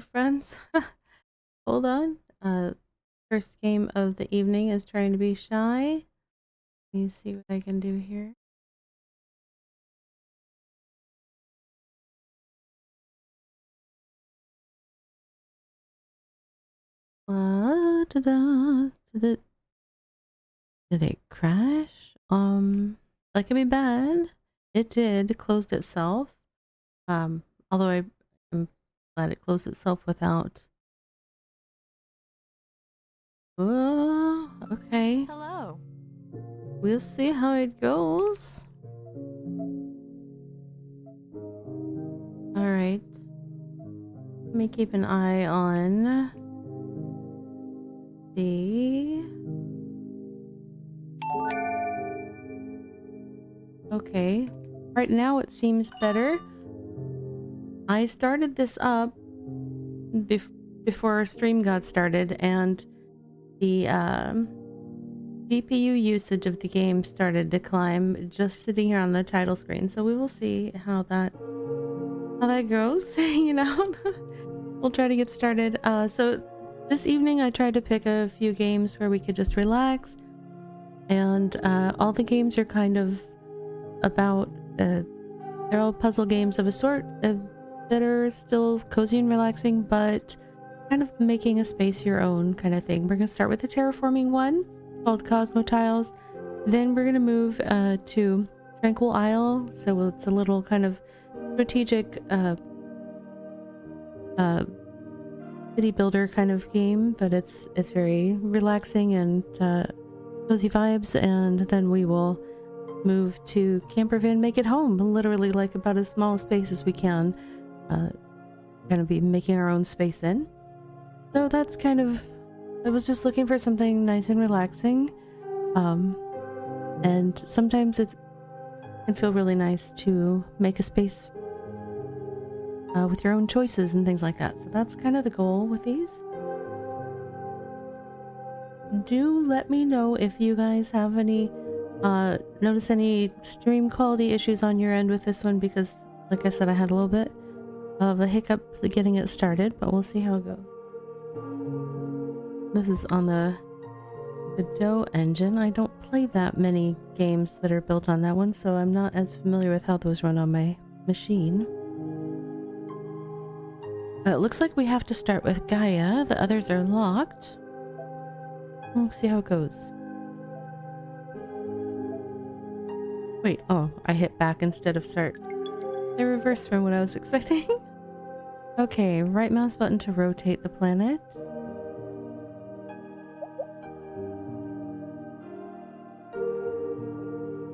friends. Hold on. First game of the evening is trying to be shy. Let me see what I can do here. Did it crash? That could be bad. It did. It closed itself. Although I'm glad it closed itself without. Oh, okay. Hello. We'll see how it goes. Alright. Let me keep an eye on the... Okay. Right now it seems better. I started this up before our stream got started, and the GPU usage of the game started to climb just sitting here on the title screen. So we will see how that goes. You know, we'll try to get started. So this evening I tried to pick a few games where we could just relax, and all the games are kind of about they're all puzzle games of a sort that are still cozy and relaxing, but kind of making a space your own kind of thing. We're gonna start with the terraforming one called Cosmotiles. Then we're gonna move to Tranquil Isle. So it's a little kind of strategic city builder kind of game, but it's very relaxing and cozy vibes. And then we will move to Campervan, make it home, literally like about as small a space as we can. Gonna be making our own space in. So that's kind of, I was just looking for something nice and relaxing. And sometimes it can feel really nice to make a space with your own choices and things like that. So that's kind of the goal with these. Do let me know if you guys have any notice any stream quality issues on your end with this one, because like I said, I had a little bit of a hiccup getting it started, but we'll see how it goes. This is on the Godot engine. I don't play that many games that are built on that one, so I'm not as familiar with how those run on my machine. It looks like we have to start with Gaia. The others are locked. Let's see how it goes. Wait, oh, I hit back instead of start. The reverse from what I was expecting. Okay, right mouse button to rotate the planet.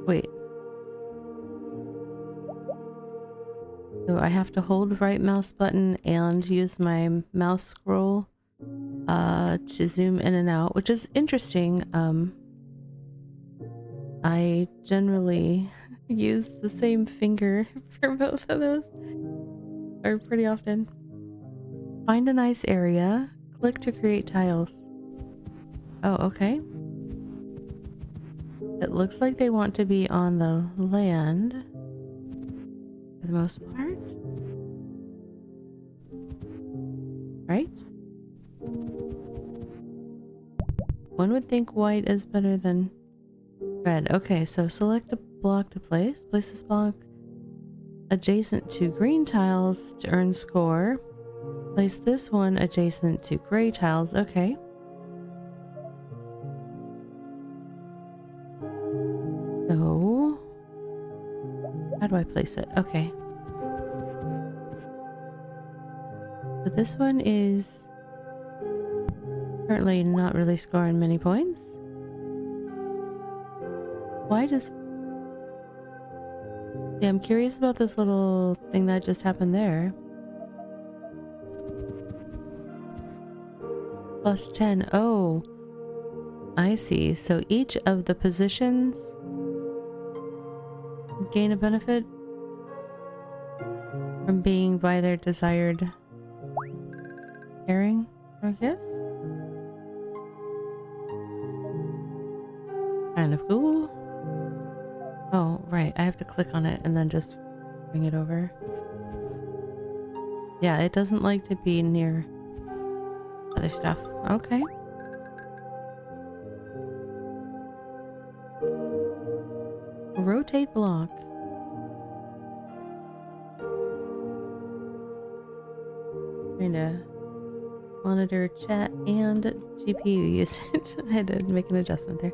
Wait. So I have to hold right mouse button and use my mouse scroll to zoom in and out, which is interesting. I generally use the same finger for both of those, or pretty often. Find a nice area. Click to create tiles. Oh, okay. It looks like they want to be on the land for the most part. Right? One would think white is better than red. Okay, so select a block to place. Place this block adjacent to green tiles to earn score. Place this one adjacent to gray tiles. Okay. So, how do I place it? Okay. So this one is currently not really scoring many points. Why does... Yeah, I'm curious about this little thing that just happened there. Plus 10. Oh, I see. So each of the positions gain a benefit from being by their desired pairing, I guess? Kind of cool. Oh, right. I have to click on it and then just bring it over. Yeah, it doesn't like to be near other stuff. Okay. Rotate block. Trying to monitor chat and GPU usage. I had to make an adjustment there.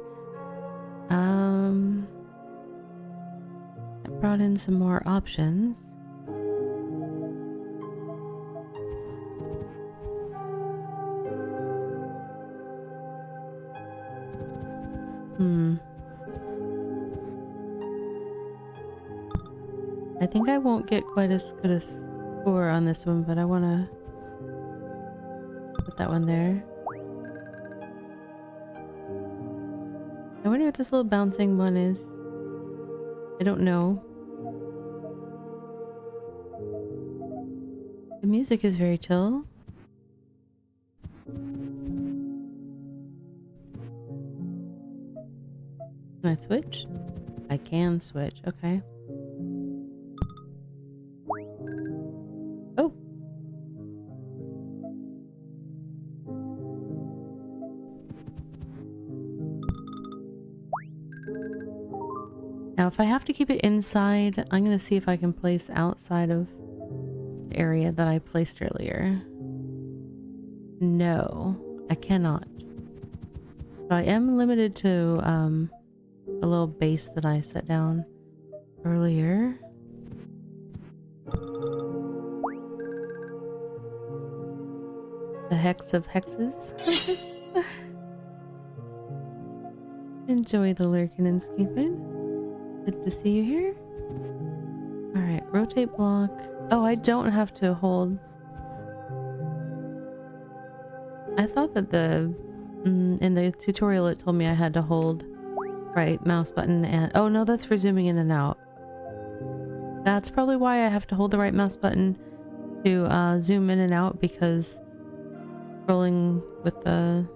I brought in some more options. I think I won't get quite as good a score on this one, but I want to put that one there. I wonder what this little bouncing one is. I don't know. The music is very chill. Can I switch? I can switch. Okay. Oh. Now, if I have to keep it inside, I'm going to see if I can place outside of the area that I placed earlier. No, I cannot. So I am limited to a little base that I set down earlier. The hex of hexes. Enjoy the lurking and skipping. Good to see you here. Alright, rotate block. Oh, I don't have to hold. I thought that in the tutorial it told me I had to hold right mouse button and... Oh no, that's for zooming in and out. That's probably why I have to hold the right mouse button to zoom in and out, because rolling with the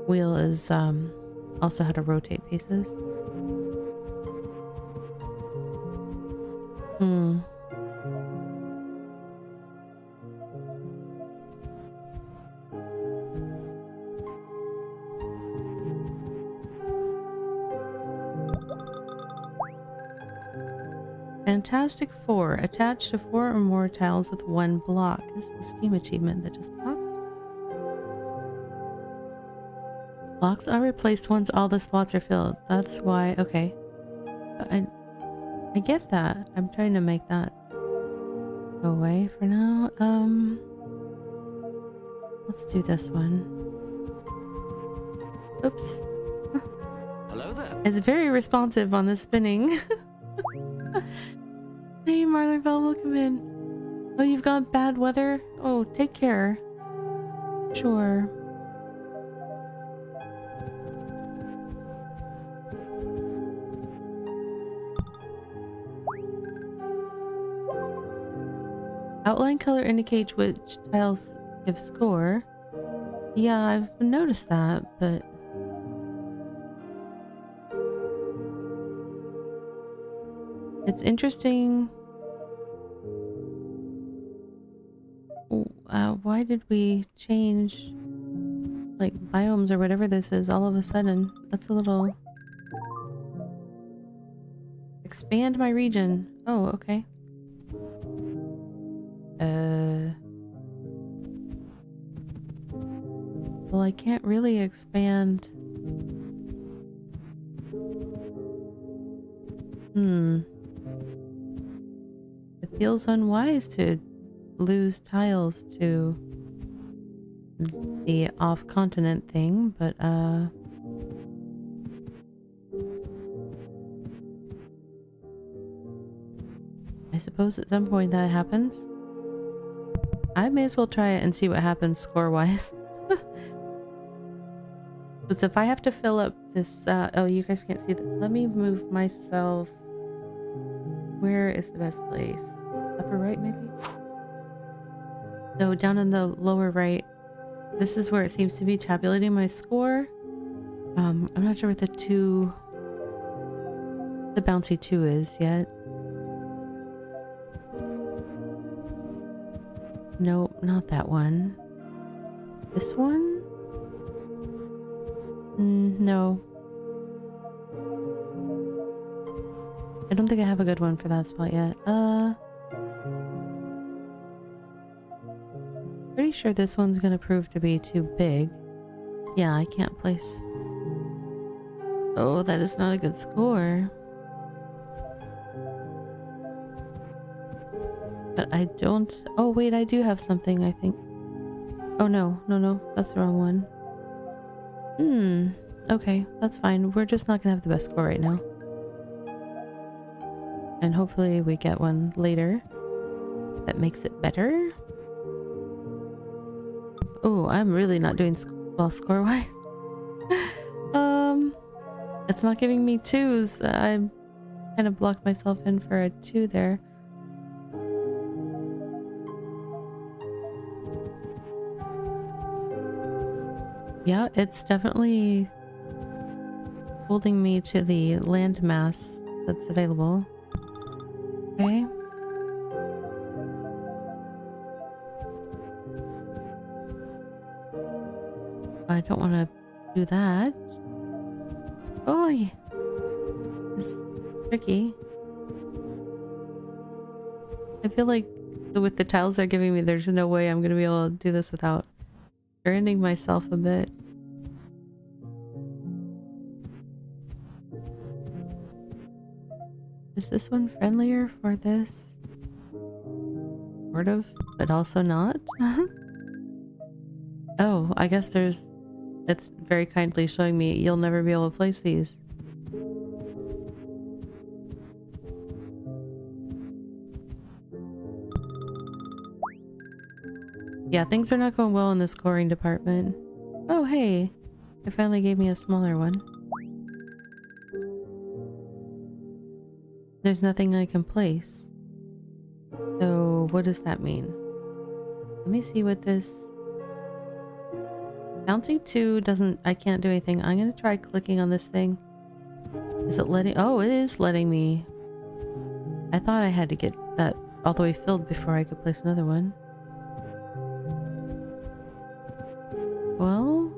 wheel is also how to rotate pieces. Fantastic 4. Attach to 4 or more tiles with 1 block. This is the Steam achievement that just popped. Blocks are replaced once all the spots are filled. That's why... Okay. I get that. I'm trying to make that go away for now. Let's do this one. Oops. Hello there. It's very responsive on the spinning. Hey, Marley Bell, welcome in. Oh, you've got bad weather? Oh, take care. Sure. Outline color indicates which tiles give score. Yeah, I've noticed that, but... It's interesting. Why did we change, like, biomes or whatever this is all of a sudden? That's a little... Expand my region. Oh, okay. Well, I can't really expand. It feels unwise to lose tiles to the off-continent thing, but I suppose at some point that happens. I may as well try it and see what happens score-wise. But if I have to fill up this, oh, you guys can't see that. Let me move myself. Where is the best place? Upper right, maybe? So down in the lower right, this is where it seems to be tabulating my score. I'm not sure what the bouncy 2 is yet. Nope, not that one. This one? No. I don't think I have a good one for that spot yet. Pretty sure this one's gonna prove to be too big. Yeah, I can't place. Oh, that is not a good score. But I don't... Oh, wait, I do have something, I think. Oh, no. No, that's the wrong one. Okay, that's fine. We're just not gonna have the best score right now. And hopefully we get one later that makes it better. Oh, I'm really not doing well score-wise. It's not giving me 2s. I kind of blocked myself in for a 2 there. Yeah, it's definitely holding me to the landmass that's available. Okay. I don't want to do that. Oh, yeah. This is tricky. I feel like with the tiles they're giving me, there's no way I'm going to be able to do this without burning myself a bit. Is this one friendlier for this? Sort of, but also not? Oh, I guess it's very kindly showing me you'll never be able to place these. Yeah, things are not going well in the scoring department. Oh, hey. It finally gave me a smaller one. There's nothing I can place. So, what does that mean? Let me see what this... Bouncing 2 doesn't... I can't do anything. I'm gonna try clicking on this thing. Is it letting... Oh, it is letting me. I thought I had to get that all the way filled before I could place another one. Well...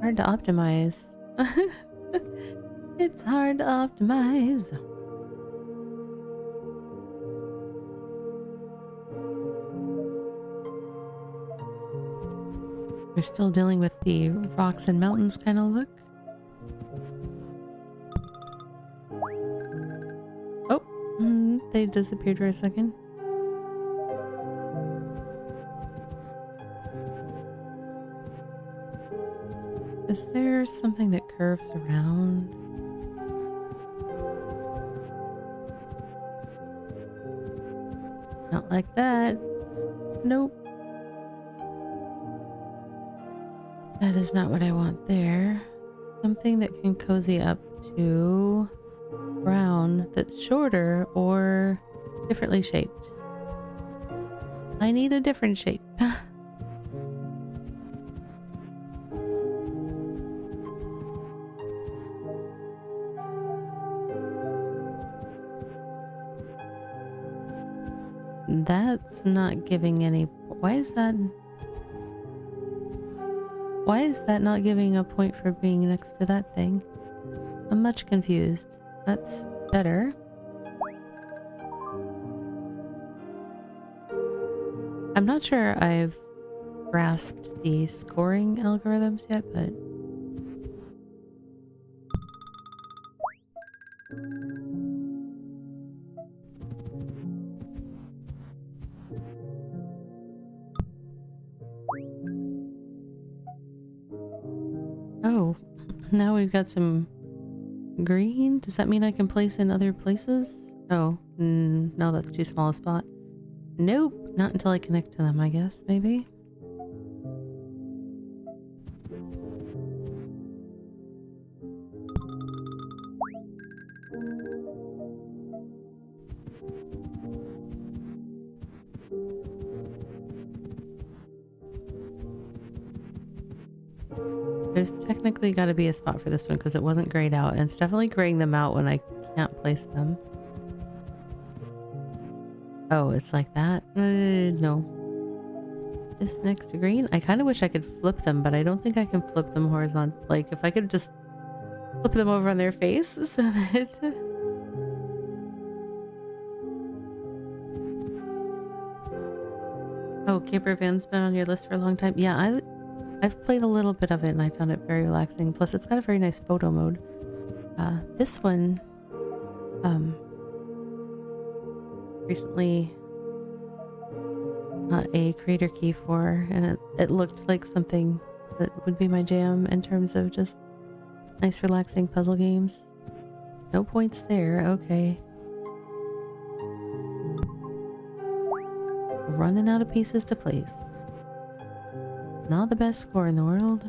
Hard to optimize. It's hard to optimize. We're still dealing with the rocks and mountains kind of look. Oh, they disappeared for a second. Is there something that curves around? Not like that. Nope. That is not what I want there. Something that can cozy up to brown that's shorter or differently shaped. I need a different shape. That's not giving any... Why is that not giving a point for being next to that thing? I'm much confused. That's better. I'm not sure I've grasped the scoring algorithms yet, but... Oh, now we've got some green. Does that mean I can place in other places? Oh, no, that's too small a spot. Nope, not until I connect to them, I guess, maybe? There's technically got to be a spot for this one because it wasn't grayed out, and it's definitely graying them out when I can't place them. Oh, it's like that? No. This next to green? I kind of wish I could flip them, but I don't think I can flip them horizontal. Like, if I could just flip them over on their face so that... Oh, Camper Van's been on your list for a long time. Yeah, I've played a little bit of it and I found it very relaxing. Plus, it's got a very nice photo mode. This one, recently a creator key for, and it looked like something that would be my jam in terms of just nice, relaxing puzzle games. No points there. Okay. Running out of pieces to place. Not the best score in the world.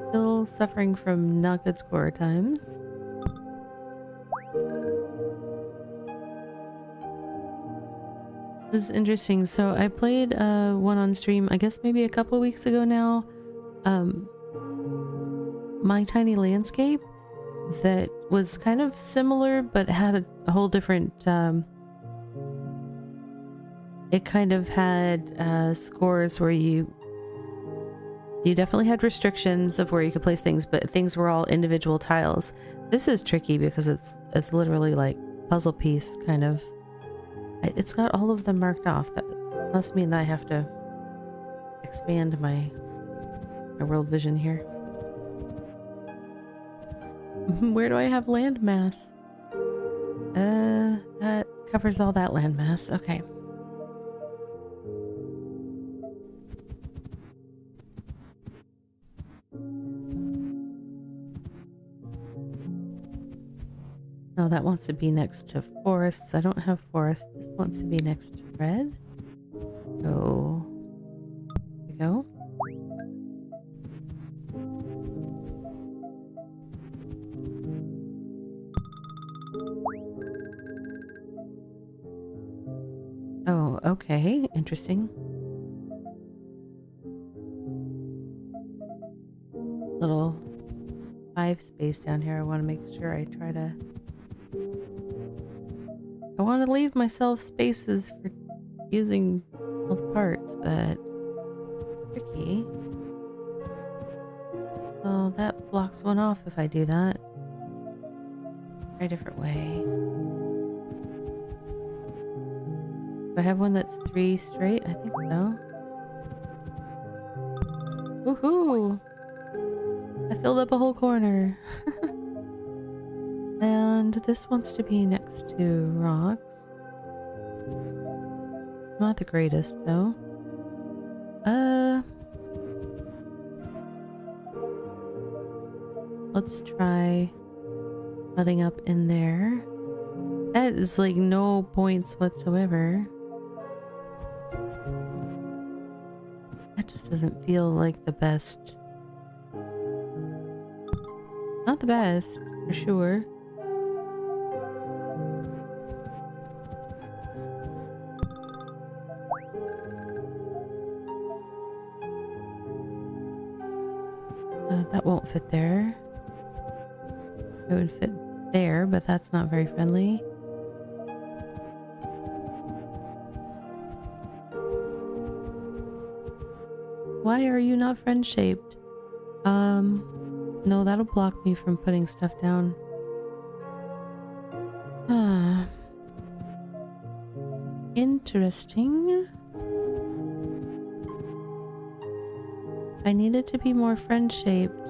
Still suffering from not good score times. This is interesting. So I played one on stream, I guess maybe a couple weeks ago now. My Tiny Landscape, that was kind of similar but had a whole different it kind of had scores where you definitely had restrictions of where you could place things, but things were all individual tiles. This is tricky because it's literally like puzzle piece kind of. It's got all of them marked off. That must mean that I have to expand my world vision here. Where do I have landmass? That covers all that landmass. Okay. Oh, that wants to be next to forests. I don't have forests. This wants to be next to red. So, there we go. Oh, okay. Interesting. Little 5 space down here. I want to make sure I try to... I want to leave myself spaces for using all the parts, but tricky. Well, that blocks one off if I do that. Try a different way. Do I have one that's 3 straight? I think so. Woohoo! I filled up a whole corner. And this wants to be next to rocks. Not the greatest, though. Let's try putting up in there. That is like no points whatsoever. That just doesn't feel like the best. Not the best, for sure. That won't fit there. It would fit there, but that's not very friendly. Why are you not friend-shaped? No, that'll block me from putting stuff down. Interesting. I need it to be more friend-shaped.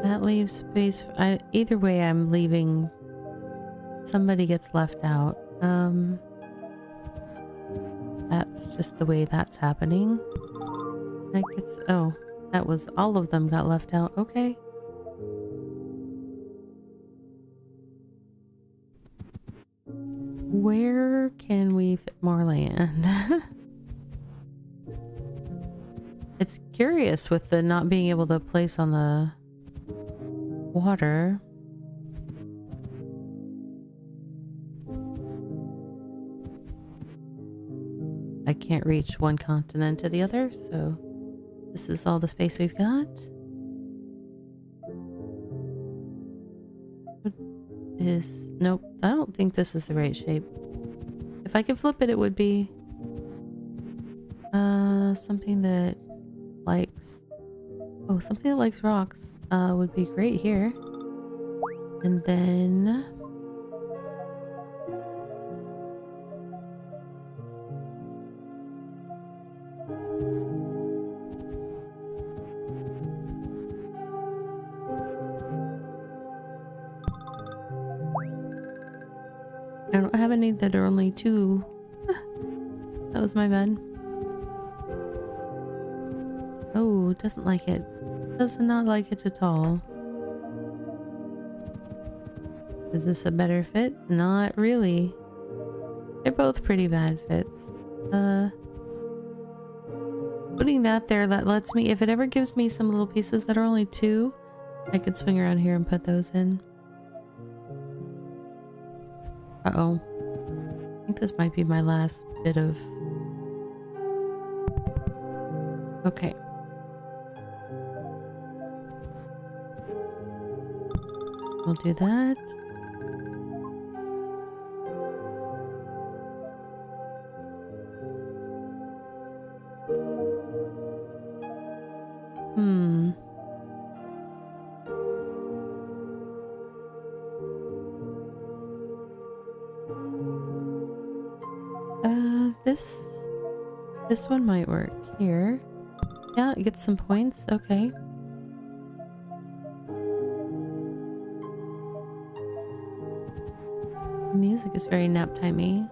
That leaves space for, either way I'm leaving. Somebody gets left out. That's just the way that's happening. That gets, oh, that was all of them got left out. Okay. Where can we fit more land? It's curious with the not being able to place on the water. I can't reach one continent to the other, so this is all the space we've got. Nope, I don't think this is the right shape. If I could flip it, it would be something that likes, oh, something that likes rocks would be great here. And then I don't have any that are only 2. That was my bad. Oh, doesn't like it. Does not like it at all. Is this a better fit? Not really. They're both pretty bad fits. Putting that there, that lets me, if it ever gives me some little pieces that are only 2, I could swing around here and put those in. Uh-oh. I think this might be my last bit of... Okay. We'll do that. This one might work here. Yeah, get some points. Okay. The music is very nap timey.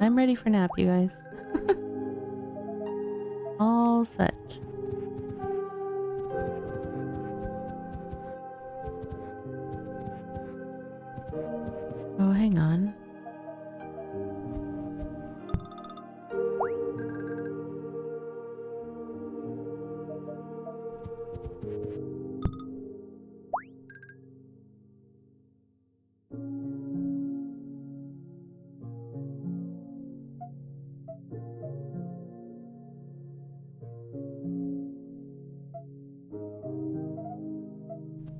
I'm ready for nap, you guys. All set. Oh, hang on.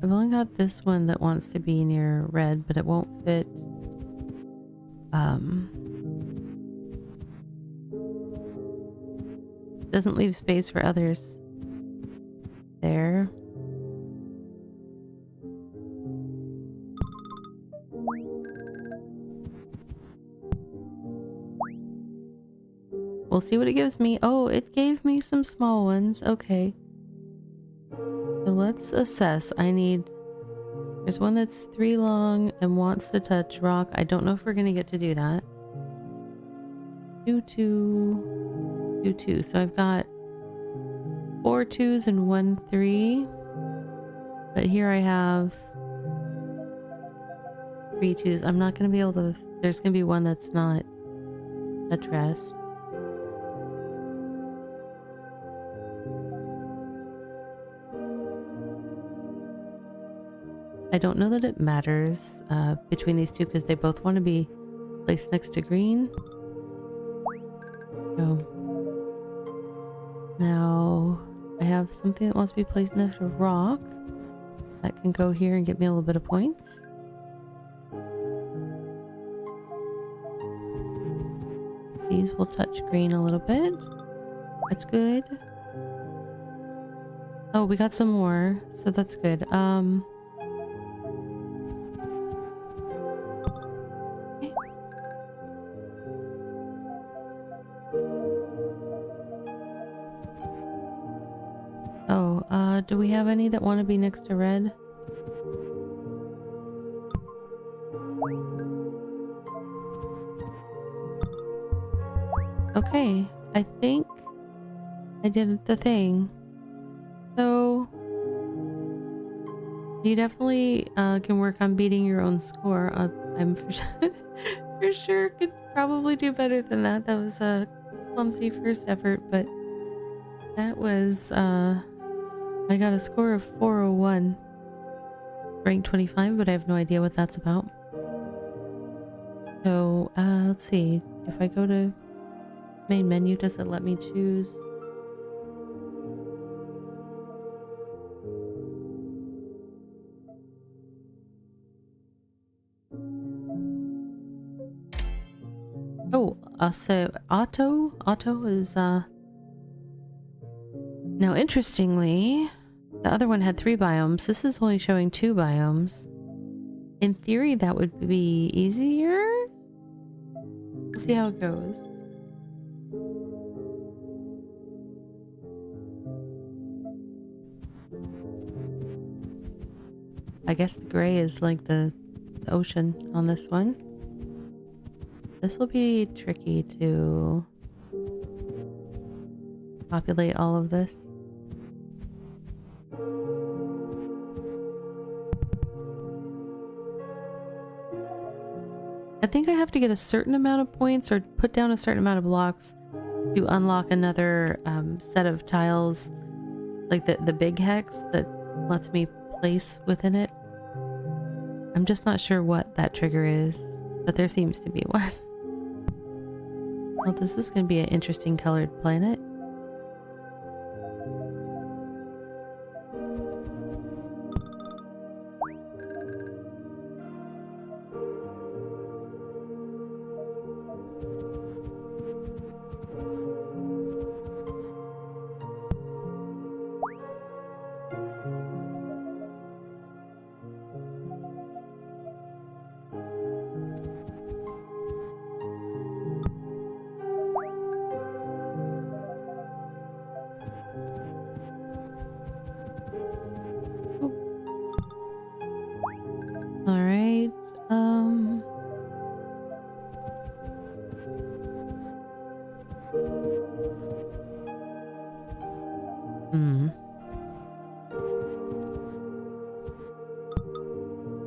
I've only got this one that wants to be near red, but it won't fit. Doesn't leave space for others. There. We'll see what it gives me. Oh, it gave me some small ones. Okay. So let's assess. There's one that's 3 long and wants to touch rock. I don't know if we're gonna get to do that. 2, 2, 2, 2. So I've got 4 2s and 1 3. But here I have 3 2s. I'm not gonna be able to. There's gonna be one that's not addressed. I don't know that it matters between these two because they both want to be placed next to green. So now I have something that wants to be placed next to rock. That can go here and get me a little bit of points. These will touch green a little bit. That's good. Oh, we got some more, so that's good. Do we have any that want to be next to red? Okay, I think I did the thing. So you definitely can work on beating your own score. I'm for sure could probably do better than that. That was a clumsy first effort, but that was I got a score of 401. Rank 25, but I have no idea what that's about. So, let's see. If I go to main menu, does it let me choose? Oh, so auto is, now interestingly, the other one had 3 biomes. This is only showing 2 biomes. In theory, that would be easier. Let's see how it goes. I guess the gray is like the ocean on this one. This will be tricky to populate all of this. I think I have to get a certain amount of points or put down a certain amount of blocks to unlock another set of tiles, like the big hex that lets me place within it. I'm just not sure what that trigger is, but there seems to be one. Well, this is going to be an interesting colored planet. All right.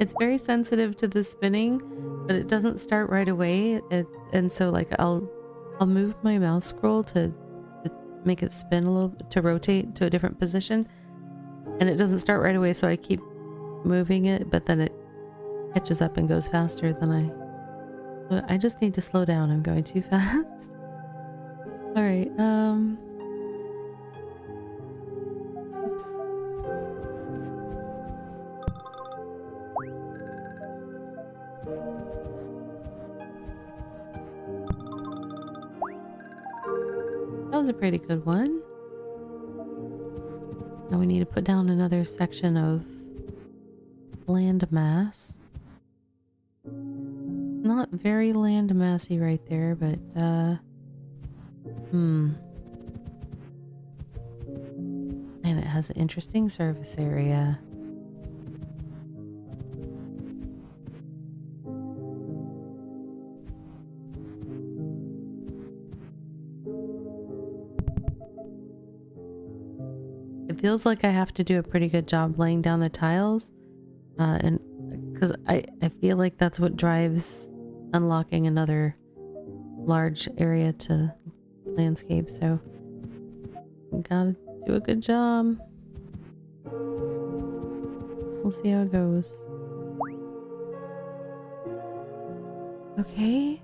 It's very sensitive to the spinning, but it doesn't start right away. And so like I'll move my mouse scroll to make it spin a little, to rotate to a different position, and it doesn't start right away, so I keep moving it, but then it catches up and goes faster than I just need to slow down. I'm going too fast. All right. Oops. That was a pretty good one. Now we need to put down another section of land mass. Not very land massy right there, but and it has an interesting surface area. It feels like I have to do a pretty good job laying down the tiles, and because I feel like that's what drives unlocking another large area to landscape, so we gotta do a good job. We'll see how it goes. Okay.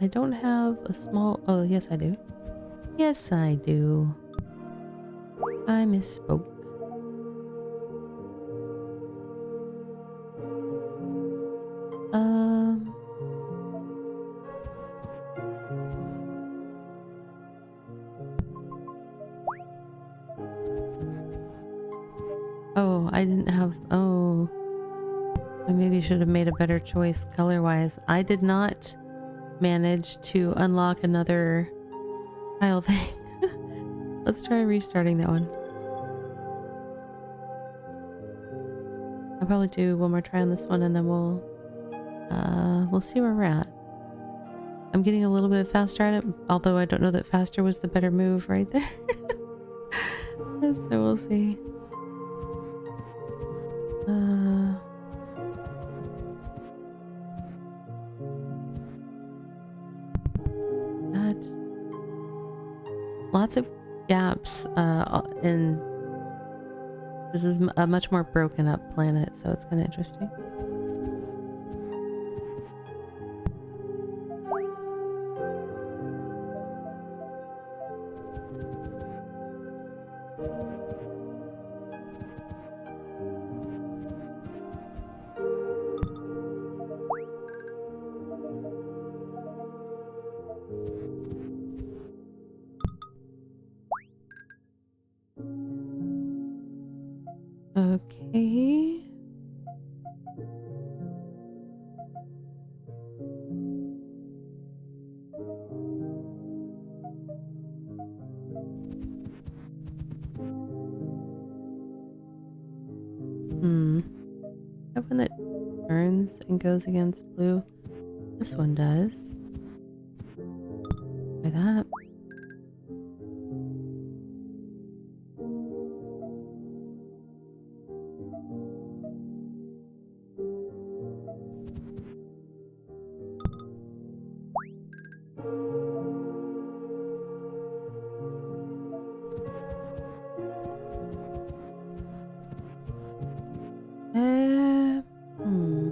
I don't have a small... Oh, yes, I do. Yes, I do. I misspoke. Oh, I didn't have... Oh. I maybe should have made a better choice color-wise. I did not manage to unlock another tile thing. Let's try restarting that one. I'll probably do one more try on this one, and then we'll see where we're at. I'm getting a little bit faster at it, although I don't know that faster was the better move right there. So we'll see. That lots of gaps in this is a much more broken up planet, so it's kind of interesting. Okay. That one that turns and goes against blue. This one does. Try that. Hmm.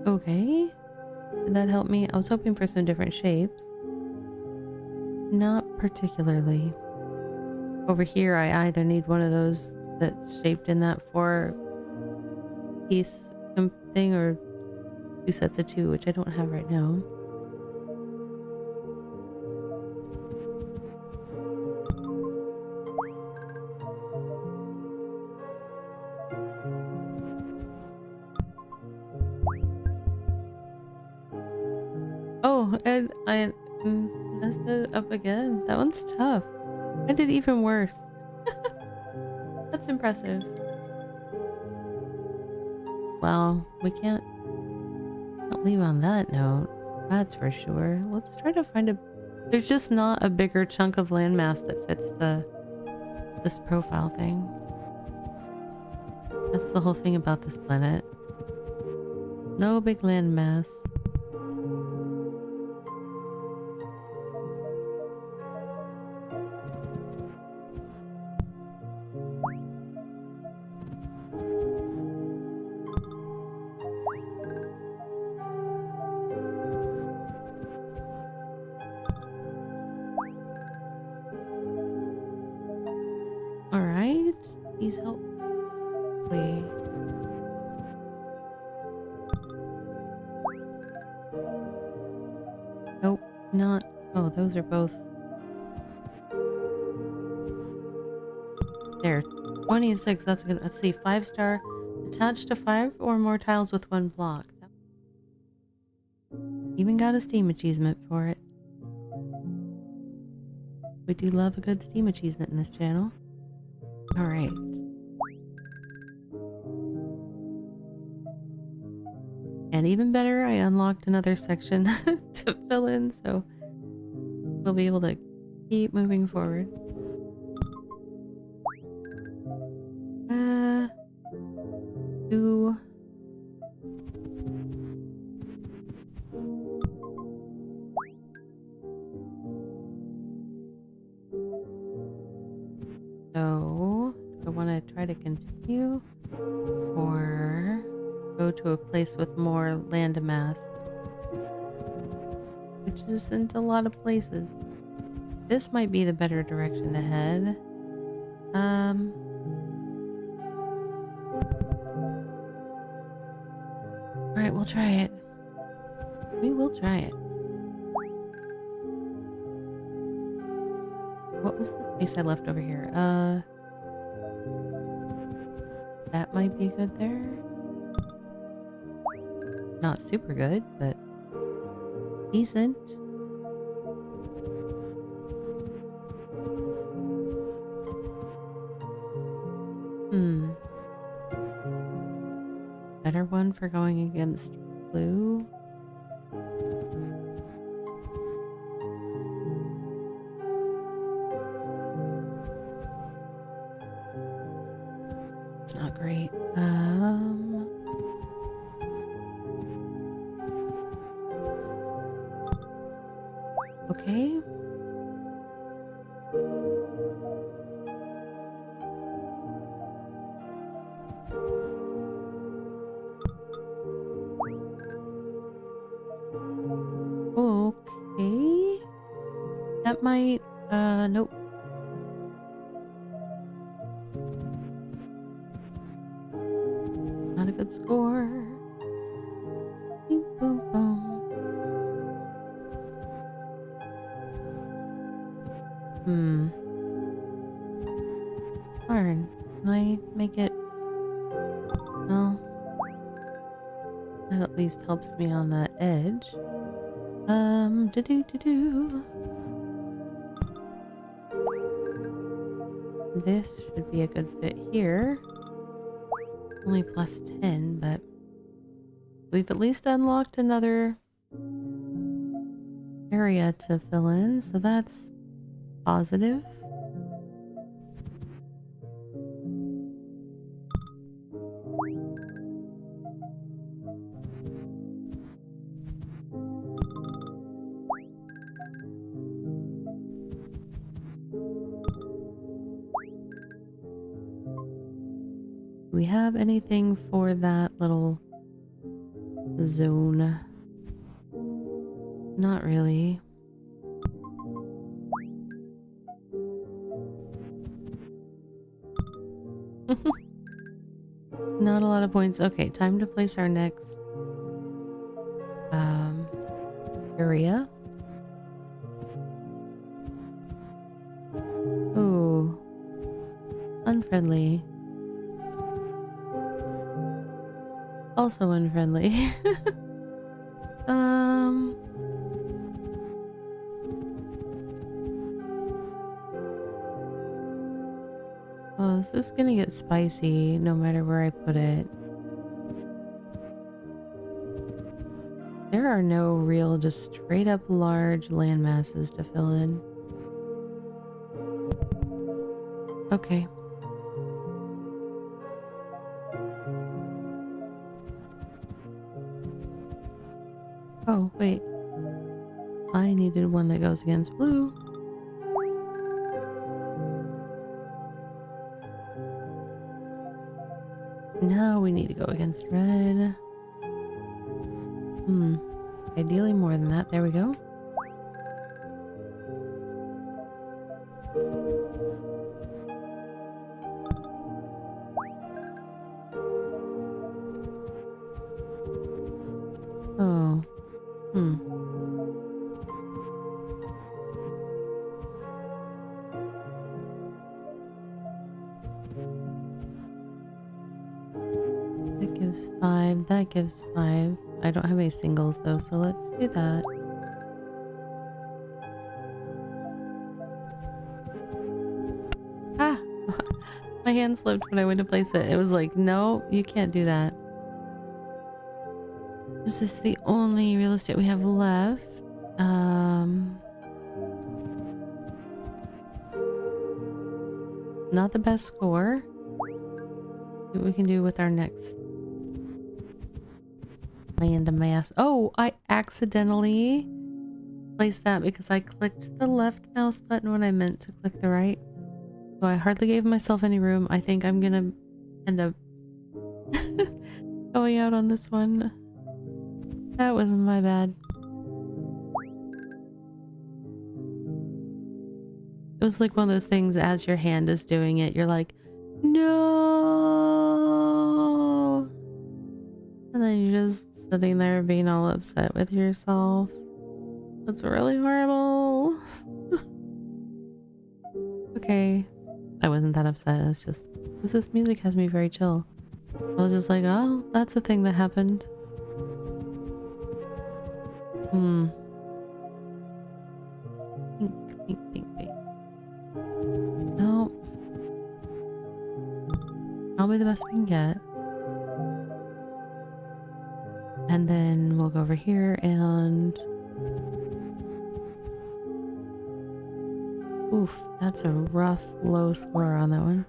Okay. Did that help me? I was hoping for some different shapes. Not particularly. Over here, I either need one of those that's shaped in that 4-piece thing or 2 sets of 2, which I don't have right now. Oh, and I messed it up again. That one's tough. I did even worse. That's impressive. Well, we can't leave on that note. That's for sure. Let's try to find a... There's just not a bigger chunk of landmass that fits this profile thing. That's the whole thing about this planet. No big landmass. Alright, please help. Wait. Nope, not. Oh, those are both. There, 26. That's good. Let's see. 5-star. Attached to 5 or more tiles with 1 block. Even got a Steam achievement for it. We do love a good Steam achievement in this channel. Alright. And even better, I unlocked another section to fill in, so we'll be able to keep moving forward. Two. So, do I want to try to continue or go to a place with more land mass? Which isn't a lot of places. This might be the better direction to head. Alright, we'll try it. We will try it. What was the space I left over here? That might be good there. Not super good, but decent. better one for going against blue? It's not great. Okay. Okay. That might, nope. Not a good score. Beep, boom, boom. Darn. Can I make it? Well, that at least helps me on that edge. Do-do-do-do. This should be a good fit here. Only plus 10, but we've at least unlocked another area to fill in, so that's positive. Do we have anything for that little zone? Not really. Not a lot of points. Okay, time to place our next area. Ooh. Unfriendly. Also unfriendly. Oh, this is gonna get spicy no matter where I put it. There are no real, just straight up large land masses to fill in. Okay. Oh, wait. I needed one that goes against blue. Now we need to go against red. Ideally more than that. There we go. Oh. That gives 5. That gives 5. I don't have any singles though, so let's do that. Ah! My hand slipped when I went to place it. It was like, no, you can't do that. This is the only real estate we have left. Not the best score. See what we can do with our next land mass. Oh, I accidentally placed that because I clicked the left mouse button when I meant to click the right. So I hardly gave myself any room. I think I'm gonna end up going out on this one. That was my bad. It was like one of those things as your hand is doing it, you're like, no! And then you're just sitting there being all upset with yourself. That's really horrible. Okay. I wasn't that upset. It's just, this music has me very chill. I was just like, oh, that's a thing that happened. Pink, pink, pink, pink. No. Probably the best we can get. then we'll go over here and... Oof, that's a rough low score on that one.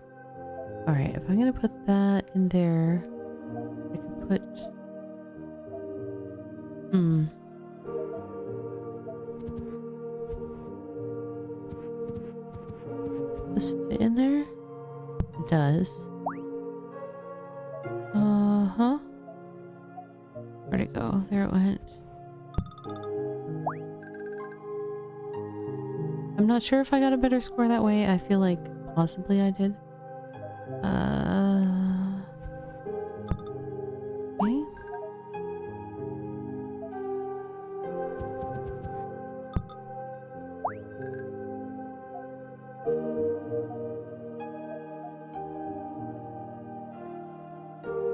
Alright, if I'm gonna put that in there, I could put... Does it fit in there? It does. Uh-huh. Where'd it go? There it went. I'm not sure if I got a better score that way. I feel like possibly I did. Okay.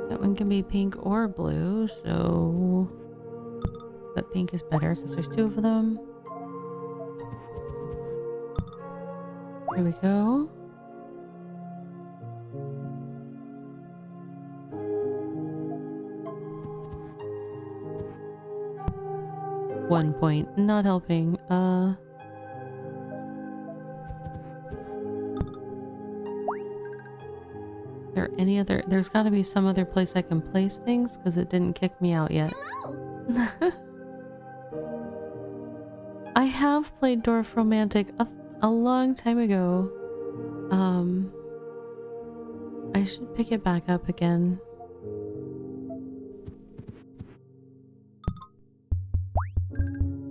That one can be pink or blue, so... But pink is better because there's two of them. There we go. One point. Not helping. There any other... There's got to be some other place I can place things because it didn't kick me out yet. I have played Dwarf Romantic a long time ago. I should pick it back up again.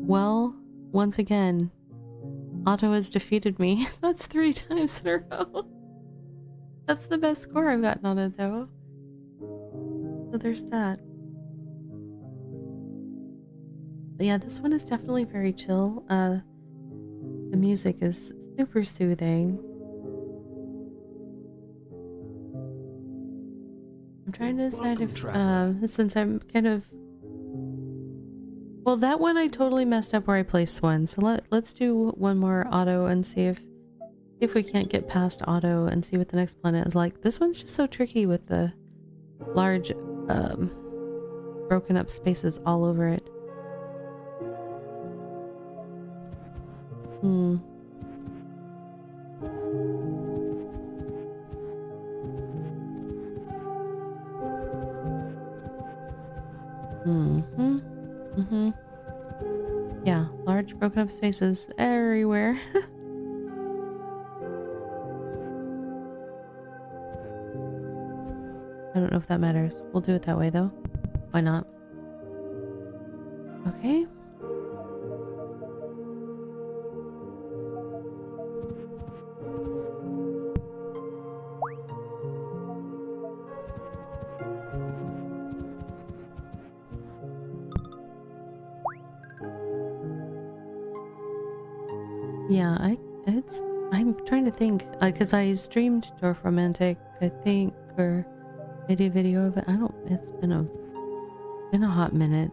Well, once again, Otto has defeated me. That's 3 times in a row. That's the best score I've gotten on it, though. So there's that. But yeah, this one is definitely very chill. The music is super soothing. I'm trying to decide if, since I'm kind of... Well, that one I totally messed up where I placed one. So let's do one more auto and see if we can't get past auto and see what the next planet is like. This one's just so tricky with the large, broken up spaces all over it. Yeah, large broken up spaces everywhere. I don't know if that matters. We'll do it that way though. Why not? Okay. Yeah, I'm trying to think, because I streamed Dwarf Romantic, I think, or I did a video of it. It's been a hot minute.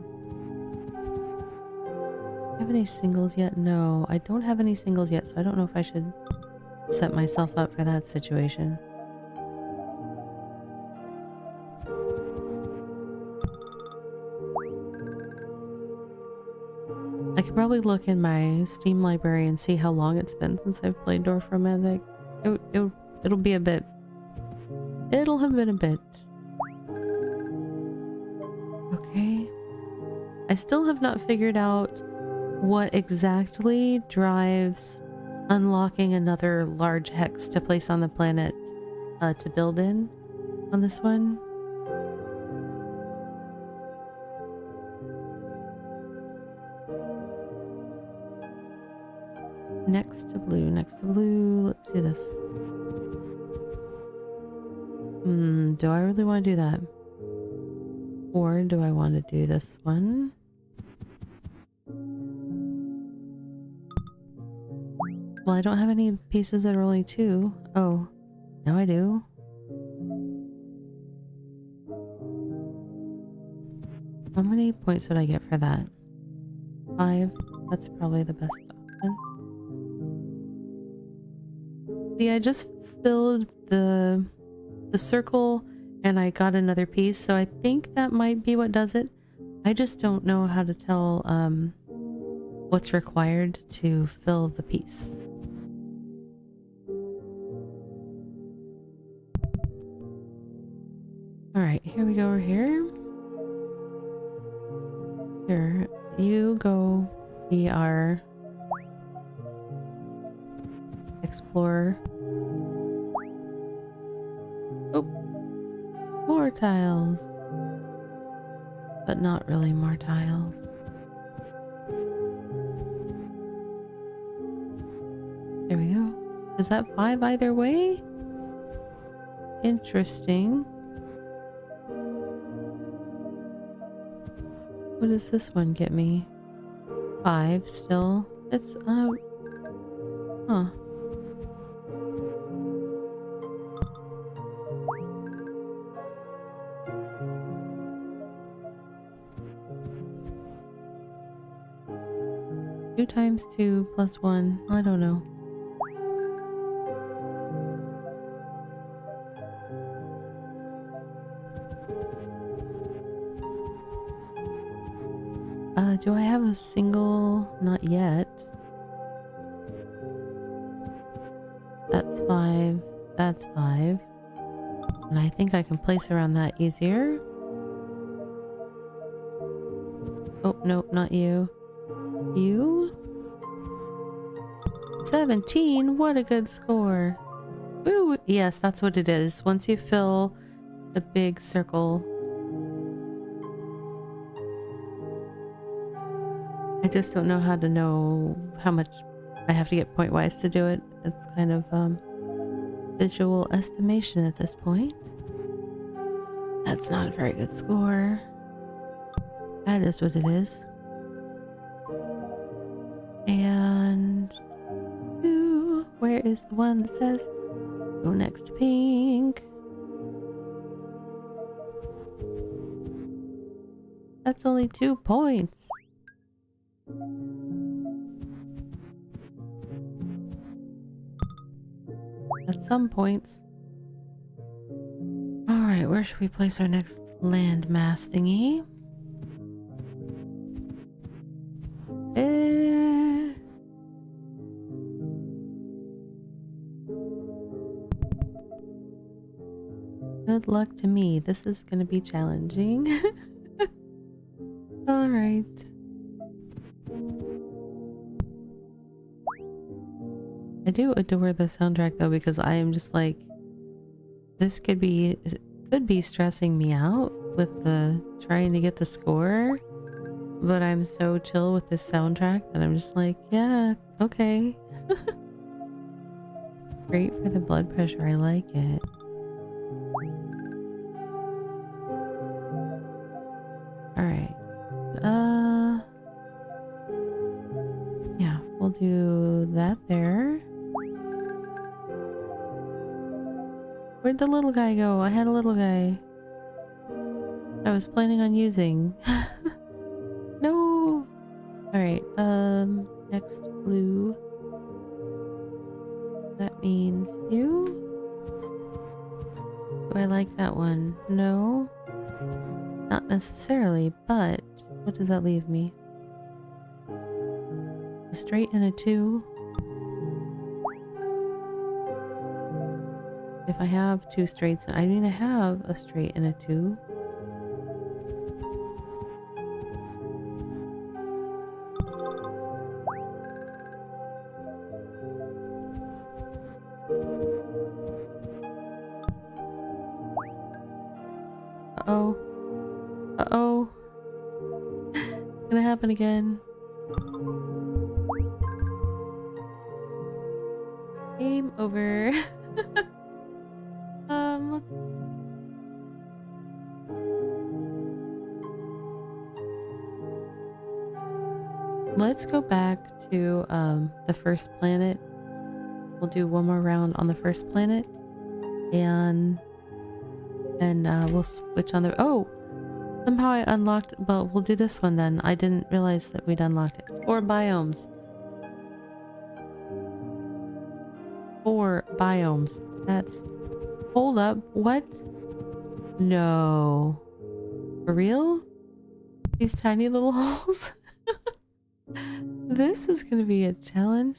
Do I have any singles yet? No, I don't have any singles yet, so I don't know if I should set myself up for that situation. I could probably look in my Steam library and see how long it's been since I've played Dwarf Romantic. It'll be a bit. It'll have been a bit. Okay. I still have not figured out what exactly drives unlocking another large hex to place on the planet to build in on this one. Next to blue, let's do this. Do I really want to do that? Or do I want to do this one? Well, I don't have any pieces that are only 2. Oh, now I do. How many points would I get for that? 5. That's probably the best option. See, I just filled the circle and I got another piece, so I think that might be what does it. I just don't know how to tell what's required to fill the piece. Alright, here we go over here. Here, you go be our explorer. Oh, more tiles. But not really more tiles. There we go. Is that 5 either way? Interesting. What does this one get me? 5 still. It's, huh. Two times 2 plus 1. I don't know. Do I have a single? Not yet. That's 5. That's 5. And I think I can place around that easier. Oh, nope, not you. You? 17? What a good score. Ooh, yes, that's what it is. Once you fill the big circle. I just don't know how to know how much I have to get point-wise to do it. It's kind of visual estimation at this point. That's not a very good score. That is what it is. And ooh, where is the one that says go next to pink? That's only 2 points. At some points. Alright, where should we place our next landmass thingy? Good luck to me. This is gonna be challenging. Alright. I do adore the soundtrack though, because I am just like, this could be stressing me out with the trying to get the score, but I'm so chill with this soundtrack that I'm just like, yeah, okay. Great for the blood pressure. I like it. Alright. Yeah, we'll do that there. Where'd the little guy go? I had a little guy I was planning on using. No! Alright, next blue. That means you? Do I like that one? No? Not necessarily, but what does that leave me? A straight and a 2. If I have 2 straights, I mean I have a straight and a 2. Uh-oh. Uh-oh. It's gonna happen again. Game over. Let's go back to the first planet. We'll do one more round on the first planet, and then we'll switch on the. Oh, somehow I unlocked. Well, we'll do this one then. I didn't realize that we'd unlocked it. 4 biomes. 4 biomes. That's. Hold up. What? No. For real? These tiny little holes. This is gonna be a challenge.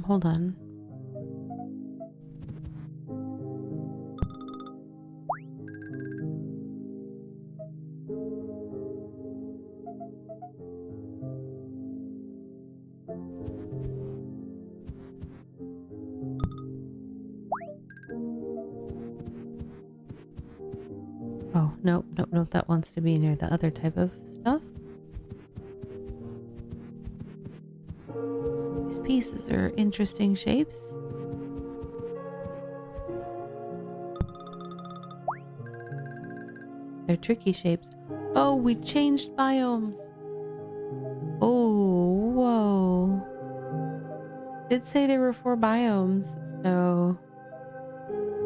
Hold on. Oh, nope, nope, nope. That wants to be near the other type of stuff. These pieces are interesting shapes. They're tricky shapes. Oh, we changed biomes. Oh, whoa. Did say there were 4 biomes, so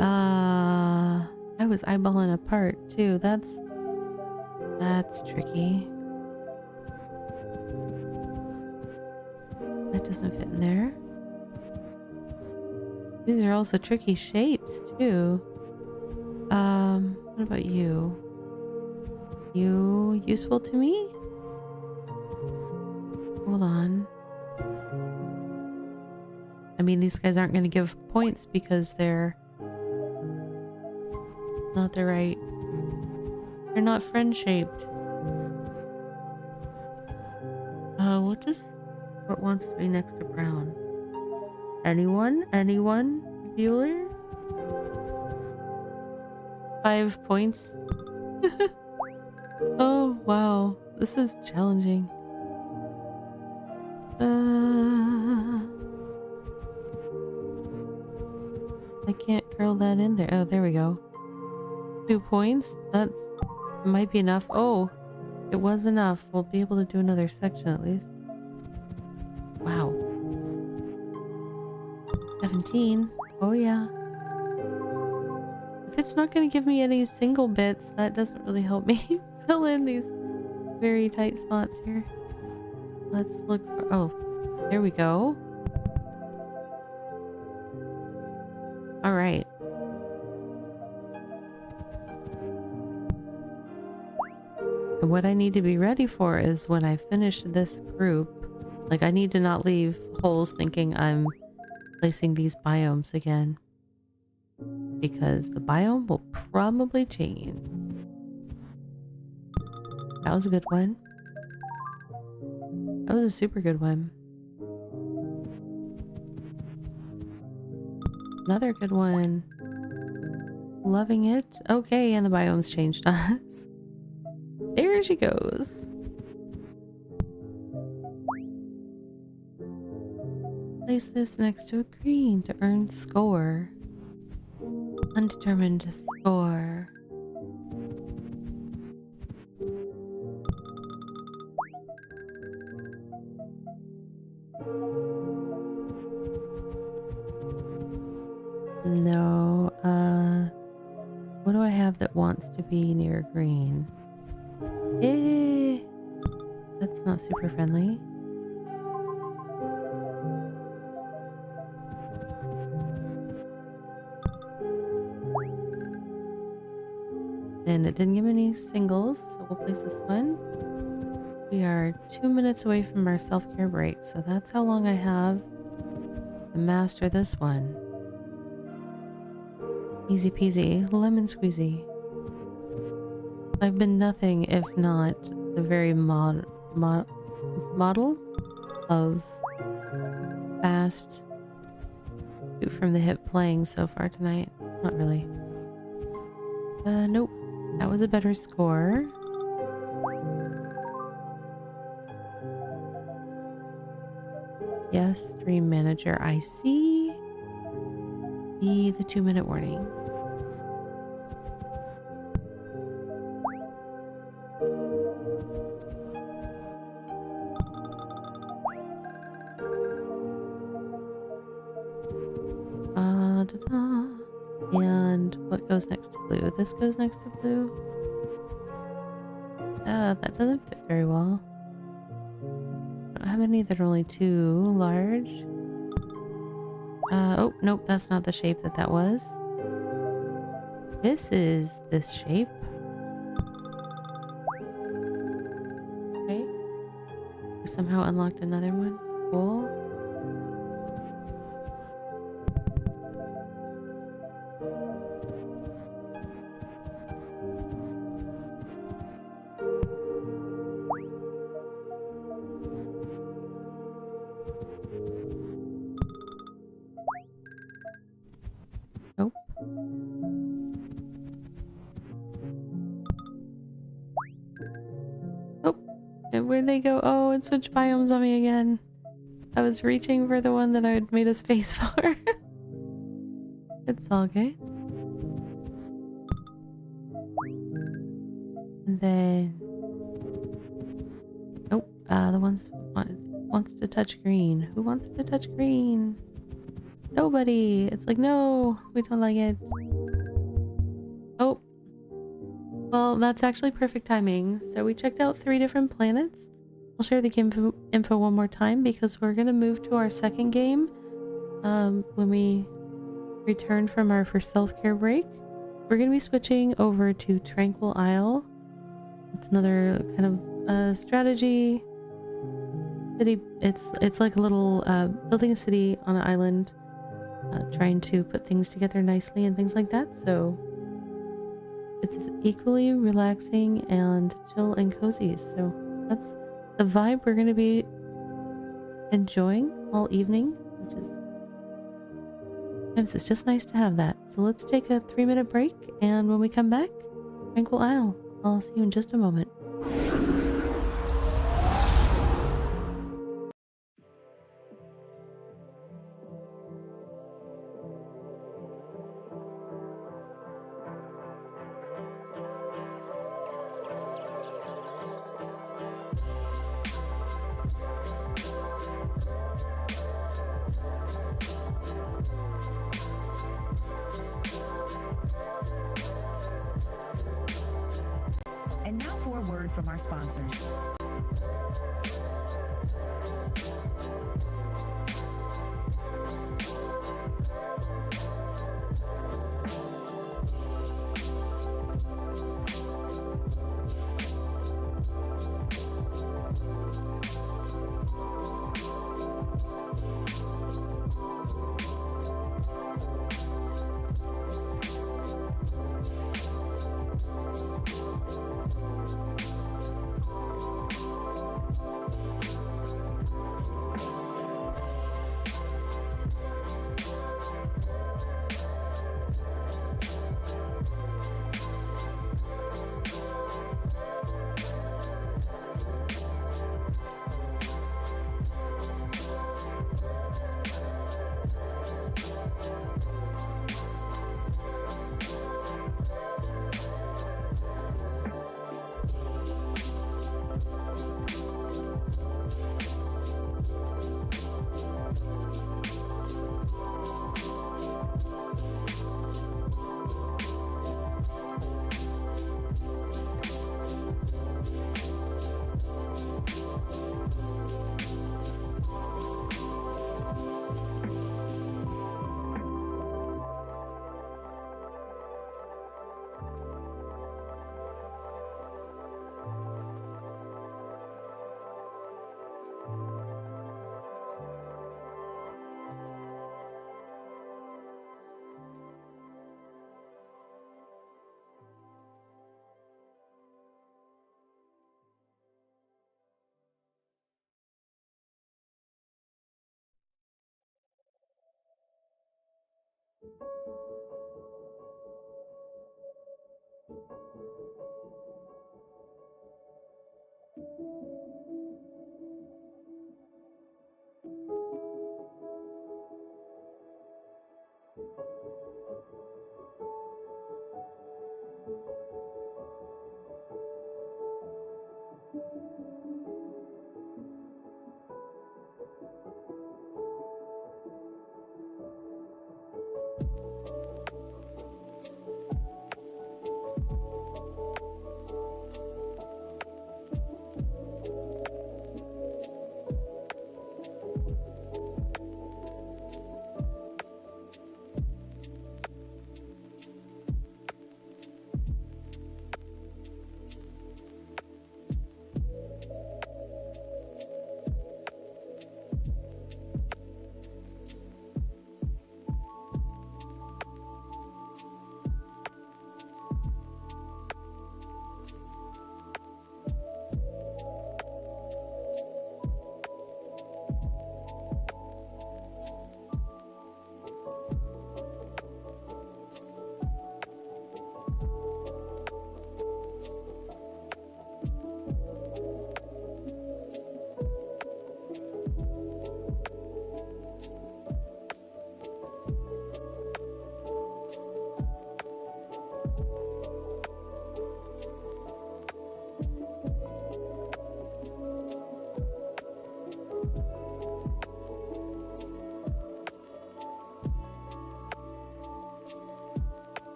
I was eyeballing a part too. That's tricky. That doesn't fit in there. These are also tricky shapes too. What about you? You useful to me? Hold on. I mean, these guys aren't going to give points because they're not the right. They're not friend-shaped. What wants to be next to brown? Anyone? Anyone? Bueller? 5 points. Oh, wow. This is challenging. I can't curl that in there. Oh, there we go. 2 points? That might be enough. Oh, it was enough. We'll be able to do another section at least. Wow. 17. Oh, yeah. If it's not going to give me any single bits, that doesn't really help me fill in these very tight spots here. Let's look for... Oh, there we go. All right. And what I need to be ready for is when I finish this group, like I need to not leave holes thinking I'm placing these biomes again. Because the biome will probably change. That was a good one. That was a super good one. Another good one. Loving it. Okay, and the biome's changed on us. There she goes. Place this next to a green to earn score. Undetermined score. No, what do I have that wants to be near green? That's not super friendly. And it didn't give me any singles, so we'll place this one. We are 2 minutes away from our self-care break, so that's how long I have to master this one. Easy peasy, lemon squeezy. I've been nothing if not the very model of fast shoot from the hip playing so far tonight. Not really. Nope. That was a better score. Yes, stream manager. I see the 2-minute warning. And what goes next to blue? This goes next to blue. That doesn't fit very well. I don't have any that are only too large. Oh, nope, that's not the shape that was. This is this shape. Okay. We somehow unlocked another one. Cool. Nope. Oh, and where'd they go? Oh, it switched biomes on me again. I was reaching for the one that I had made a space for. It's all good. And then... Oh, the ones wants to touch green. Who wants to touch green? Nobody. It's like, no, we don't like it. Oh, well, that's actually perfect timing. So we checked out 3 different planets. I'll share the game info one more time because we're gonna move to our second game when we return from our first self-care break. We're gonna be switching over to Tranquil Isle. It's another kind of strategy city. It's like a little building a city on an island, trying to put things together nicely and things like that. So it's equally relaxing and chill and cozy. So that's the vibe we're going to be enjoying all evening, which is it's just nice to have that. So let's take a 3-minute break, and when we come back, Tranquil Isle. I'll see you in just a moment. And now for a word from our sponsors.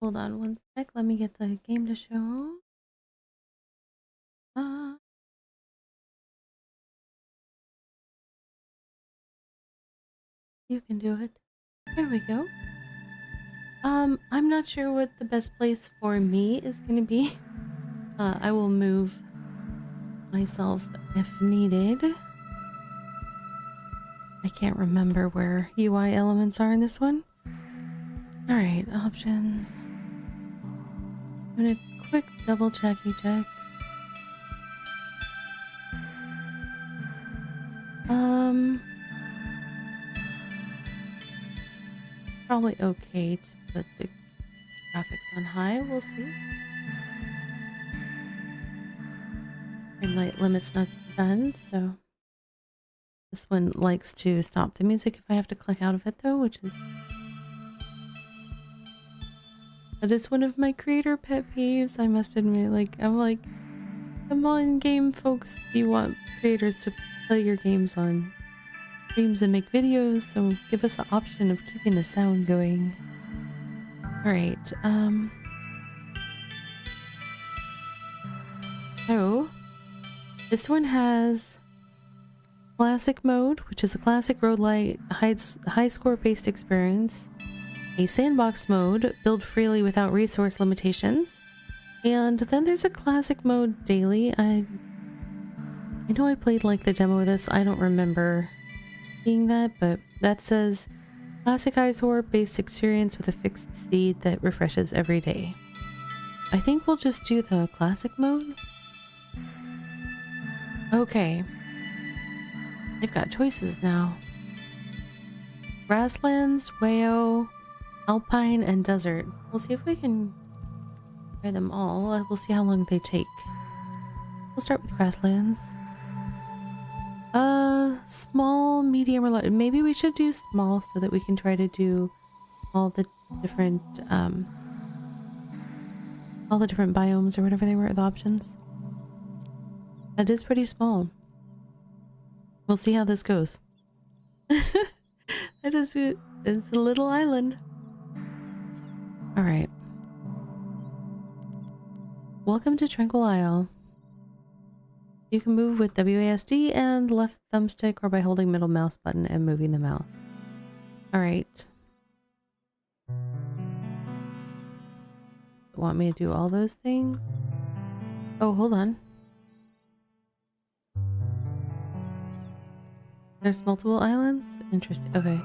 Hold on one sec. Let me get the game to show. You can do it. There we go. I'm not sure what the best place for me is gonna be. I will move myself if needed. I can't remember where UI elements are in this one. Alright, options. I'm gonna quick double checky check. Probably okay to put the graphics on high, we'll see. Frame rate limit's not done, so this one likes to stop the music if I have to click out of it though, that is one of my creator pet peeves, I must admit. I'm like, come on game folks, you want creators to play your games on streams and make videos, so give us the option of keeping the sound going. Alright, so this one has classic mode, which is a classic roguelite high score based experience, a sandbox mode, build freely without resource limitations, and then there's a classic mode daily. I know I played like the demo of this, I don't remember seeing that, but that says classic eyesore based experience with a fixed speed that refreshes every day. I think we'll just do the classic mode. Okay. They've got choices now. Grasslands, Wayo, Alpine, and Desert. We'll see if we can try them all. We'll see how long they take. We'll start with Grasslands. Small, medium, or low. Maybe we should do small so that we can try to do all the different biomes or whatever they were, the options. That is pretty small. We'll see how this goes. It's a little island. Alright. Welcome to Tranquil Isle. You can move with WASD and left thumbstick or by holding middle mouse button and moving the mouse. Alright. Want me to do all those things? Oh, hold on. There's multiple islands? Interesting. Okay.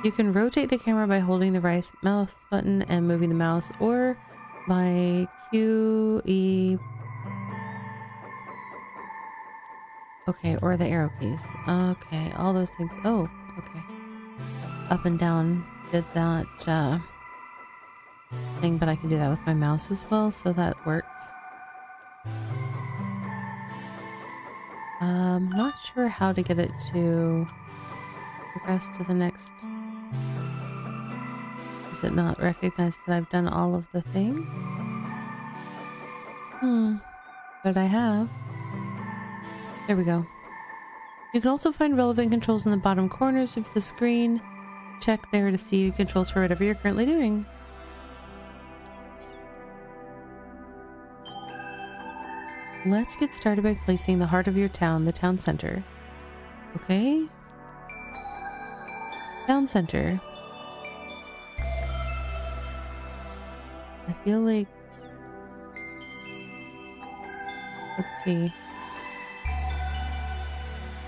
You can rotate the camera by holding the right mouse button and moving the mouse, or by QE. Okay, or the arrow keys. Okay, all those things. Oh, okay. Up and down did that thing, but I can do that with my mouse as well, so that works. Not sure how to get it to progress to the next. Does it not recognize that I've done all of the thing? But I have. There we go. You can also find relevant controls in the bottom corners of the screen. Check there to see controls for whatever you're currently doing. Let's get started by placing the heart of your town, the town center. Okay. Town center. I feel like... Let's see.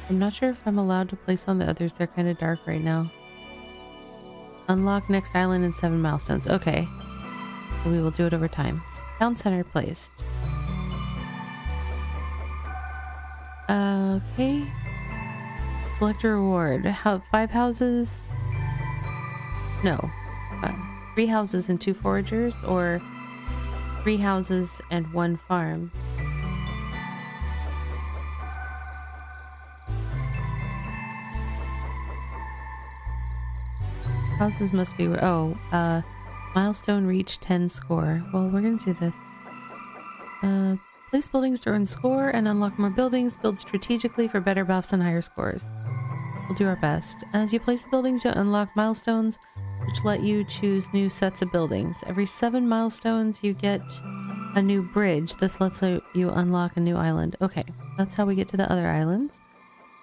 I'm not sure if I'm allowed to place on the others. They're kind of dark right now. Unlock next island in 7 milestones. Okay. So we will do it over time. Town center placed. Okay. Select a reward. Have 5 houses? No. 3 houses and 2 foragers, or 3 houses and 1 farm. Houses must be... Oh, milestone reach 10 score. Well, we're gonna do this. Place buildings to earn score and unlock more buildings. Build strategically for better buffs and higher scores. We'll do our best. As you place the buildings, you'll unlock milestones which let you choose new sets of buildings. Every 7 milestones, you get a new bridge. This lets you unlock a new island. Okay, that's how we get to the other islands.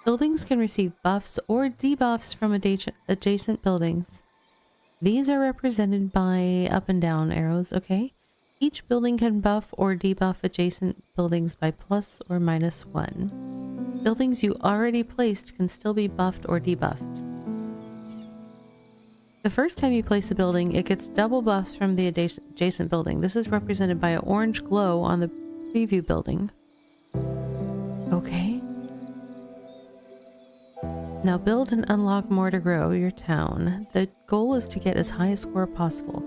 Buildings can receive buffs or debuffs from adjacent buildings. These are represented by up and down arrows, okay? Each building can buff or debuff adjacent buildings by plus or minus 1. Buildings you already placed can still be buffed or debuffed. The first time you place a building, it gets double buffs from the adjacent building. This is represented by an orange glow on the preview building. Okay. Now build and unlock more to grow your town. The goal is to get as high a score possible.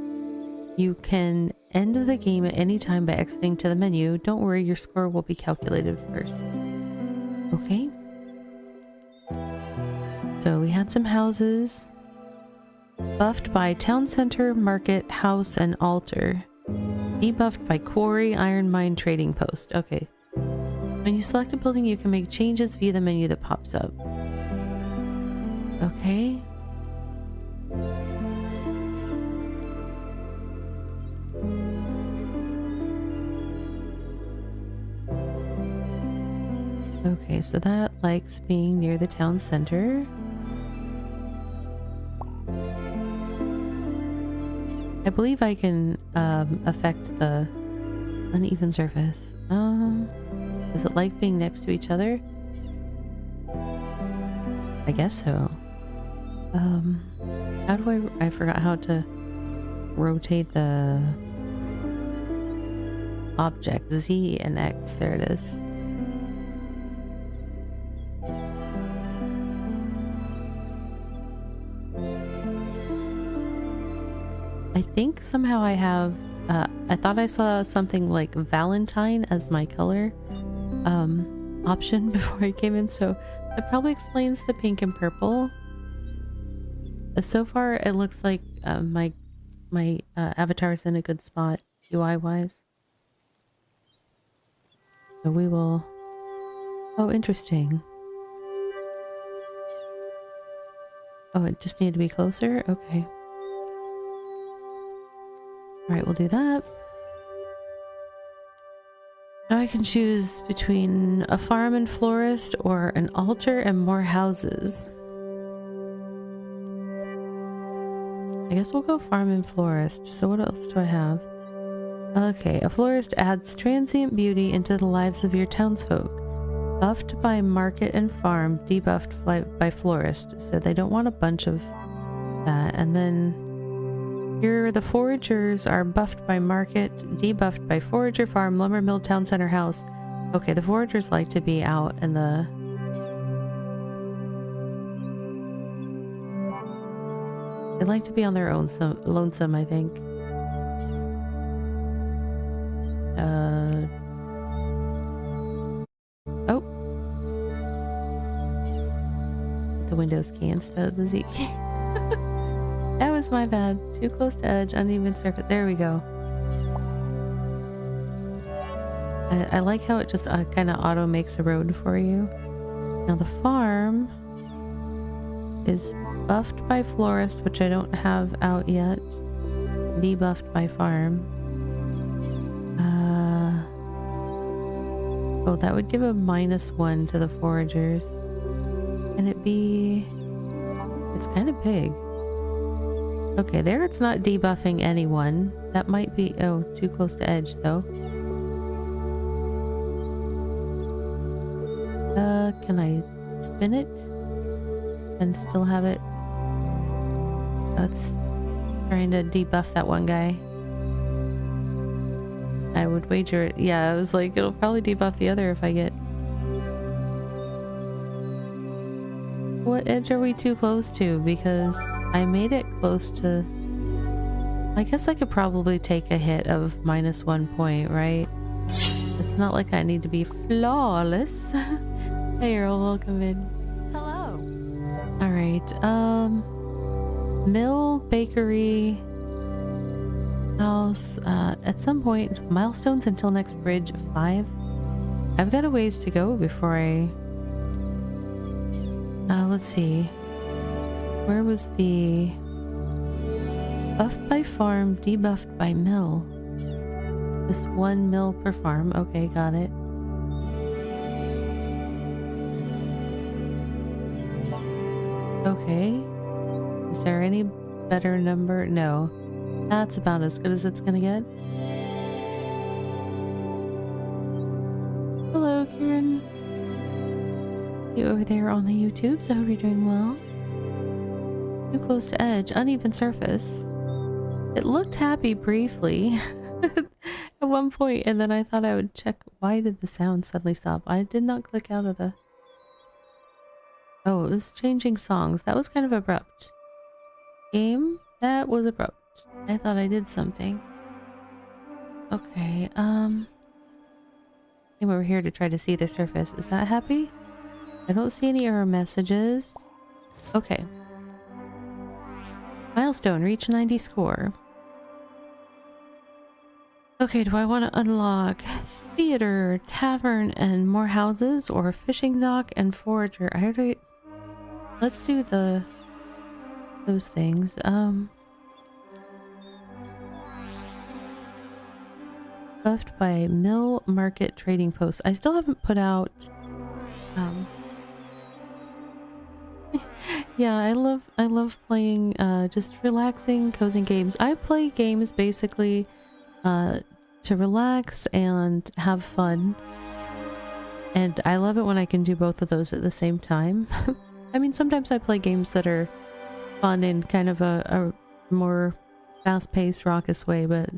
You can end the game at any time by exiting to the menu. Don't worry, your score will be calculated first. Okay. So we had some houses. Buffed by town center, market, house, and altar. Debuffed by quarry, iron mine, trading post. Okay. When you select a building, you can make changes via the menu that pops up. Okay. Okay, so that likes being near the town center. I believe I can affect the uneven surface. Does it like being next to each other? I guess so. How do I forgot how to rotate the object. Z and X. There it is. I think somehow I have, I thought I saw something like Valentine as my color option before I came in, so that probably explains the pink and purple. So far it looks like my avatar is in a good spot UI wise. So we will... Oh, interesting. Oh, it just needed to be closer? Okay. Alright, we'll do that. Now I can choose between a farm and florist or an altar and more houses. I guess we'll go farm and florist. So what else do I have? Okay, a florist adds transient beauty into the lives of your townsfolk. Buffed by market and farm, debuffed by florist. So they don't want a bunch of that. And then here the foragers are buffed by market, debuffed by forager, farm, lumber mill, town center, house. Okay, the foragers like to be out in the... They like to be on their own, so lonesome, I think. Oh. The Windows key instead of the Z key. That was my bad. Too close to edge, uneven surface. There we go. I like how it just kind of auto makes a road for you. Now the farm is buffed by florist, which I don't have out yet. Debuffed by farm. Oh, that would give a -1 to the foragers. Can it be... It's kind of big. Okay, there it's not debuffing anyone. That might be... Oh, too close to edge, though. Can I spin it? And still have it... Oh, it's trying to debuff that one guy. I would wager it. Yeah, I was like, it'll probably debuff the other if I get... What edge are we too close to? Because I made it close to... I guess I could probably take a hit of -1 point, right? It's not like I need to be flawless. Hey Earl, welcome in. Hello. Alright, mill, bakery, house, at some point, milestones until next bridge, 5. I've got a ways to go before I... let's see. Where was the... Buffed by farm, debuffed by mill. Just 1 mill per farm. Okay, got it. Okay. Is there any better number? No. That's about as good as it's gonna get. Hello, Kieran. You over there on the YouTube, so I hope you're doing well. Too close to edge, uneven surface. It looked happy briefly at one point, and then I thought I would check. Why did the sound suddenly stop? I did not click out of the... Oh, it was changing songs. That was kind of abrupt. Game? That was abrupt. I thought I did something. Okay, came over here to try to see the surface. Is that happy? I don't see any error messages. Okay. Milestone, reach 90 score. Okay, do I want to unlock theater, tavern, and more houses, or fishing dock and forager? I already... Let's do those things. Buffed by mill market trading post. I still haven't put out yeah, I love playing just relaxing, cozy games. I play games basically to relax and have fun. And I love it when I can do both of those at the same time. I mean, sometimes I play games that are fun in kind of a more fast-paced, raucous way, but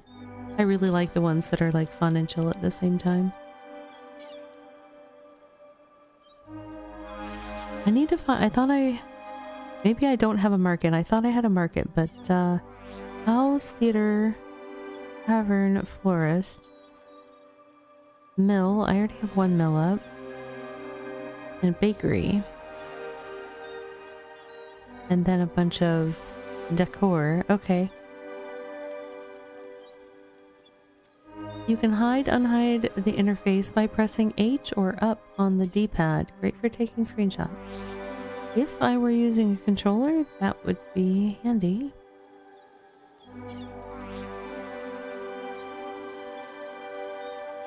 I really like the ones that are like fun and chill at the same time. I need to find... I thought maybe I don't have a market. I thought I had a market, but house, theater, tavern, florist, mill. I already have 1 mill up. And bakery. And then a bunch of decor. Okay. You can hide, unhide the interface by pressing H or up on the D-pad. Great for taking screenshots. If I were using a controller, that would be handy.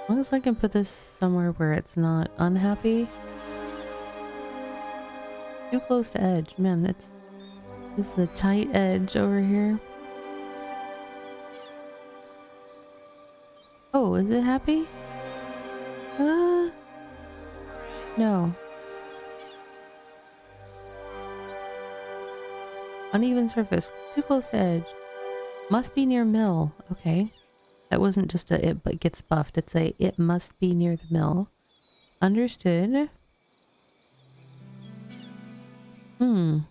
As long as I can put this somewhere where it's not unhappy. Too close to edge. Man, this is a tight edge over here. Oh, is it happy? No. Uneven surface. Too close to edge. Must be near mill. Okay. That wasn't just a it but gets buffed. It's a it must be near the mill. Understood. So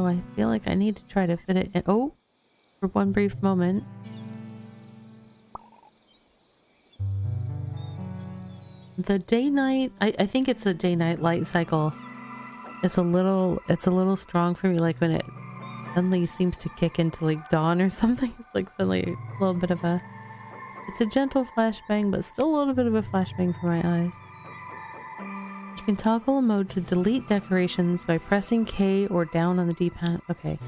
I feel like I need to try to fit it in. Oh! For one brief moment. The day-night, I think it's a day-night light cycle. It's a little strong for me, like when it suddenly seems to kick into like dawn or something. It's like suddenly a little bit of a... It's a gentle flashbang, but still a little bit of a flashbang for my eyes. You can toggle a mode to delete decorations by pressing K or down on the D-pad. Okay.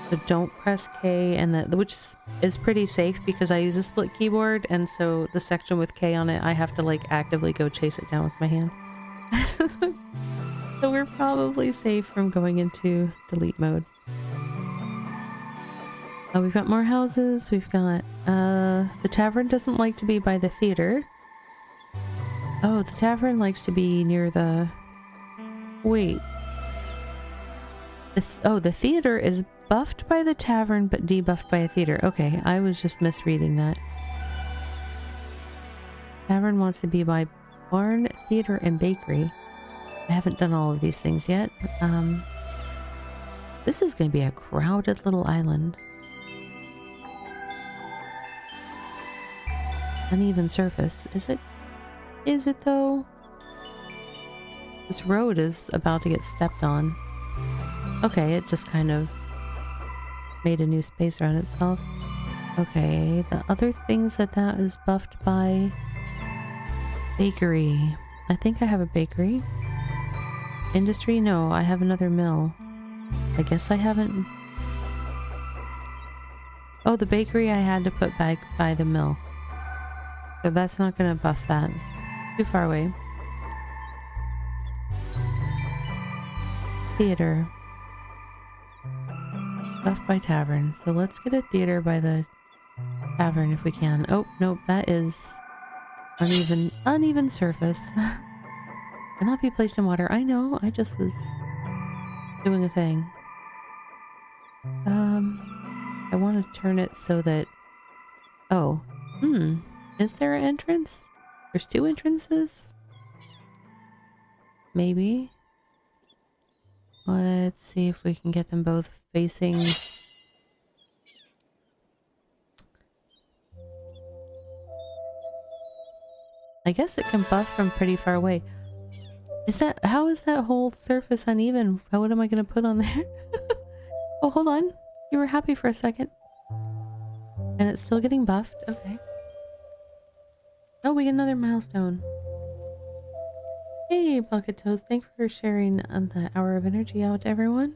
So don't press K, and which is pretty safe because I use a split keyboard, and so the section with K on it, I have to like actively go chase it down with my hand. So we're probably safe from going into delete mode. Oh, we've got more houses. We've got the tavern doesn't like to be by the theater. Oh, the tavern likes to be near the... Wait. The theater is buffed by the tavern, but debuffed by a theater. Okay, I was just misreading that. Tavern wants to be by barn, theater, and bakery. I haven't done all of these things yet. This is going to be a crowded little island. Uneven surface. Is it? Is it though? This road is about to get stepped on. Okay, it just kind of made a new space around itself. Okay, the other things that is buffed by... Bakery. I think I have a bakery. Industry? No, I have another mill. I guess I haven't... Oh, the bakery I had to put back by the mill. So that's not gonna buff that. Too far away. Theater. Buffed by tavern. So let's get a theater by the tavern if we can. Oh, nope, that is uneven surface. Cannot be placed in water. I know, I just was doing a thing. I want to turn it so that... Oh, is there an entrance? There's two entrances? Maybe. Let's see if we can get them both facing... I guess it can buff from pretty far away. How is that whole surface uneven? What am I going to put on there? Oh, hold on. You were happy for a second. And it's still getting buffed? Okay. Oh, we get another milestone. Hey, Bucket Toast. Thanks for sharing the hour of energy out to everyone.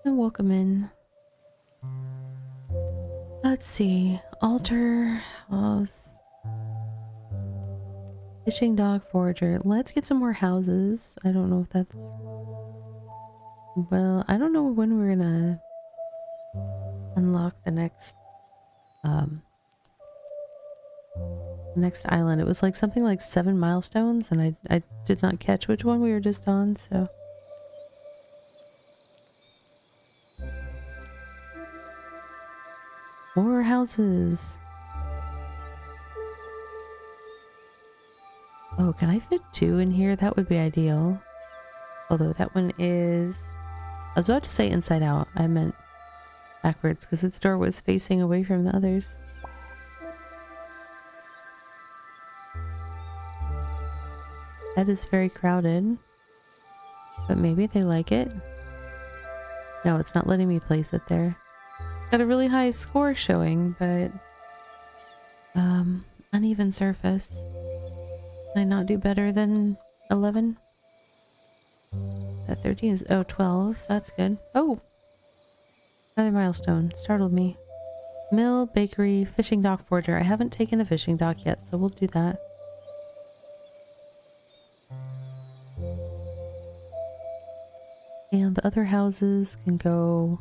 And welcome in. Let's see. Altar, house, fishing dock, forager. Let's get some more houses. I don't know if that's... Well, I don't know when we're gonna unlock the next island. It was like something like 7 milestones, and I did not catch which one we were just on, so... More houses. Oh, can I fit 2 in here? That would be ideal. Although that one is... I was about to say inside out. I meant backwards because its door was facing away from the others. That is very crowded. But maybe they like it. No, it's not letting me place it there. Got a really high score showing, but... uneven surface. Can I not do better than 11? That 13 is... Oh, 12. That's good. Oh! Another milestone. Startled me. Mill, bakery, fishing dock, forger. I haven't taken the fishing dock yet, so we'll do that. And the other houses can go...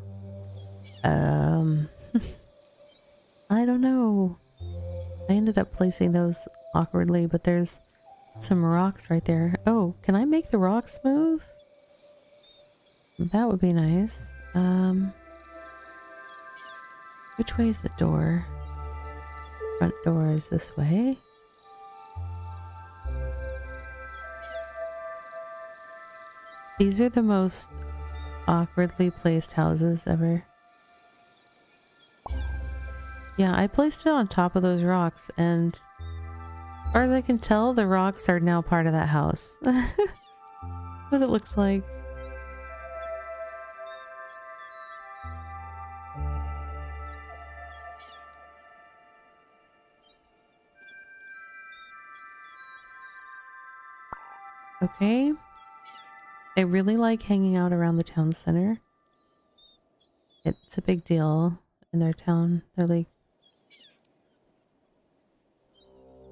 I don't know. I ended up placing those awkwardly, but there's some rocks right there. Oh, can I make the rocks move? That would be nice. Which way is the door? Front door is this way. These are the most awkwardly placed houses ever. Yeah, I placed it on top of those rocks, and as far as I can tell, the rocks are now part of that house. What it looks like. Okay. They really like hanging out around the town center. It's a big deal in their town. They're like,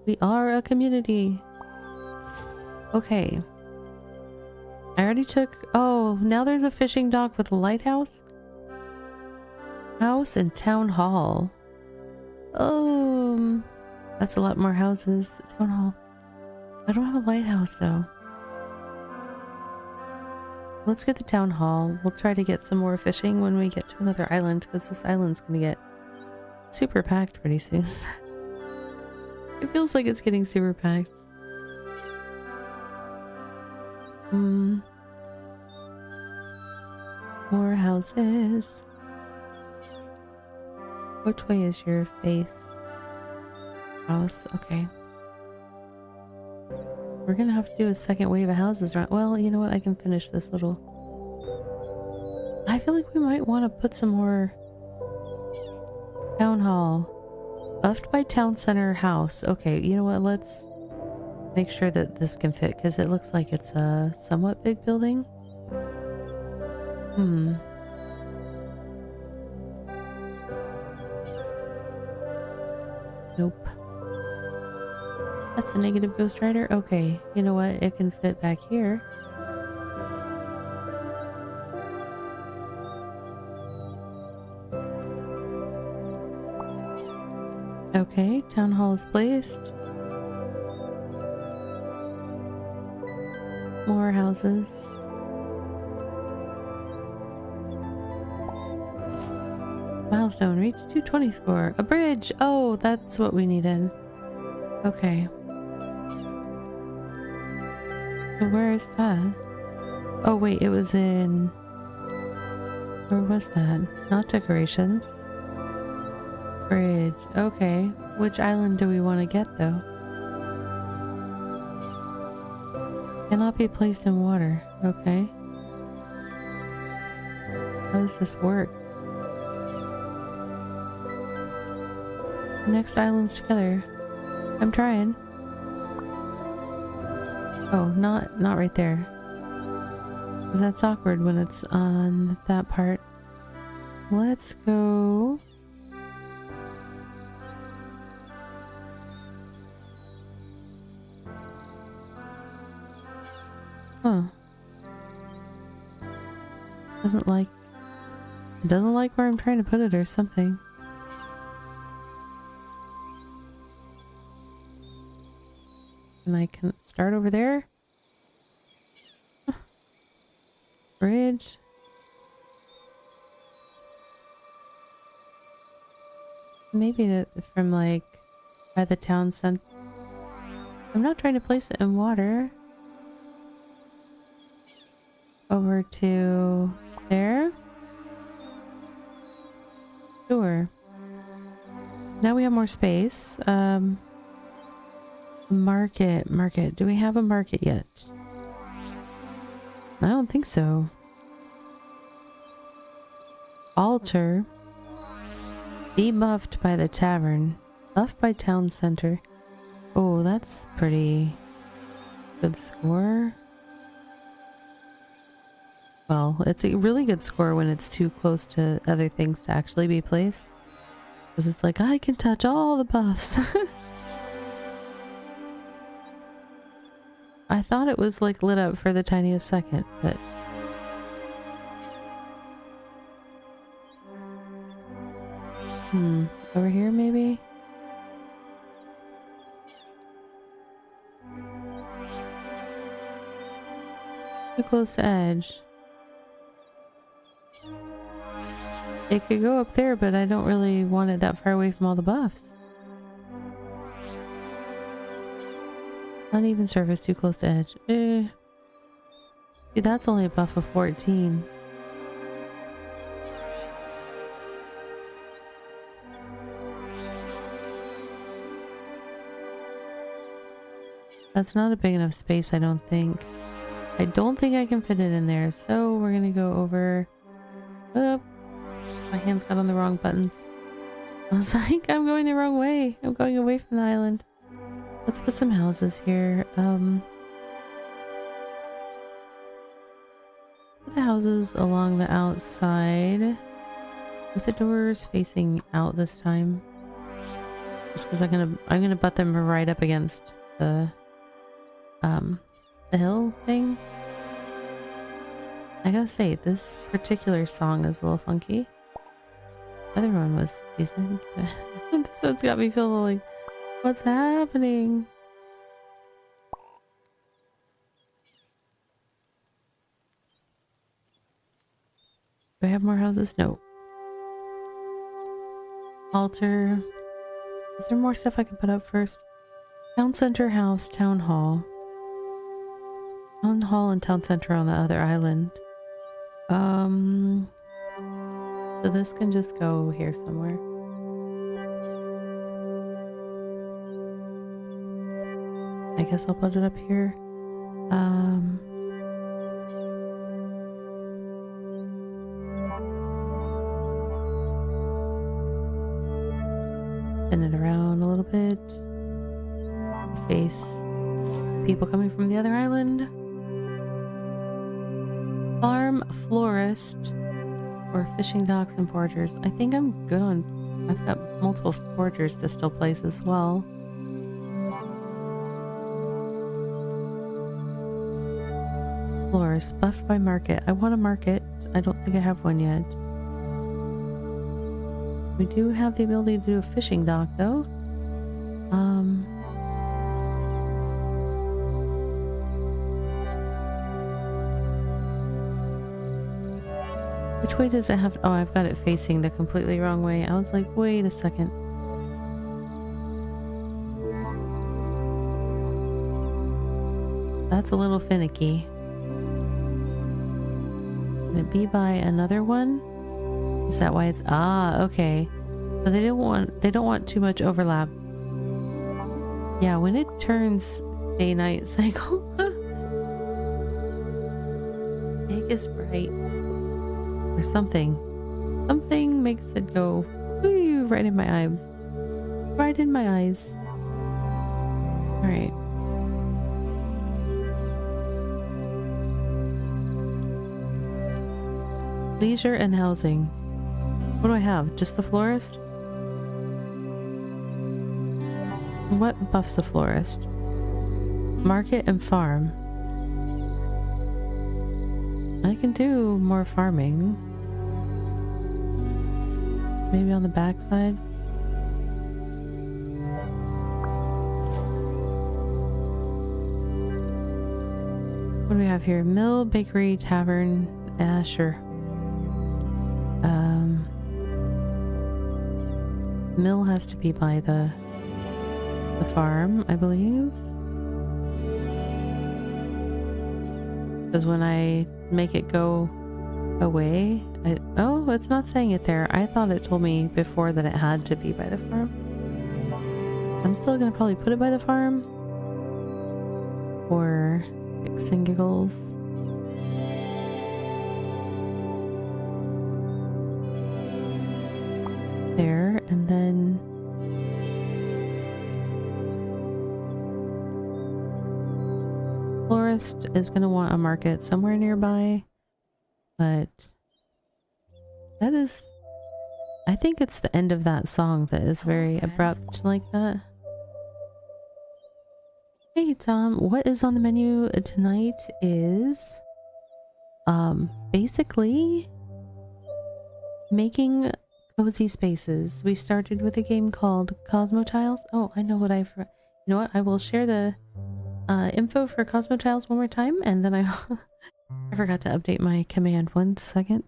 we are a community. Okay. I already took... Oh, now there's a fishing dock with a lighthouse? House and town hall. Oh, that's a lot more houses. Town hall. I don't have a lighthouse though. Let's get the town hall. We'll try to get some more fishing when we get to another island, because this island's gonna get super packed pretty soon. It feels like it's getting super packed. More houses. Which way is your face? House, okay. We're gonna have to do a second wave of houses, right? Well, you know what? I can finish this little... I feel like we might want to put some more... Town hall. Buffed by town center house. Okay, you know what? Let's make sure that this can fit, because it looks like it's a somewhat big building. Nope. That's a negative Ghost Rider? Okay, you know what? It can fit back here. Okay, town hall is placed. More houses. Milestone, reach 220 score. A bridge! Oh, that's what we needed. Okay. So where is that? Oh wait, it was in... Where was that? Not decorations. Bridge. Okay. Which island do we want to get though? Cannot be placed in water. Okay. How does this work? Next islands together. I'm trying. Oh, not right there. 'Cause that's awkward when it's on that part. Let's go. Huh. Doesn't like... It doesn't like where I'm trying to put it or something. And I can start over there. Bridge. Maybe that from like by the town center. I'm not trying to place it in water. Over to there. Sure. Now we have more space. Market. Do we have a market yet? I don't think so. Altar. Debuffed by the tavern. Buffed by town center. Oh, that's pretty good score. Well, it's a really good score when it's too close to other things to actually be placed. Because it's like, I can touch all the buffs. I thought it was like lit up for the tiniest second, but... Over here maybe? Too close to edge. It could go up there, but I don't really want it that far away from all the buffs. Uneven surface, too close to edge. See, that's only a buff of 14. That's not a big enough space, I don't think. I don't think I can fit it in there, so we're gonna go over... Oh, my hands got on the wrong buttons. I was like, I'm going the wrong way. I'm going away from the island. Let's put some houses here. Put the houses along the outside with the doors facing out this time. Just because I'm gonna butt them right up against the hill thing. I gotta say, this particular song is a little funky. The other one was decent, but this one's got me feeling like, what's happening? Do I have more houses? No. Altar. Is there more stuff I can put up first? Town center house, town hall. Town hall and town center on the other island. So this can just go here somewhere. I guess I'll put it up here. Spin it around a little bit. Face people coming from the other island. Farm, florist, or fishing docks and foragers. I think I'm good on I've got multiple foragers to still place as well. Florist, buffed by market. I want a market. I don't think I have one yet. We do have the ability to do a fishing dock though. Which way does it have? Oh, I've got it facing the completely wrong way. I was like, wait a second. That's a little finicky. Can it be by another one? Is that why it's okay. So they don't want too much overlap. Yeah, when it turns day-night cycle. Egg is bright. Or something. Something makes it go whoo, right in my eye. Right in my eyes. Alright. Leisure and housing. What do I have? Just the florist? What buffs a florist? Market and farm. I can do more farming. Maybe on the backside. What do we have here? Mill, bakery, tavern. Sure. Mill has to be by the farm, I believe. Because when I make it go away, oh, it's not saying it there. I thought it told me before that it had to be by the farm. I'm still gonna probably put it by the farm. For kicks and giggles. There, and then florist is going to want a market somewhere nearby, but that is, I think it's the end of that song that is very abrupt like that. Hey Tom, what is on the menu tonight is basically making cozy spaces. We started with a game called Cosmotiles. Oh, I know what you know what? I will share the info for Cosmotiles one more time, and then I forgot to update my command. 1 second.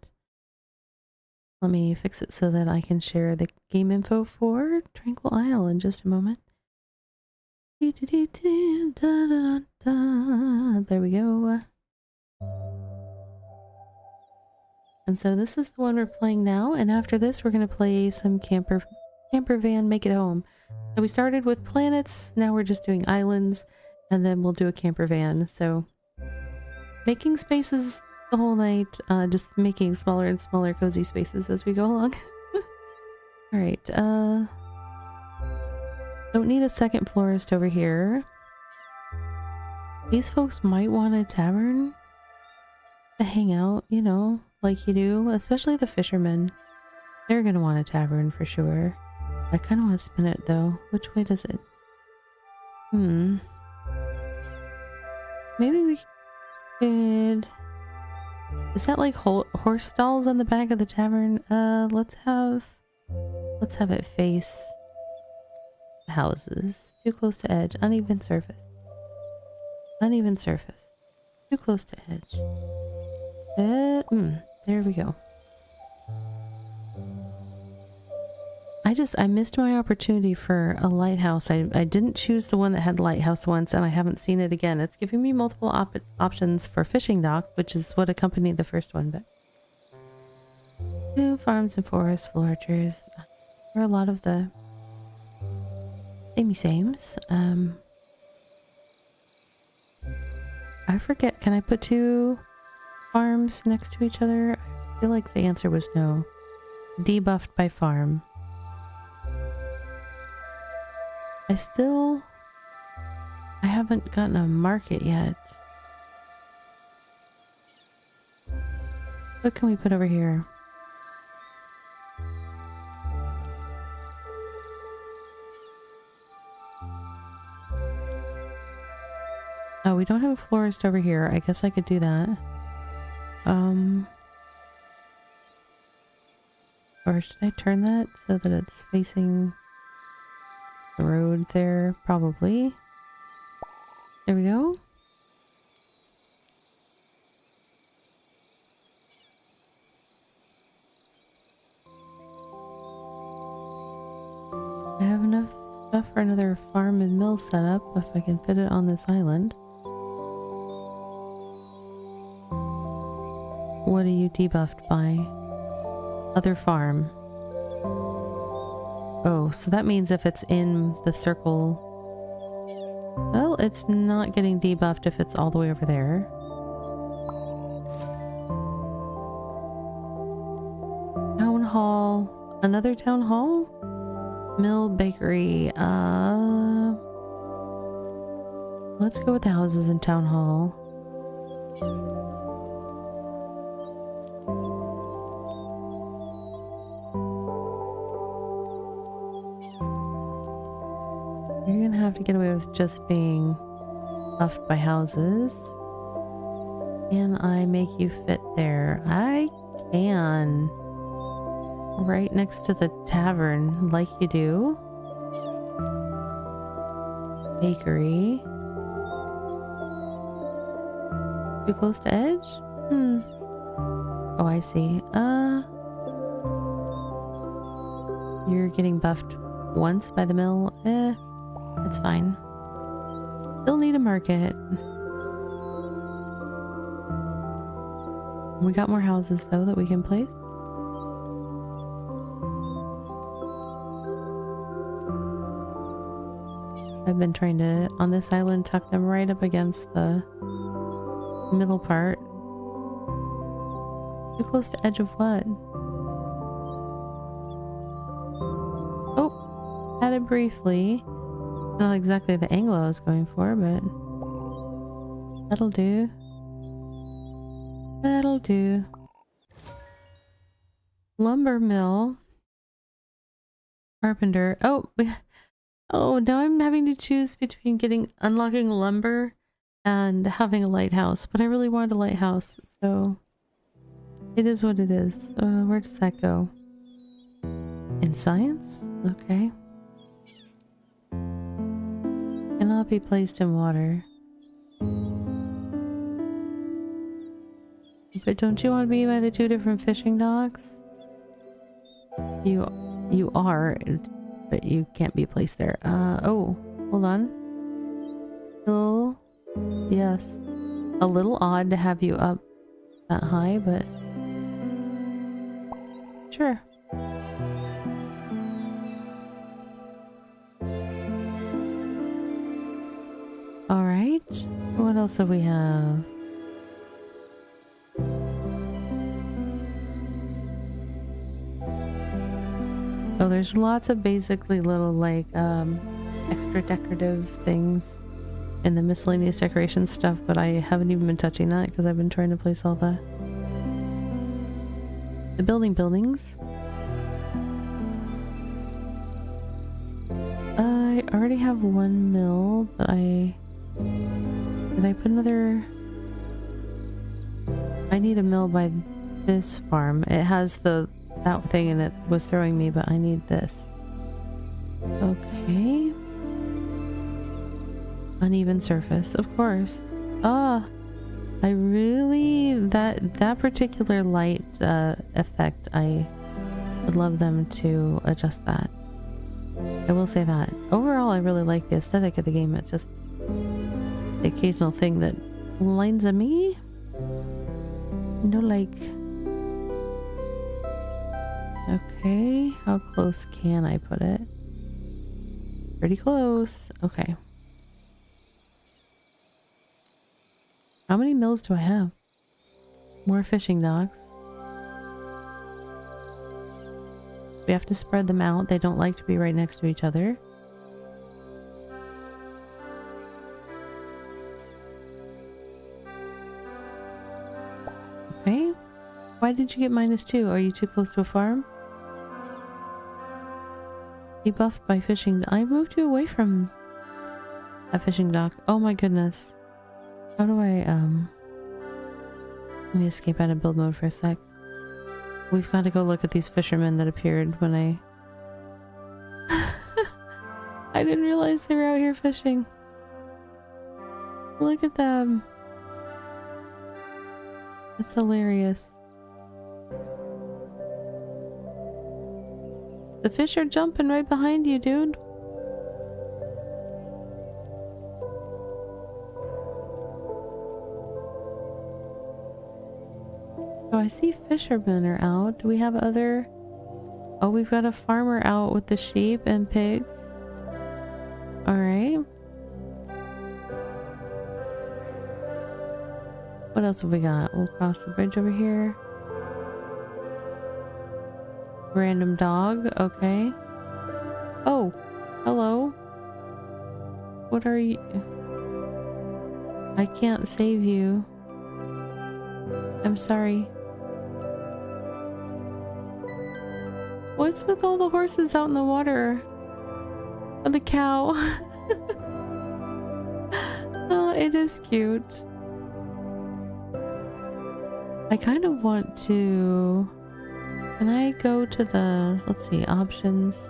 Let me fix it so that I can share the game info for Tranquil Isle in just a moment. There we go. And so this is the one we're playing now, and after this we're going to play some camper van make it home. So we started with planets, now we're just doing islands, and then we'll do a camper van. So making spaces the whole night, just making smaller and smaller cozy spaces as we go along. Alright, don't need a second florist over here. These folks might want a tavern to hang out, you know, like you do, especially the fishermen. They're gonna want a tavern for sure. I kind of want to spin it though. Which way does it? Maybe we could... Is that like horse stalls on the back of the tavern? Let's have it face the houses. Too close to edge. Uneven surface. Uneven surface. Too close to edge. There we go. I missed my opportunity for a lighthouse. I didn't choose the one that had lighthouse once, and I haven't seen it again. It's giving me multiple options for fishing dock, which is what accompanied the first one, but... 2 farms and forests, foragers. There are a lot of the samey-sames. I forget, can I put 2 farms next to each other? I feel like the answer was no. Debuffed by farm. I haven't gotten a market yet. What can we put over here? Oh, we don't have a florist over here. I guess I could do that. Or should I turn that so that it's facing the road there? Probably. There we go. I have enough stuff for another farm and mill setup if I can fit it on this island. What are you debuffed by? Other farm. Oh, so that means if it's in the circle... Well, it's not getting debuffed if it's all the way over there. Town hall. Another town hall? Mill, bakery. Let's go with the houses in town hall. You're gonna have to get away with just being buffed by houses. Can I make you fit there? I can. Right next to the tavern, like you do. Bakery. Too close to edge? Oh, I see. You're getting buffed once by the mill. It's fine. Still need a market. We got more houses though that we can place. I've been trying to, on this island, tuck them right up against the middle part. Too close to edge of what? Oh, had it briefly. Not exactly the angle I was going for, but that'll do. That'll do. Lumber mill. Carpenter. Oh, now I'm having to choose between unlocking lumber and having a lighthouse, but I really wanted a lighthouse, so it is what it is. Where does that go? In science? Okay. Cannot be placed in water. But don't you want to be by the two different fishing docks? You are, but you can't be placed there. Oh, hold on. Oh, yes. A little odd to have you up that high, but sure. All right. What else have we have? Oh, there's lots of basically little like extra decorative things in the miscellaneous decoration stuff, but I haven't even been touching that because I've been trying to place all the buildings. I already have one mill, but did I put another? I need a mill by this farm. It has that thing and it was throwing me, but I need this. Okay. Uneven surface, of course. I really that particular light effect, I would love them to adjust that. I will say that. Overall, I really like the aesthetic of the game. It's just the occasional thing that lines of me. No, like... Okay, how close can I put it? Pretty close. Okay. How many mills do I have? More fishing docks. We have to spread them out. They don't like to be right next to each other. Okay. Why did you get -2? Are you too close to a farm? Debuffed by fishing. I moved you away from a fishing dock. Oh my goodness. How do I, let me escape out of build mode for a sec. We've got to go look at these fishermen that appeared when I... I didn't realize they were out here fishing. Look at them. It's hilarious. The fish are jumping right behind you, dude. So I see fishermen are out. Do we have other... Oh, we've got a farmer out with the sheep and pigs. Alright. What else have we got? We'll cross the bridge over here. Random dog. Okay. Oh, hello. What are you? I can't save you. I'm sorry. What's with all the horses out in the water? Oh, the cow. Oh, it is cute. I kind of want to... Can I go to the... Let's see, options.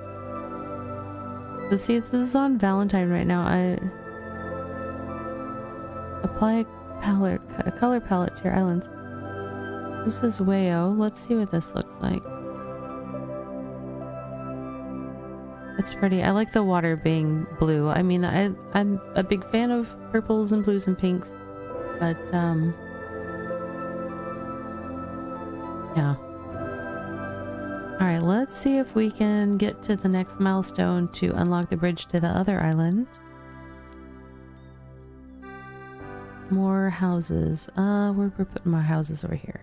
So see, this is on Valentine right now. I... Apply a color palette to your islands. This is Wayo. Let's see what this looks like. It's pretty. I like the water being blue. I mean, I'm a big fan of purples and blues and pinks, but yeah. Alright, let's see if we can get to the next milestone to unlock the bridge to the other island. More houses. We're putting more houses over here.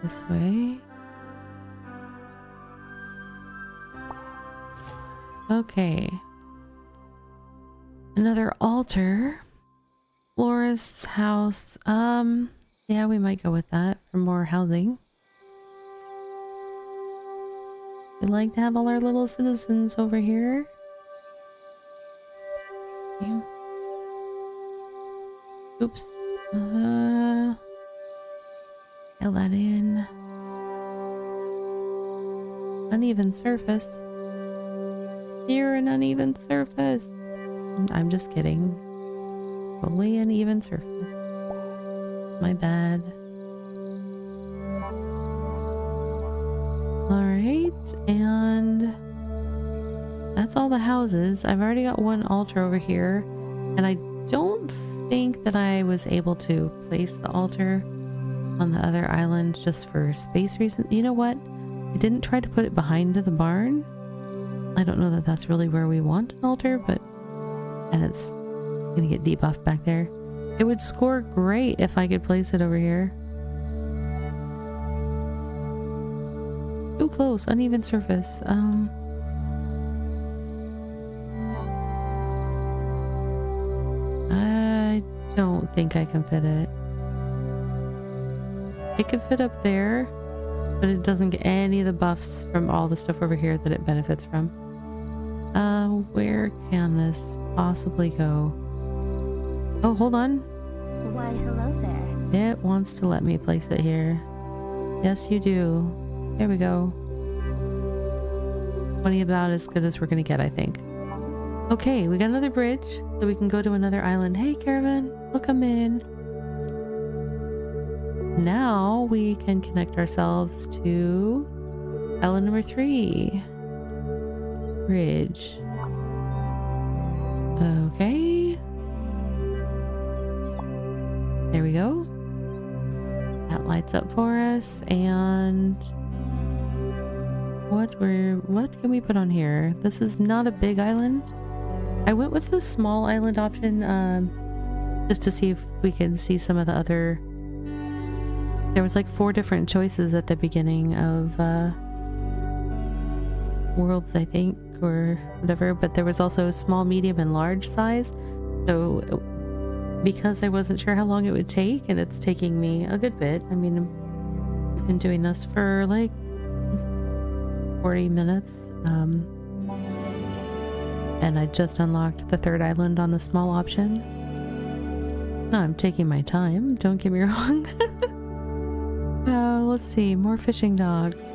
This way. Okay. Another altar. Florist's house. Yeah, we might go with that for more housing. We'd like to have all our little citizens over here. Okay. Oops. Fill that in. Uneven surface. You're an uneven surface. I'm just kidding. Totally uneven surface. My bad. Alright, and that's all the houses. I've already got one altar over here, and I don't think that I was able to place the altar on the other island just for space reasons. You know what? I didn't try to put it behind the barn. I don't know that that's really where we want an altar, but... And it's gonna get debuffed back there. It would score great if I could place it over here. Too close, uneven surface. I don't think I can fit it. It could fit up there, but it doesn't get any of the buffs from all the stuff over here that it benefits from. Where can this possibly go? Oh, hold on. Why, hello there. It wants to let me place it here. Yes, you do. There we go. 20 about as good as we're gonna get, I think. Okay, we got another bridge, so we can go to another island. Hey, Caravan, welcome in. Now we can connect ourselves to island number 3. Bridge. Okay. There we go. That lights up for us, and what can we put on here? This is not a big island. I went with the small island option just to see if we can see some of the other... There was like 4 different choices at the beginning of Worlds, I think, or whatever, but there was also small, medium, and large size. So because I wasn't sure how long it would take, and it's taking me a good bit. I mean, we've been doing this for like 40 minutes. and I just unlocked the third island on the small option. No, I'm taking my time, don't get me wrong. Let's see, more fishing docks.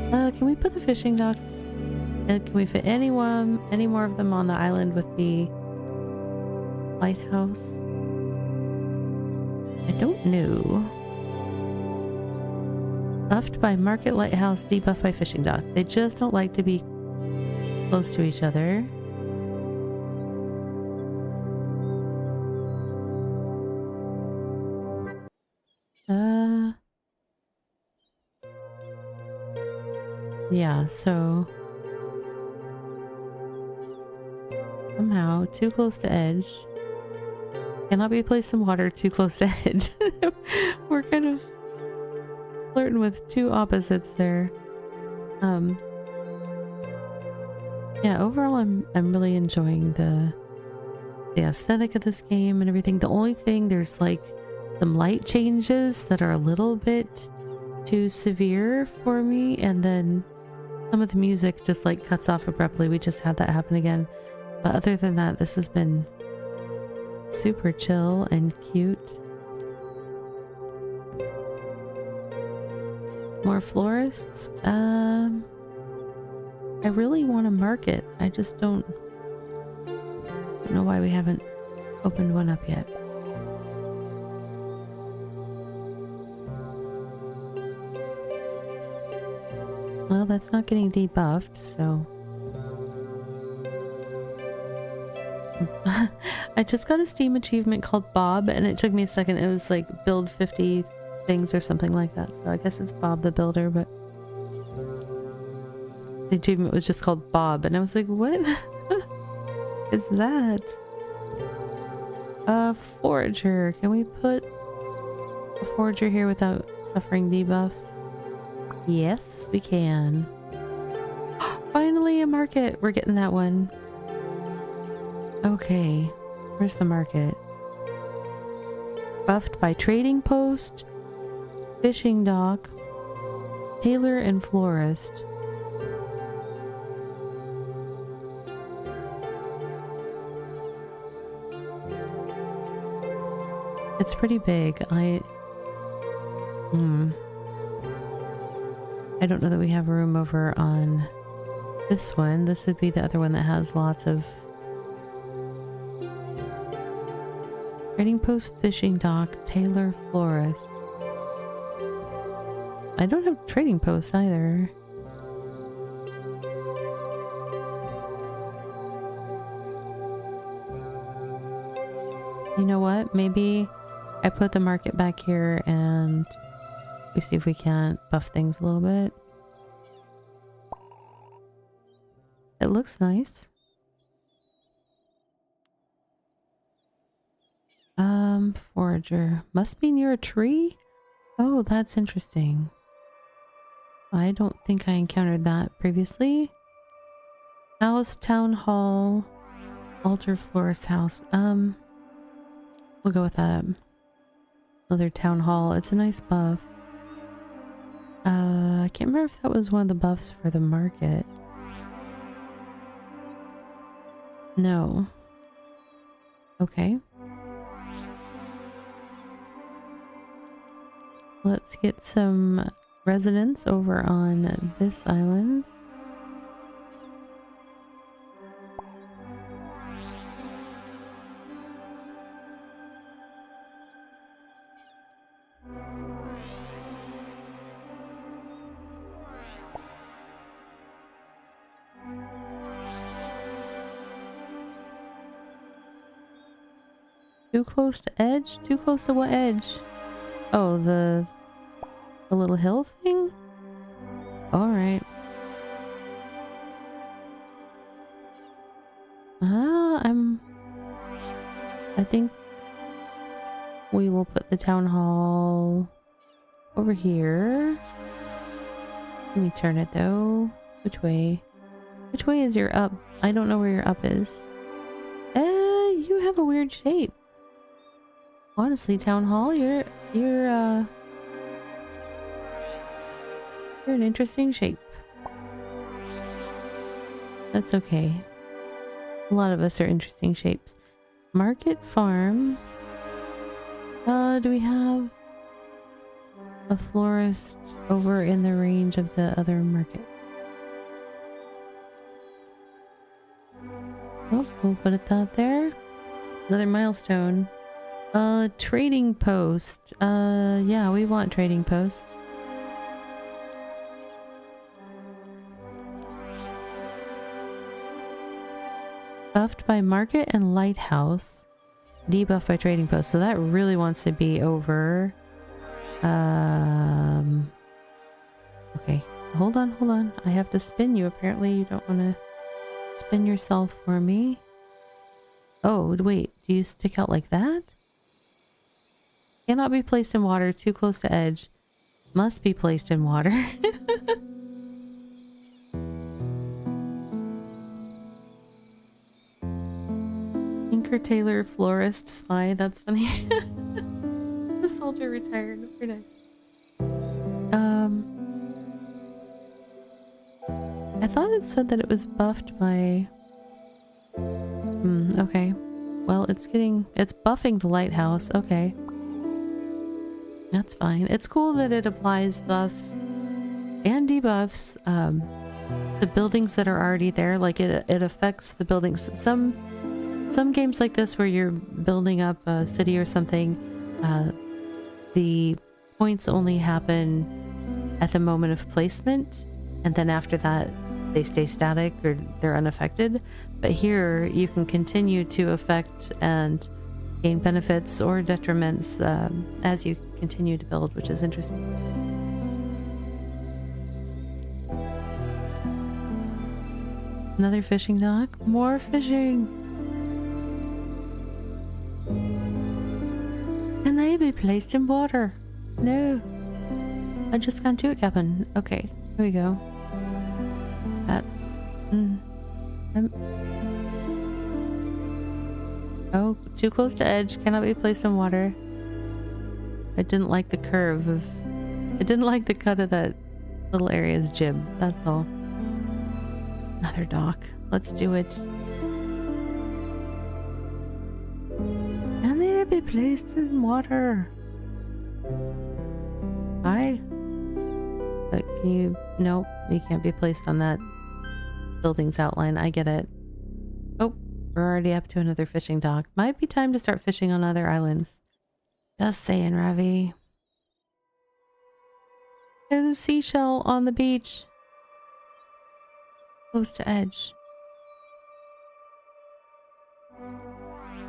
Can we put the fishing docks? Can we fit any more of them on the island with the lighthouse? I don't know. Buffed by market lighthouse, debuffed by fishing dock. They just don't like to be close to each other. Yeah, so somehow too close to edge. Cannot be placed in water too close to edge. We're kind of flirting with two opposites there. Yeah, overall I'm really enjoying the aesthetic of this game and everything. The only thing, there's like some light changes that are a little bit too severe for me, and then some of the music just like cuts off abruptly. We just had that happen again. But other than that, this has been super chill and cute. More florists. I really want to market. I just don't know why we haven't opened one up yet. Well, that's not getting debuffed, so... I just got a Steam achievement called Bob, and it took me a second. It was like build 50 things or something like that, so I guess it's Bob the Builder, but... the achievement was just called Bob, and I was like, what is that? A forager. Can we put a forager here without suffering debuffs? Yes, we can. Finally, a market. We're getting that one. Okay, where's the market? Buffed by trading post, fishing dock, tailor, and florist. It's pretty big. I don't know that we have room over on this one. This would be the other one that has lots of trading post, fishing dock, tailor, florist. I don't have trading posts either. You know what? Maybe I put the market back here and we see if we can't buff things a little bit. It looks nice. Forager. Must be near a tree? Oh, that's interesting. I don't think I encountered that previously. House, town hall, altar, florist house. We'll go with that. Another town hall. It's a nice buff. I can't remember if that was one of the buffs for the market. No. Okay. Let's get some residents over on this island. Too close to edge? Too close to what edge? Oh, the little hill thing? Alright. I think we will put the town hall over here. Let me turn it though. Which way? Which way is your up? I don't know where your up is. You have a weird shape. Honestly, town hall, you're an interesting shape. That's okay. A lot of us are interesting shapes. Market farm. Do we have a florist over in the range of the other market? Oh, we'll put it that there. Another milestone. Trading post. Yeah, we want trading post. Buffed by market and lighthouse. Debuffed by trading post. So that really wants to be over. Okay. Hold on. I have to spin you. Apparently you don't want to spin yourself for me. Oh, wait. Do you stick out like that? Cannot be placed in water. Too close to edge. Must be placed in water. Inker Taylor Florist Spy. That's funny. The soldier retired. Very nice. I thought it said that it was buffed by... okay. Well, it's buffing the lighthouse. Okay. That's fine. It's cool that it applies buffs and debuffs. The buildings that are already there, like it affects the buildings. Some games like this where you're building up a city or something, the points only happen at the moment of placement, and then after that they stay static or they're unaffected. But here you can continue to affect and gain benefits or detriments as you continue to build, which is interesting. Another fishing dock. More fishing. Can they be placed in water? No. I just can't do it, Captain. Okay, here we go. That's... Oh, too close to edge. Cannot be placed in water. I didn't like the curve of... I didn't like the cut of that little area's jib. That's all. Another dock. Let's do it. Can they be placed in water? Hi. But can you... Nope. You can't be placed on that building's outline. I get it. Oh, we're already up to another fishing dock. Might be time to start fishing on other islands. Just saying, Ravi. There's a seashell on the beach. Close to edge.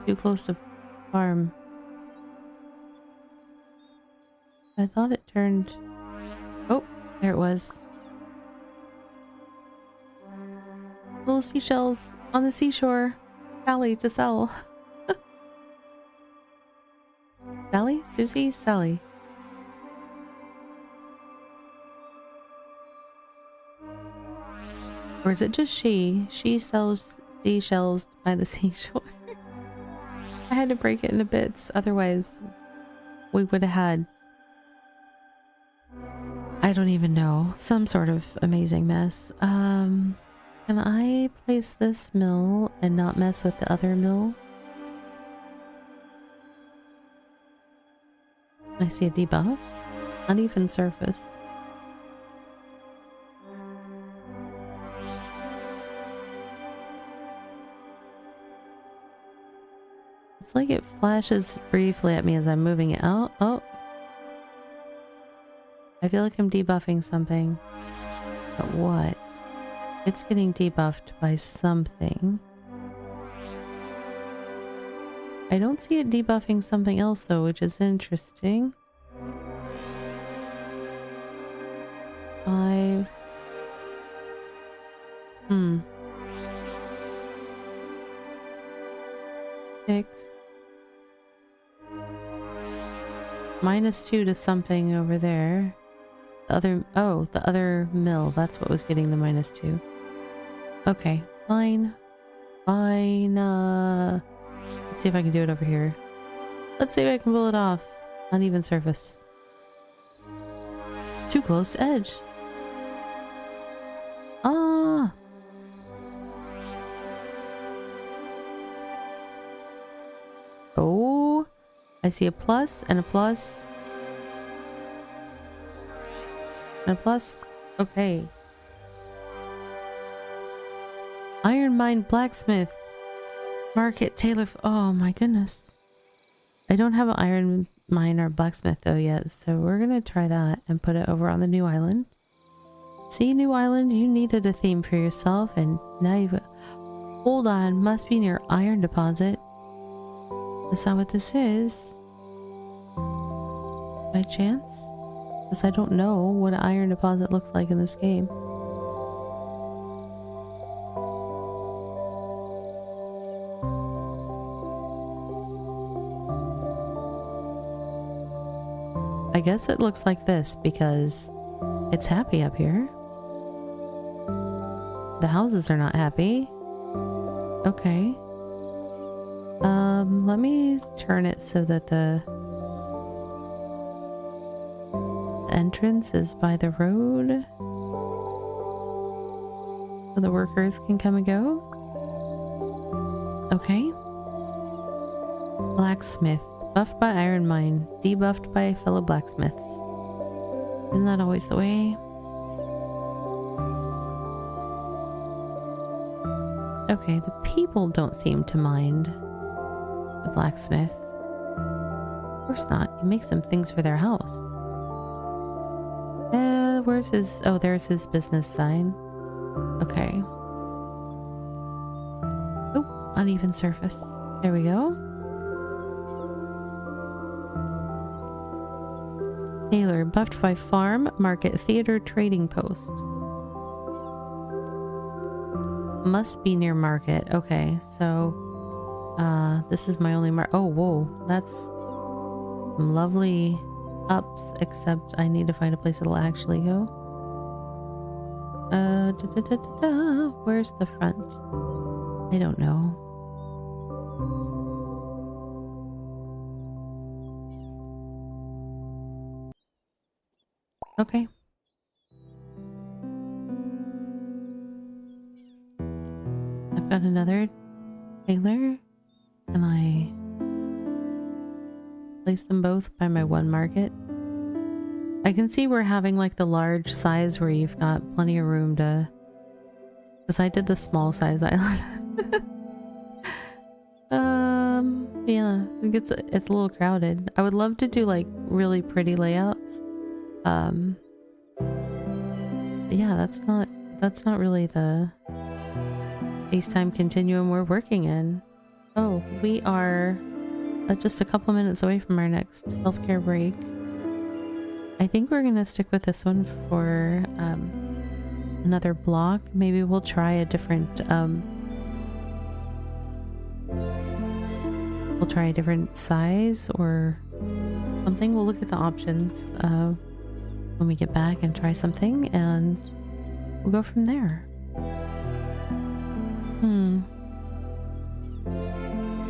Too close to farm. I thought it turned... Oh, there it was. Little seashells on the seashore. Sally to sell. Sally? Susie? Sally. Or is it just she? She sells seashells by the seashore. I had to break it into bits, otherwise we would have had, I don't even know, some sort of amazing mess. Can I place this mill and not mess with the other mill? I see a debuff. Uneven surface. It's like it flashes briefly at me as I'm moving it out. Oh. I feel like I'm debuffing something. But what? It's getting debuffed by something. I don't see it debuffing something else though, which is interesting. 5. 6. -2 to something over there. The other, oh, the other mill. That's what was getting the -2. Okay, fine. Fine. Let's see if I can do it over here. Let's see if I can pull it off. Uneven surface. Too close to edge. Ah! I see a plus and a plus. And a plus. Okay. Iron mine blacksmith. Market tailor. Oh my goodness. I don't have an iron mine or blacksmith though yet, so we're gonna try that and put it over on the new island. See, new island, you needed a theme for yourself, and now you've... Hold on, must be near iron deposit. Is that what this is? By chance? Because I don't know what an iron deposit looks like in this game. I guess it looks like this because it's happy up here. The houses are not happy. Okay. Let me turn it so that the entrance is by the road. So the workers can come and go. Okay. Blacksmith. Buffed by iron mine. Debuffed by fellow blacksmiths. Isn't that always the way? Okay, the people don't seem to mind the blacksmith. Of course not. He makes them things for their house. Where's his... Oh, there's his business sign. Okay. Oh, uneven surface. There we go. Tailor, buffed by farm, market, theater, trading post. Must be near market. Okay, so this is my only oh, whoa, that's some lovely ups, except I need to find a place it'll actually go. Where's the front? I don't know. Okay. I've got another tailor. Can I place them both by my one market? I can see we're having like the large size where you've got plenty of room to... Because I did the small size island. Yeah, I think it's a little crowded. I would love to do like really pretty layouts. Yeah, that's not really the FaceTime continuum we're working in. Oh, we are just a couple minutes away from our next self-care break. I think we're gonna stick with this one for another block. Maybe we'll try a different size or something. We'll look at the options when we get back and try something, and we'll go from there.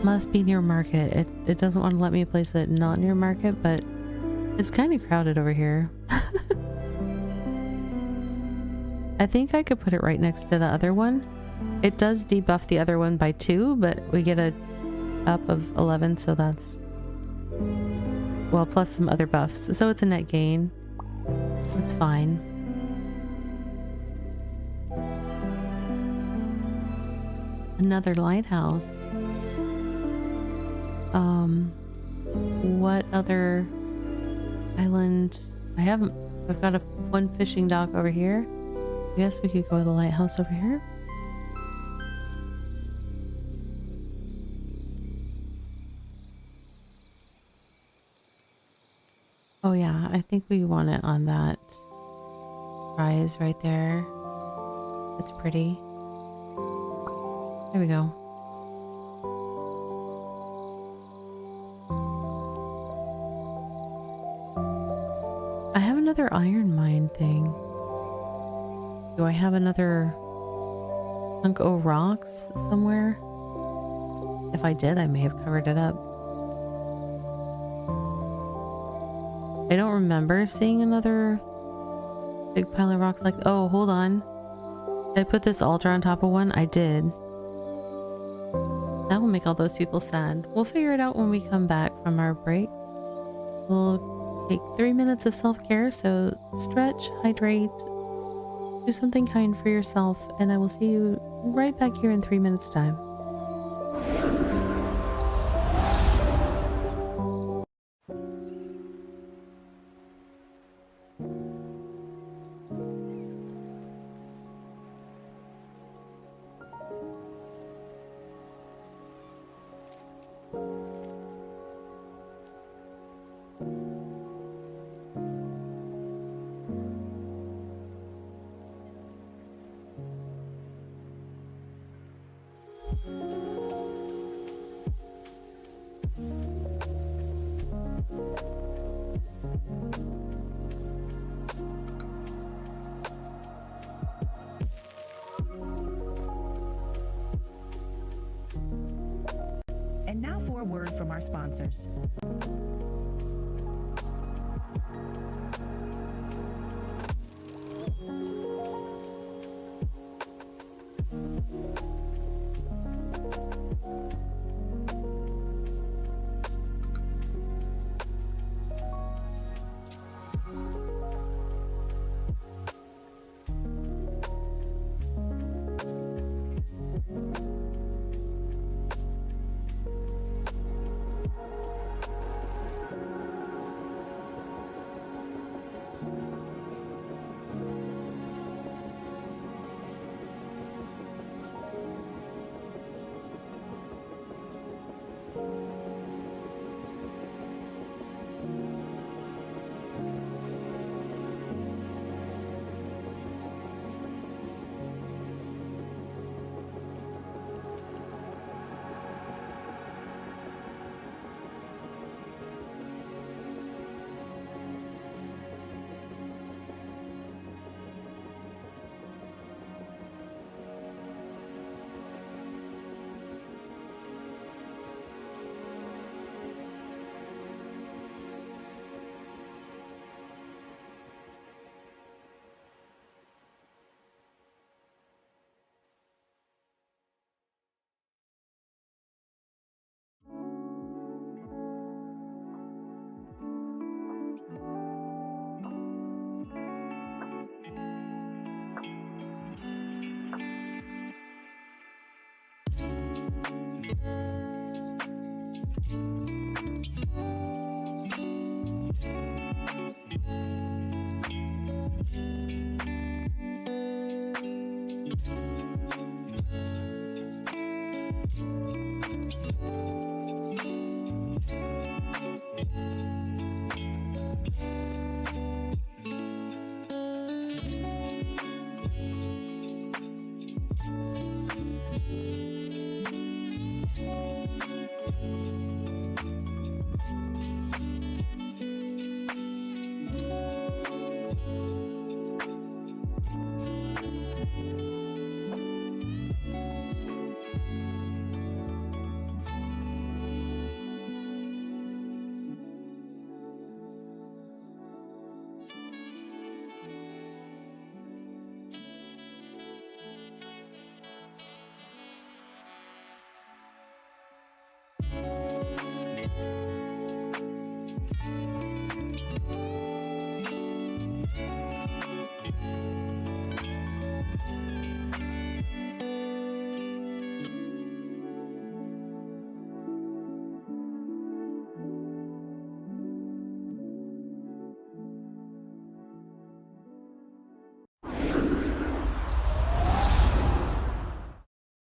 Must be near market. It doesn't want to let me place it not near market, but it's kind of crowded over here. I think I could put it right next to the other one. It does debuff the other one by 2, but we get a up of 11, so that's... Well, plus some other buffs. So it's a net gain. That's fine. Another lighthouse. What other island? I've got one fishing dock over here. I guess we could go to the lighthouse over here. Oh yeah, I think we want it on that prize right there. It's pretty. There we go. I have another iron mine thing. Do I have another chunk of rocks somewhere? If I did, I may have covered it up. I don't remember seeing another big pile of rocks like... Oh, hold on. Did I put this altar on top of one? I did. That will make all those people sad. We'll figure it out when we come back from our break. We'll take 3 minutes of self-care, so stretch, hydrate, do something kind for yourself, and I will see you right back here in 3 minutes' time. And now for a word from our sponsors.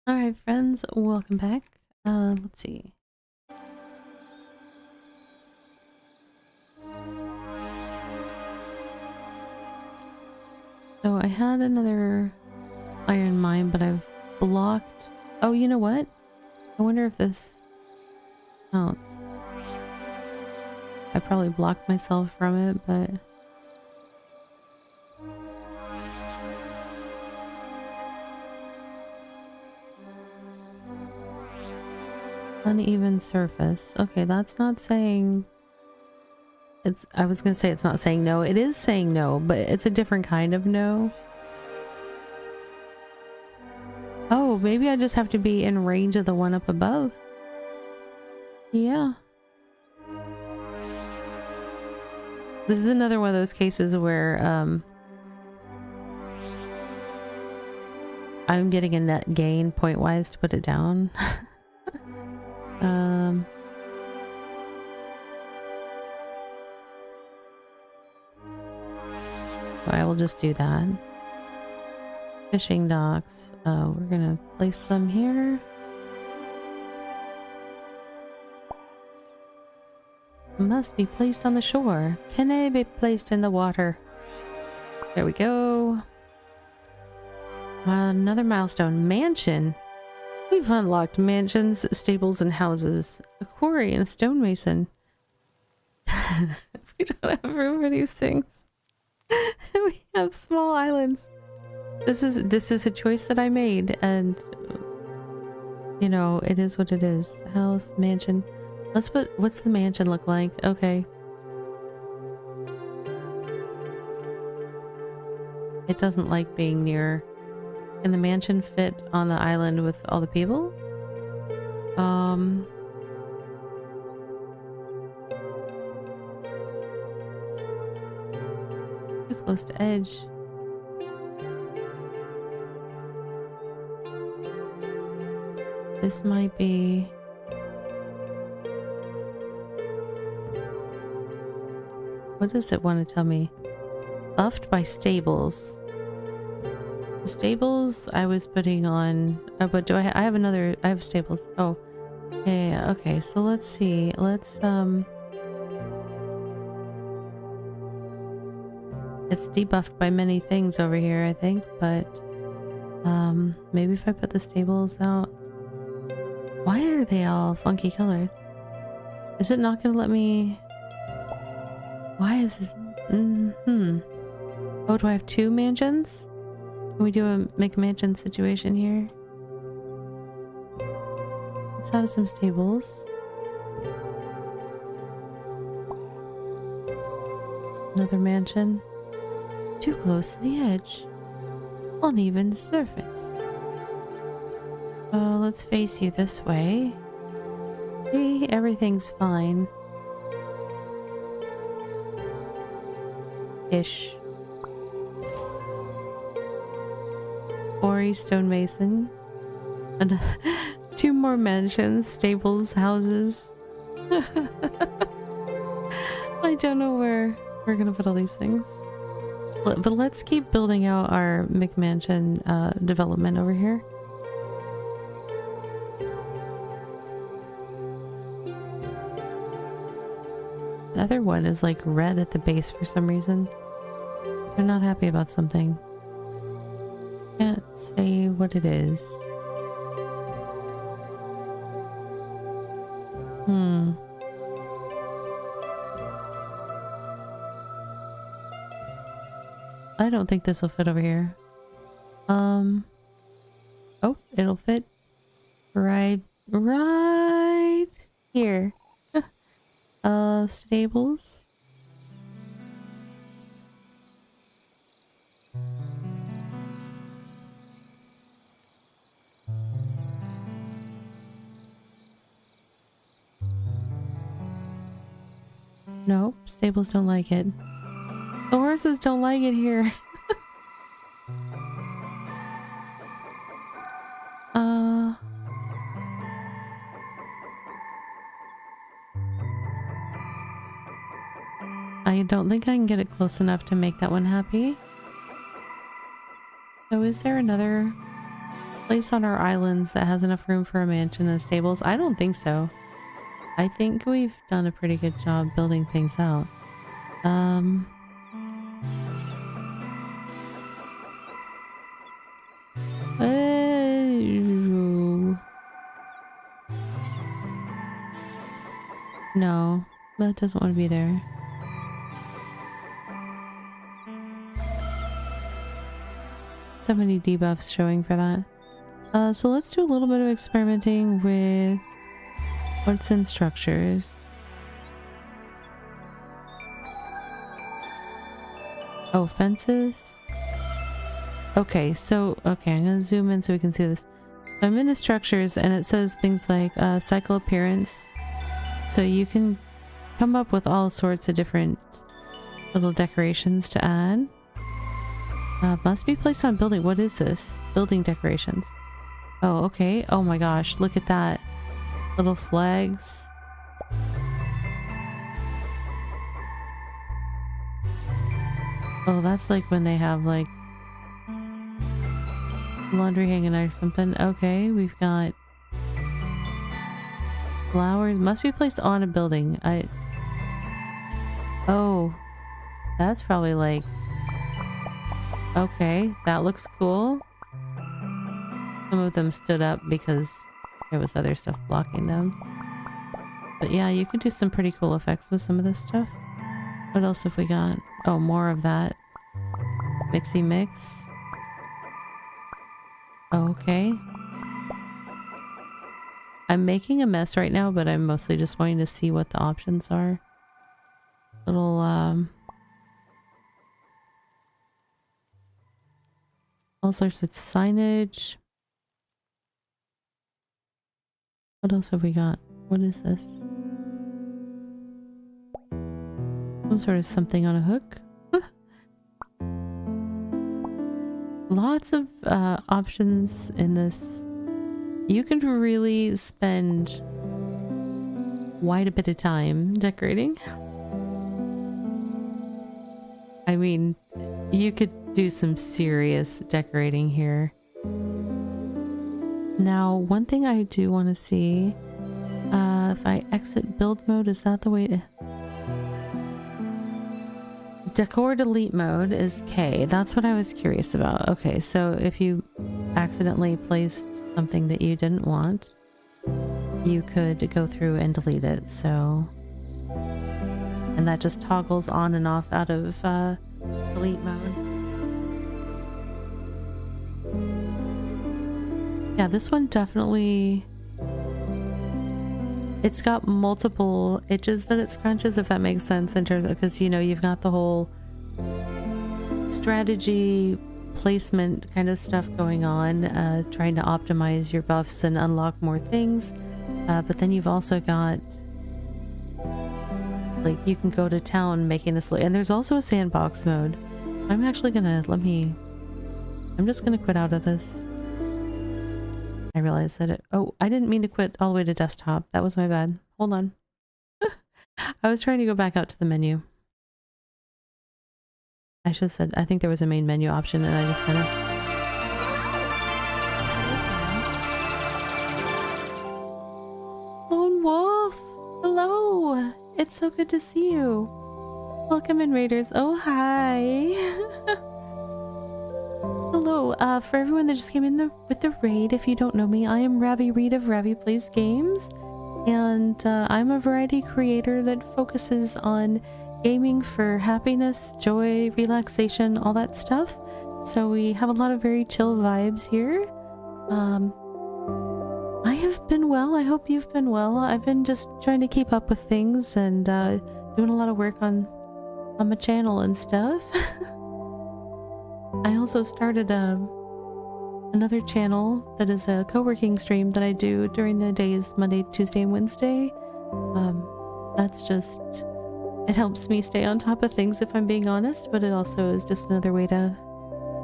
All right, friends, welcome back. Let's see. So I had another iron mine, but I've blocked. Oh, you know what? I wonder if this counts. I probably blocked myself from it, but uneven surface. Okay, that's not saying it's, I was gonna say it's not saying no. It is saying no, but it's a different kind of no. Oh, Oh, maybe I just have to be in range of the one up above. Yeah. This is another one of those cases where I'm getting a net gain point-wise to put it down. I will just do that. Fishing docks. We're gonna place some here. Must be placed on the shore. Can they be placed in the water? There we go. Another milestone. Mansion. We've unlocked mansions, stables, and houses. A quarry and a stonemason. We don't have room for these things. We have small islands. This is a choice that I made, and you know, it is what it is. House, mansion. Let's put, what's the mansion look like? Okay. It doesn't like being near. Can the mansion fit on the island with all the people? Too close to edge. This might be... What does it want to tell me? Buffed by stables. The stables I was putting on... Oh, but do I have another... I have stables. Oh. Yeah, okay. So let's see. Let's, It's debuffed by many things over here, I think, but... Maybe if I put the stables out... Why are they all funky colored? Is it not gonna let me... Why is this... Oh, do I have two mansions? Can we do a make a mansion situation here? Let's have some stables. Another mansion. Too close to the edge. Uneven surface. Let's face you this way. See, everything's fine. Ish. Quarry, stonemason. And 2 more mansions, stables, houses. I don't know where we're gonna put all these things. But let's keep building out our McMansion development over here. The other one is like red at the base for some reason. They're not happy about something. Can't say what it is. I don't think this will fit over here. Oh, it'll fit right here. Stables. Nope, stables don't like it. The horses don't like it here. I don't think I can get it close enough to make that one happy. So is there another place on our islands that has enough room for a mansion and stables? I don't think so. I think we've done a pretty good job building things out. No, that doesn't want to be there. So many debuffs showing for that. So let's do a little bit of experimenting with what's in structures. Oh, fences. Okay, so, okay, I'm gonna zoom in so we can see this. I'm in the structures and it says things like cycle appearance. So you can come up with all sorts of different little decorations to add. Must be placed on building. What is this? Building decorations. Oh, okay. Oh my gosh, look at that. Little flags. Oh, that's like when they have like laundry hanging or something. Okay, we've got flowers. Must be placed on a building. Oh, that's probably like... Okay, that looks cool. Some of them stood up because there was other stuff blocking them. But yeah, you can do some pretty cool effects with some of this stuff. What else have we got? Oh, more of that. Mixy mix. Okay. I'm making a mess right now, but I'm mostly just wanting to see what the options are. Little, all sorts of signage. What else have we got? What is this? Some sort of something on a hook. Lots of options in this. You can really spend quite a bit of time decorating. I mean, you could do some serious decorating here. Now, one thing I do want to see, if I exit build mode, is that the way to... Decor delete mode is K. That's what I was curious about. Okay, so if you accidentally placed something that you didn't want, you could go through and delete it, so... And that just toggles on and off out of delete mode. Yeah, this one definitely... It's got multiple itches that it scrunches, if that makes sense, in terms of... Because, you know, you've got the whole strategy placement kind of stuff going on, trying to optimize your buffs and unlock more things. But then you've also got... Like, you can go to town making this... And there's also a sandbox mode. I'm actually gonna... I'm just gonna quit out of this. I realized that it... Oh, I didn't mean to quit all the way to desktop. That was my bad. Hold on. I was trying to go back out to the menu. I should have said... I think there was a main menu option and I just kind of... Lone Wolf! Hello! It's so good to see you. Welcome in, Raiders. Oh, hi! Hello, for everyone that just came in with the raid, if you don't know me, I am Ravi Reed of Ravi Plays Games, and I'm a variety creator that focuses on gaming for happiness, joy, relaxation, all that stuff. So we have a lot of very chill vibes here. I have been well. I hope you've been well. I've been just trying to keep up with things and doing a lot of work on my channel and stuff. I also started another channel that is a co-working stream that I do during the days Monday, Tuesday, and Wednesday. That's just... It helps me stay on top of things, if I'm being honest, but it also is just another way to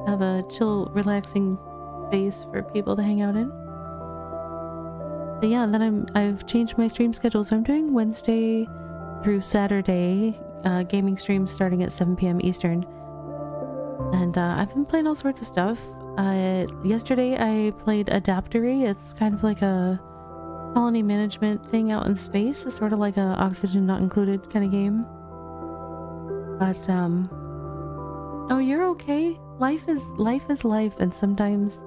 have a chill, relaxing space for people to hang out in. But yeah, and then I've changed my stream schedule, so I'm doing Wednesday through Saturday gaming streams starting at 7 p.m. Eastern. And I've been playing all sorts of stuff. Yesterday I played Adaptory. It's kind of like a colony management thing out in space. It's sort of like a Oxygen Not Included kind of game. But oh, you're okay. Life is life, and sometimes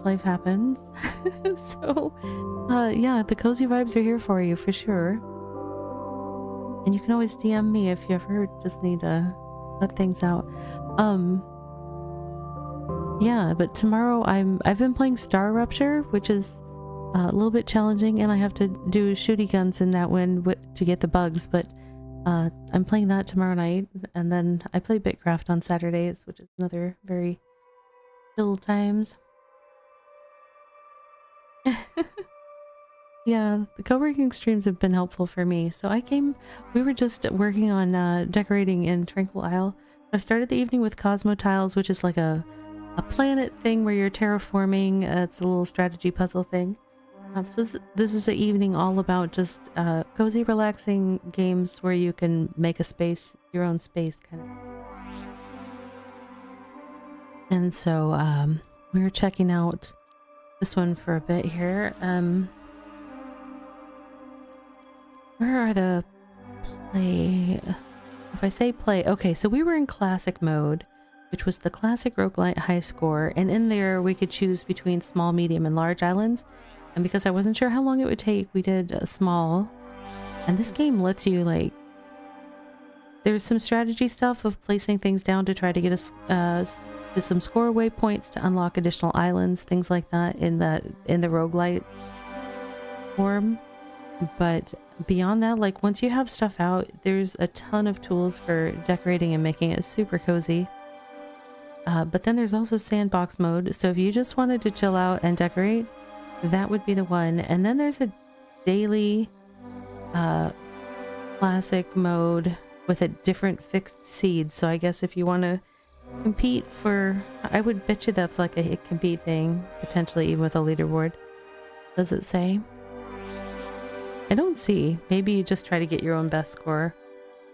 life happens. So yeah, the cozy vibes are here for you for sure. And you can always DM me if you ever just need to let things out. Yeah, but tomorrow I've been playing Star Rupture, which is a little bit challenging, and I have to do shooty guns in that one to get the bugs, but I'm playing that tomorrow night, and then I play Bitcraft on Saturdays, which is another very chill times. Yeah, the co-working streams have been helpful for me. So we were just working on decorating in Tranquil Isle. I started the evening with Cosmotiles, which is like a planet thing where you're terraforming. It's a little strategy puzzle thing. This is an evening all about just cozy, relaxing games where you can make a space, your own space, kind of. And so we were checking out this one for a bit here. Where are the play? If I say play, okay, so we were in classic mode, which was the classic roguelite high score, and in there we could choose between small, medium, and large islands. And because I wasn't sure how long it would take, we did a small. And this game lets you, like, there's some strategy stuff of placing things down to try to get us to some score waypoints to unlock additional islands, things like that in the roguelite form. But beyond that, like, once you have stuff out, there's a ton of tools for decorating and making it super cozy. But then there's also sandbox mode, so if you just wanted to chill out and decorate, that would be the one. And then there's a daily classic mode with a different fixed seed. So I guess if you want to compete for, I would bet you that's like a compete thing, potentially even with a leaderboard. Does it say? I don't see. Maybe you just try to get your own best score.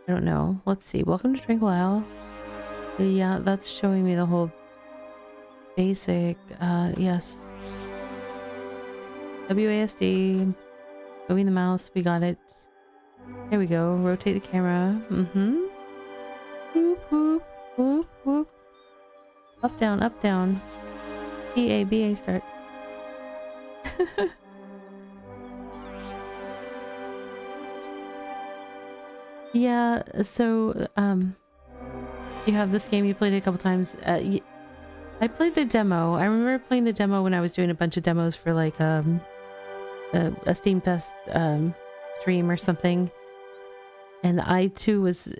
I don't know. Let's see. Welcome to Tranquil Isle. Yeah, that's showing me the whole basic. Yes. WASD. Moving the mouse. We got it. There we go. Rotate the camera. Mm-hmm. Whoop, whoop, whoop, whoop. Up, down. BA, start. Yeah, so you have this game, you played it a couple times. I played the demo. I remember playing the demo when I was doing a bunch of demos for like a Steam Fest stream or something. And I too was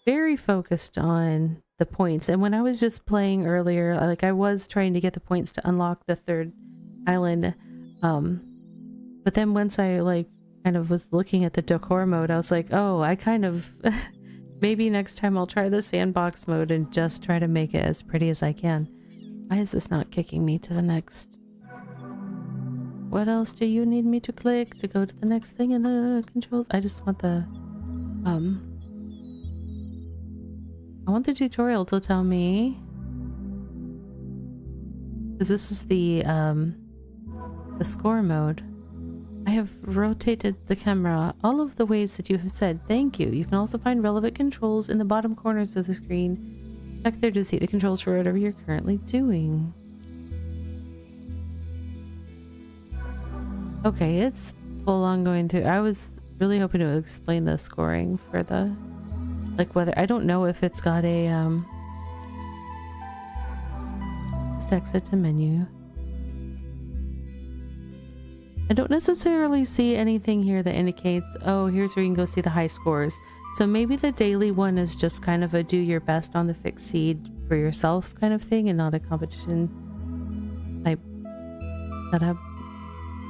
very focused on the points. And when I was just playing earlier, like I was trying to get the points to unlock the third island. But then once I like kind of was looking at the decor mode, I was like, oh, I kind of maybe next time I'll try the sandbox mode and just try to make it as pretty as I can. Why is this not kicking me to the next? What else do you need me to click to go to the next thing in the controls? I just want the I want the tutorial to tell me, because this is the score mode. I have rotated the camera all of the ways that you have said. Thank you. You can also find relevant controls in the bottom corners of the screen. Check there to see the controls for whatever you're currently doing. Okay, it's full on going through. I was really hoping to explain the scoring for the, like, whether, I don't know if it's got a, just exit to menu. I don't necessarily see anything here that indicates, oh, here's where you can go see the high scores. So maybe the daily one is just kind of a do your best on the fixed seed for yourself kind of thing and not a competition type setup.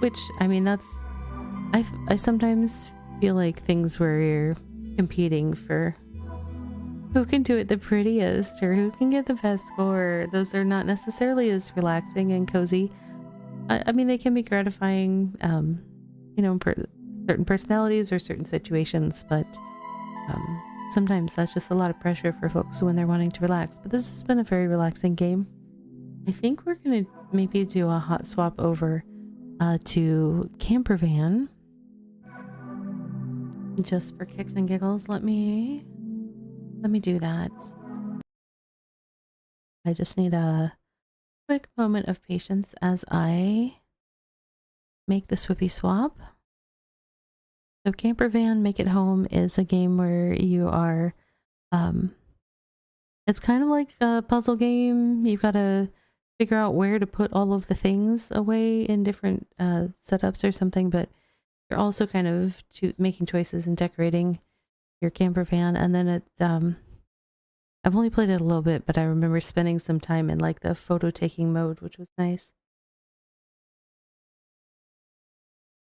Which, I mean, that's... I sometimes feel like things where you're competing for who can do it the prettiest or who can get the best score. Those are not necessarily as relaxing and cozy. I mean, they can be gratifying, you know, for certain personalities or certain situations, but sometimes that's just a lot of pressure for folks when they're wanting to relax. But this has been a very relaxing game. I think we're going to maybe do a hot swap over to Campervan. Just for kicks and giggles, let me do that. I just need a quick moment of patience as I make the swippy swap. So Campervan Make It Home is a game where you are, it's kind of like a puzzle game. You've got to figure out where to put all of the things away in different setups or something, but you're also kind of making choices and decorating your camper van. And then it, I've only played it a little bit, but I remember spending some time in like the photo taking mode, which was nice.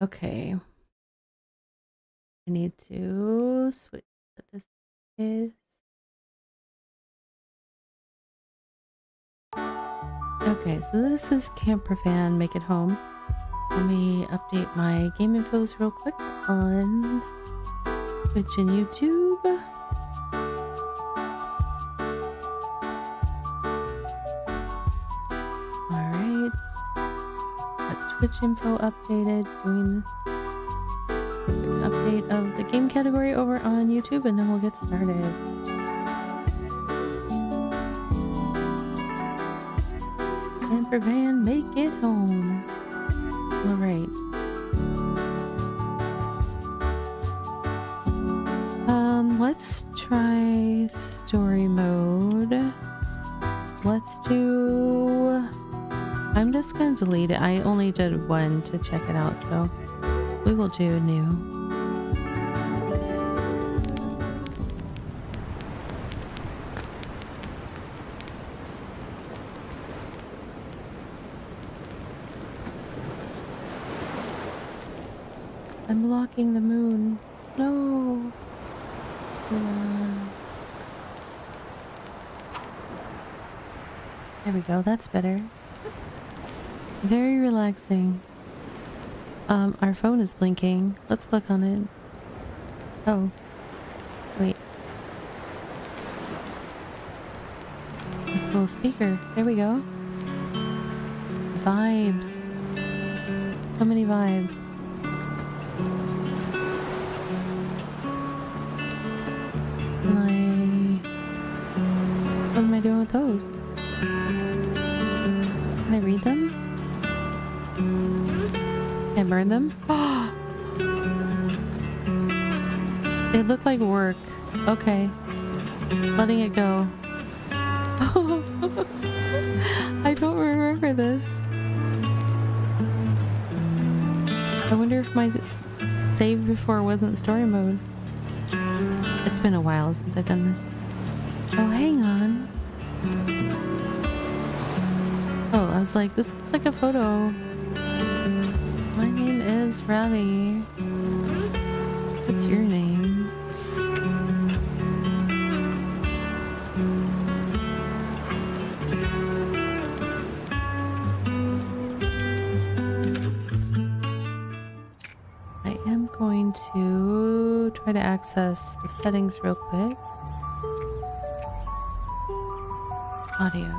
Okay. I need to switch what this is. Okay, so this is Campervan Make It Home. Let me update my game infos real quick on Twitch and YouTube. Alright. Got Twitch info updated. Doing an update of the game category over on YouTube, and then we'll get started. Campervan Make It Home. Alright. Let's try story mode. Let's do... I'm just gonna delete it. I only did one to check it out, so we will do new. I'm blocking the moon. No. There we go. That's better. Very relaxing. Our phone is blinking. Let's click on it. Oh. Wait. It's a little speaker. There we go. Vibes. So many vibes. What am I doing with those? Can I read them? Can I burn them? They look like work. Okay. Letting it go. I don't remember this. I wonder if my save before wasn't story mode. It's been a while since I've done this. Oh, hang on. Oh, I was like, this looks like a photo. My name is Ravi. What's your name? I am going to try to access the settings real quick. Audio.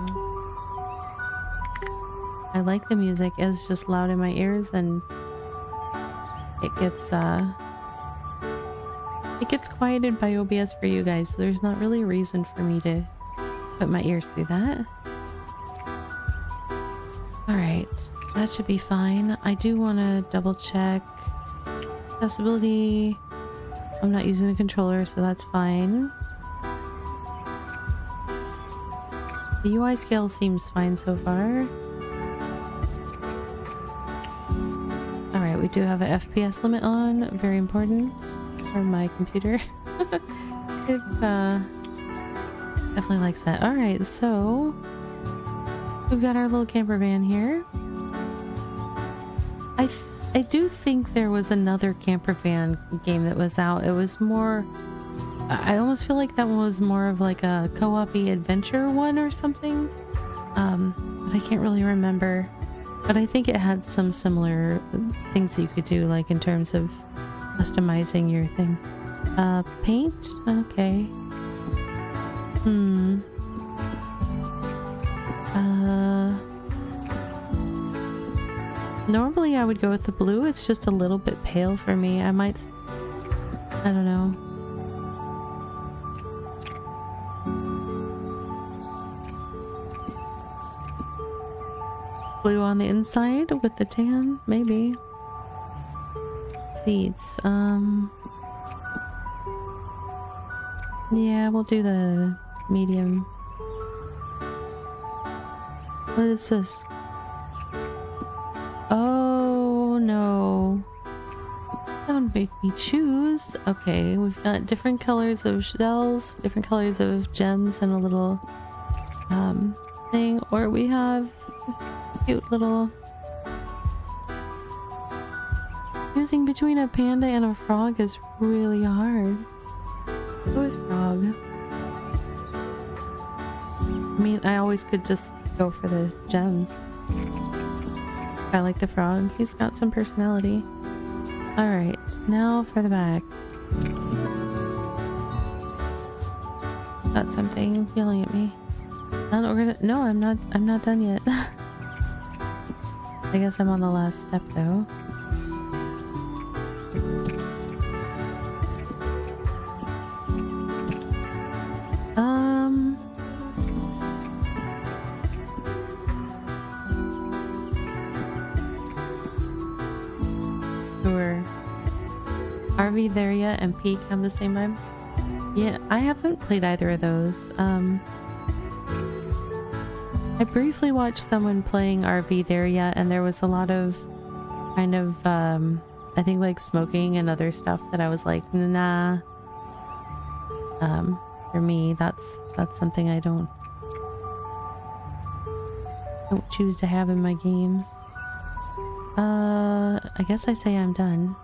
I like the music. It's just loud in my ears, and it gets quieted by OBS for you guys, so there's not really a reason for me to put my ears through that. Alright, that should be fine. I do want to double check accessibility. I'm not using a controller, so that's fine. The UI scale seems fine so far. Alright, we do have an FPS limit on. Very important for my computer. It definitely likes that. Alright, so we've got our little camper van here. I do think there was another camper van game that was out. It was more... I almost feel like that one was more of like a co-op-y adventure one or something. But I can't really remember. But I think it had some similar things that you could do, like in terms of customizing your thing. Paint? Okay. Normally I would go with the blue. It's just a little bit pale for me. I don't know. Blue on the inside with the tan, maybe. Seats. Yeah, we'll do the medium. What is this? Oh no. Don't make me choose. Okay, we've got different colors of shells, different colors of gems, and a little thing. Or we have cute little Choosing between a panda and a frog is really hard. Go with frog. I mean, I always could just go for the gems. I like the frog. He's got some personality. Alright, now for the back. Got something yelling at me. No, I'm not done yet. I guess I'm on the last step though. Sure. RV there yet and Peak have the same vibe? Yeah, I haven't played either of those. I briefly watched someone playing RV there yet, and there was a lot of kind of, I think like smoking and other stuff that I was like, nah. For me, that's something I don't choose to have in my games. I guess I say I'm done.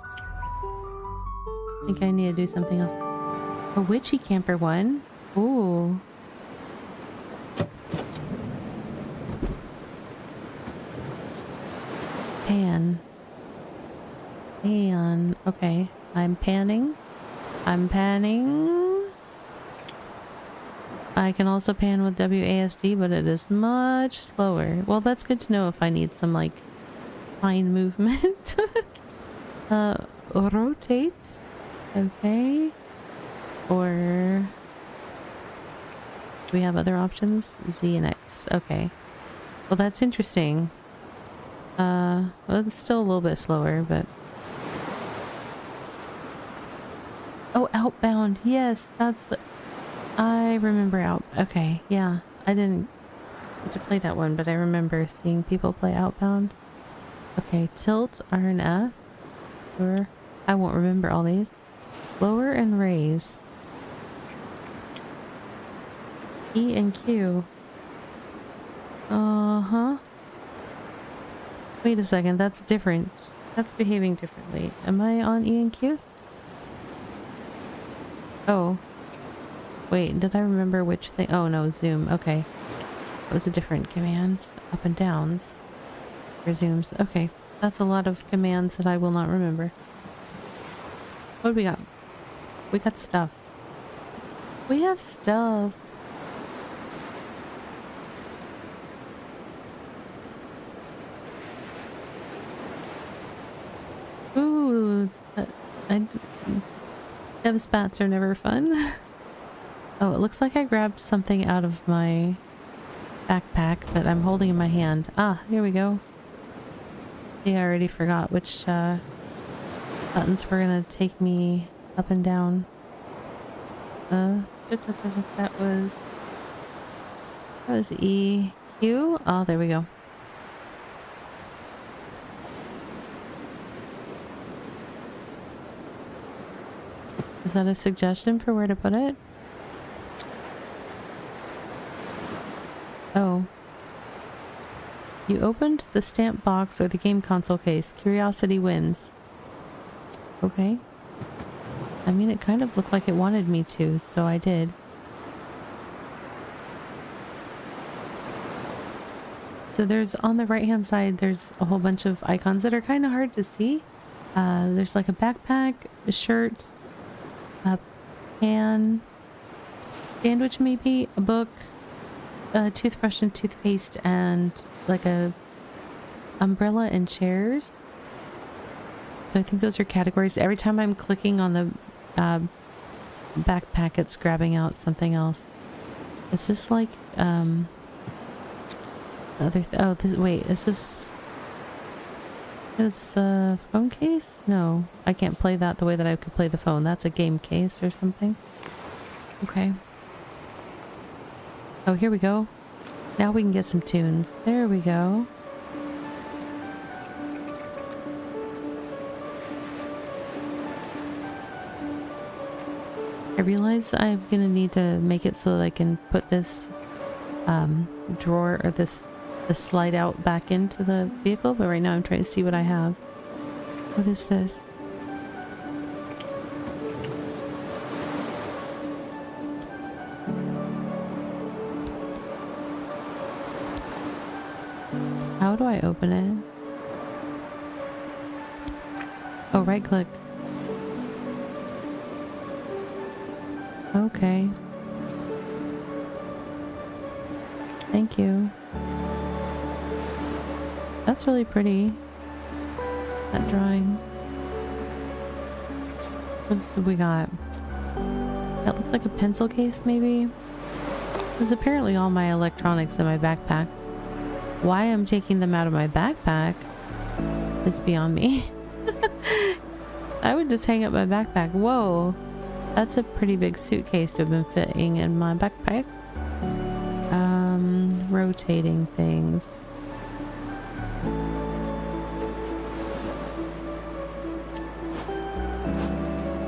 I think I need to do something else. A witchy camper one? Ooh. Pan. Okay. I'm panning. I can also pan with WASD, but it is much slower. Well, that's good to know if I need some, like, fine movement. Rotate. Okay. Or... do we have other options? Z and X. Okay. Well, that's interesting. Well, it's still a little bit slower, but... oh, Outbound. Yes, that's the... I remember okay, yeah. I didn't get to play that one, but I remember seeing people play Outbound. Okay, tilt, R and F. Or... I won't remember all these. Lower and raise. E and Q. Uh-huh. Wait a second, that's different. That's behaving differently. Am I on E and Q? Oh. Wait, did I remember which thing? Oh no, zoom. Okay. That was a different command. Up and downs. Resumes. Okay. That's a lot of commands that I will not remember. What do we got? We got stuff. We have stuff. Ooh, dev spats are never fun. Oh, it looks like I grabbed something out of my backpack that I'm holding in my hand. Ah, here we go. Yeah, I already forgot which buttons were gonna take me up and down. That was E, Q. Oh, there we go. Is that a suggestion for where to put it? Oh. You opened the stamp box or the game console case. Curiosity wins. Okay. I mean, it kind of looked like it wanted me to, so I did. So there's, on the right hand side, there's a whole bunch of icons that are kind of hard to see. There's like a backpack, a shirt, a pan, sandwich maybe, a book, a toothbrush and toothpaste, and like a umbrella and chairs. So I think those are categories. Every time I'm clicking on the backpack, it's grabbing out something else. Is this like oh, wait, is this phone case? No, I can't play that the way that I could play the phone. That's a game case or something. Okay. Oh, here we go. Now we can get some tunes. There we go. I realize I'm gonna need to make it so that I can put this drawer or this slide out back into the vehicle, but right now I'm trying to see what I have. What is this? How do I open it? Oh, right click. Okay. Thank you. That's really pretty. That drawing. What else have we got? That looks like a pencil case, maybe? This is apparently all my electronics in my backpack. Why I'm taking them out of my backpack is beyond me. I would just hang up my backpack. Whoa. That's a pretty big suitcase to have been fitting in my backpack. Rotating things.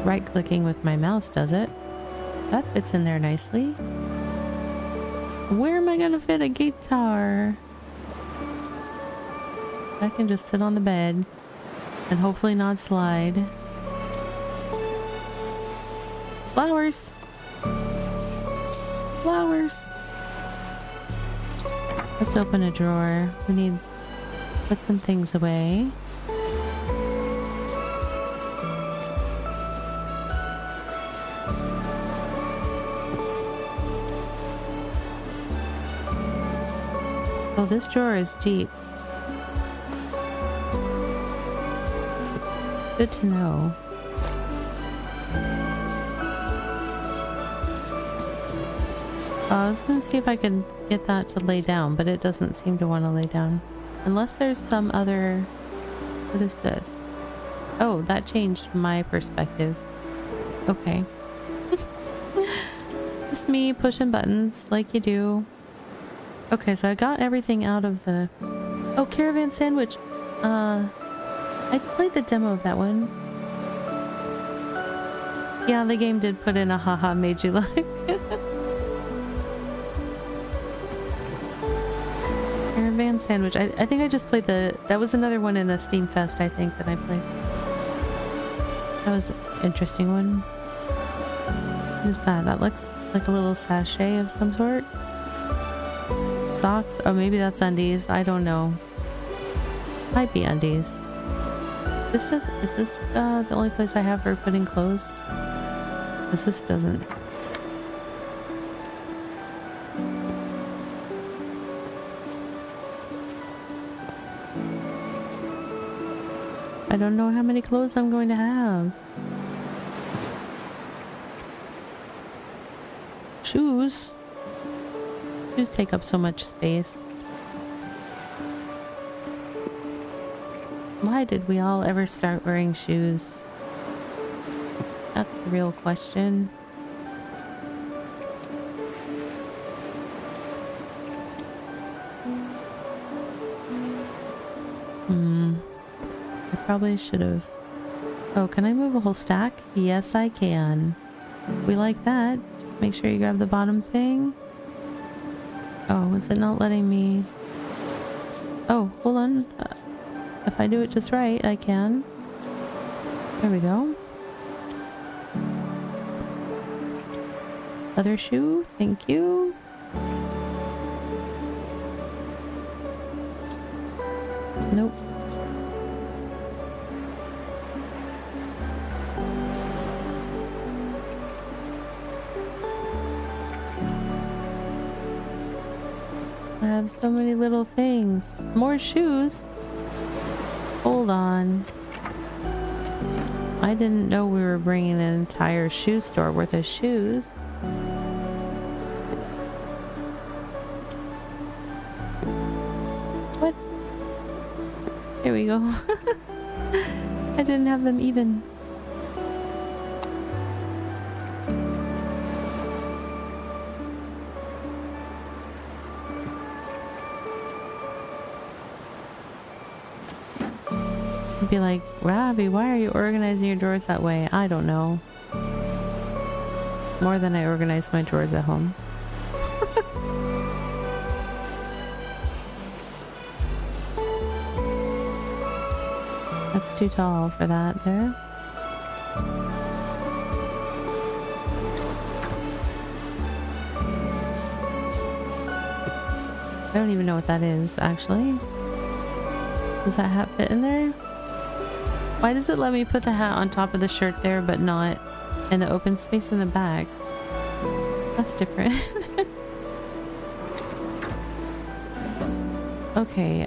Right clicking with my mouse does it. That fits in there nicely. Where am I gonna fit a guitar? I can just sit on the bed and hopefully not slide. Flowers! Flowers! Let's open a drawer. We need to put some things away. Oh, this drawer is deep. Good to know. I was gonna see if I could get that to lay down, but it doesn't seem to want to lay down. Unless there's some other... What is this? Oh, that changed my perspective. Okay. Just me pushing buttons like you do. Okay, so I got everything out of the... Oh, Caravan Sandwich. I played the demo of that one. Yeah, the game did put in a haha made you laugh. Caravan Sandwich. I think I just played the... That was another one in a Steam Fest, I think, that I played. That was an interesting one. What is that? That looks like a little sachet of some sort. Socks? Oh, maybe that's undies. I don't know. Might be undies. Is this the only place I have for putting clothes? This doesn't. I don't know how many clothes I'm going to have. Shoes? Shoes take up so much space. Why did we all ever start wearing shoes? That's the real question. I probably should have... Oh, can I move a whole stack? Yes, I can. We like that. Just make sure you grab the bottom thing. Oh, is it not letting me... Oh, hold on. If I do it just right, I can. There we go. Other shoe, thank you. Nope. I have so many little things. More shoes. Hold on. I didn't know we were bringing an entire shoe store worth of shoes. What? There we go. I didn't have them even. Be like, Robbie, why are you organizing your drawers that way? I don't know. More than I organize my drawers at home. That's too tall for that there. I don't even know what that is, actually. Does that hat fit in there? Why does it let me put the hat on top of the shirt there, but not in the open space in the back? That's different. Okay,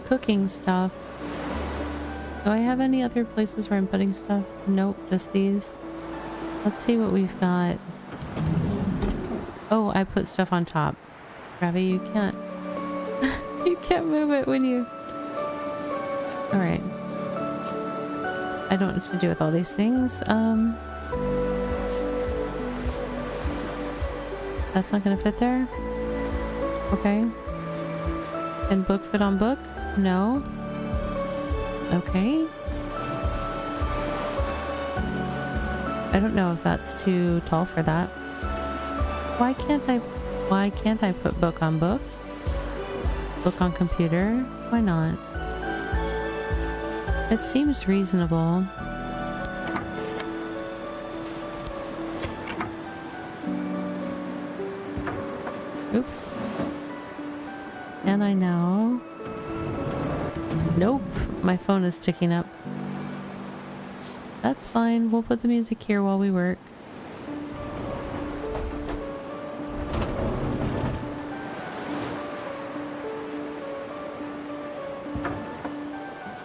cooking stuff. Do I have any other places where I'm putting stuff? Nope, just these. Let's see what we've got. Oh, I put stuff on top. Ravi, you can't. You can't move it when you... Alright. I don't know what to do with all these things. That's not gonna fit there? Okay. Can book fit on book? No. Okay. I don't know if that's too tall for that. Why can't I put book on book? Book on computer? Why not? It seems reasonable. Oops. And I know. Nope. My phone is ticking up. That's fine. We'll put the music here while we work.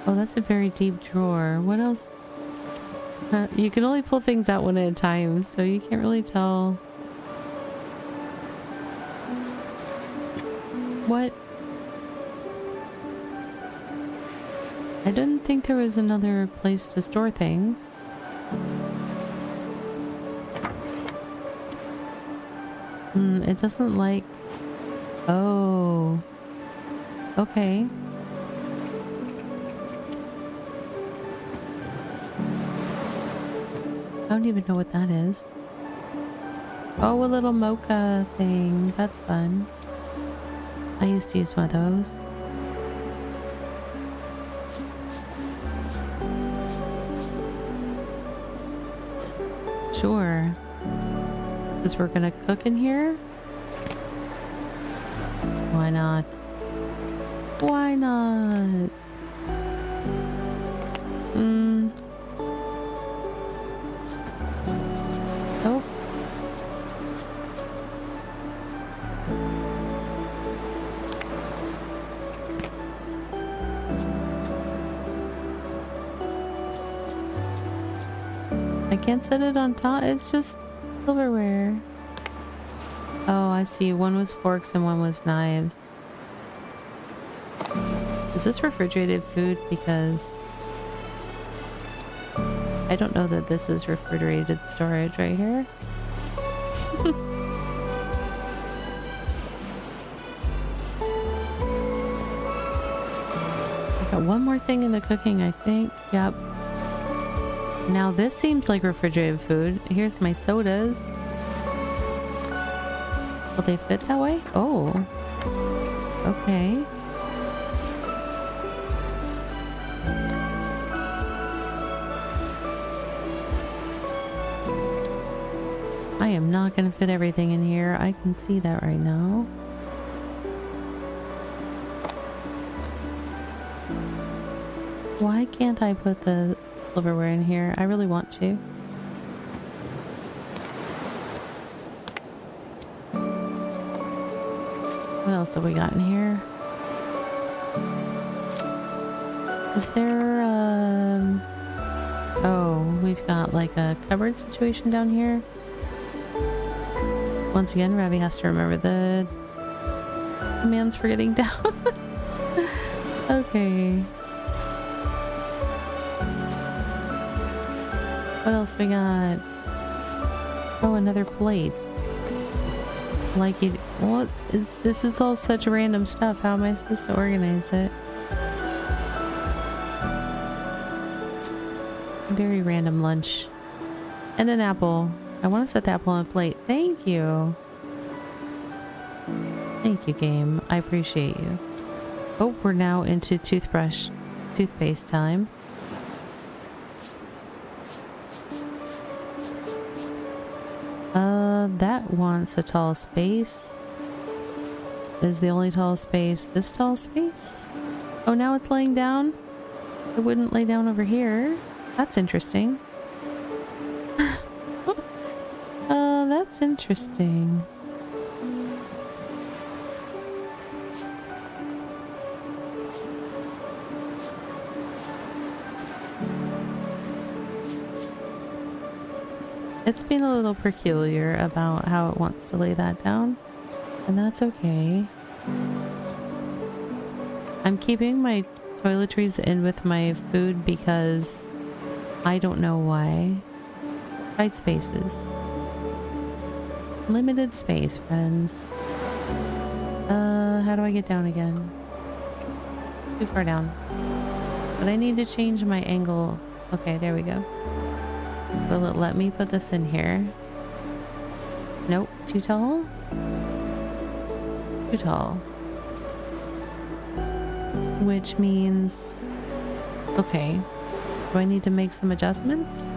Oh, that's a very deep drawer. What else? You can only pull things out one at a time, so you can't really tell. What? I didn't think there was another place to store things. It doesn't like... Oh. Okay. I don't even know what that is. Oh, a little mocha thing. That's fun. I used to use one of those. Sure. Because we're gonna cook in here? Why not? Why not? Nope. I can't set it on top. It's just silverware. Oh, I see. One was forks and one was knives. Is this refrigerated food? Because I don't know that this is refrigerated storage right here. I got one more thing in the cooking, I think. Yep. Now this seems like refrigerated food. Here's my sodas. Will they fit that way? Oh. Okay. I am not going to fit everything in here. I can see that right now. Why can't I put the silverware in here? I really want to. What else have we got in here? Is there, oh, we've got like a cupboard situation down here. Once again, Ravi has to remember the commands for getting down. Okay. What else we got? Oh, another plate. Like you... What is... This is all such random stuff. How am I supposed to organize it? Very random lunch. And an apple. I want to set the apple on a plate. Thank you. Thank you, game. I appreciate you. Oh, we're now into toothpaste time. That wants a tall space. Is the only tall space this tall space? Oh, now it's laying down? It wouldn't lay down over here. That's interesting. That's interesting. It's been a little peculiar about how it wants to lay that down, and that's okay. I'm keeping my toiletries in with my food because I don't know why. Tight spaces. Limited space, friends. How do I get down again? Too far down. But I need to change my angle. Okay, there we go. Will it let me put this in here? Nope. Too tall? Too tall. Which means... Okay. Do I need to make some adjustments?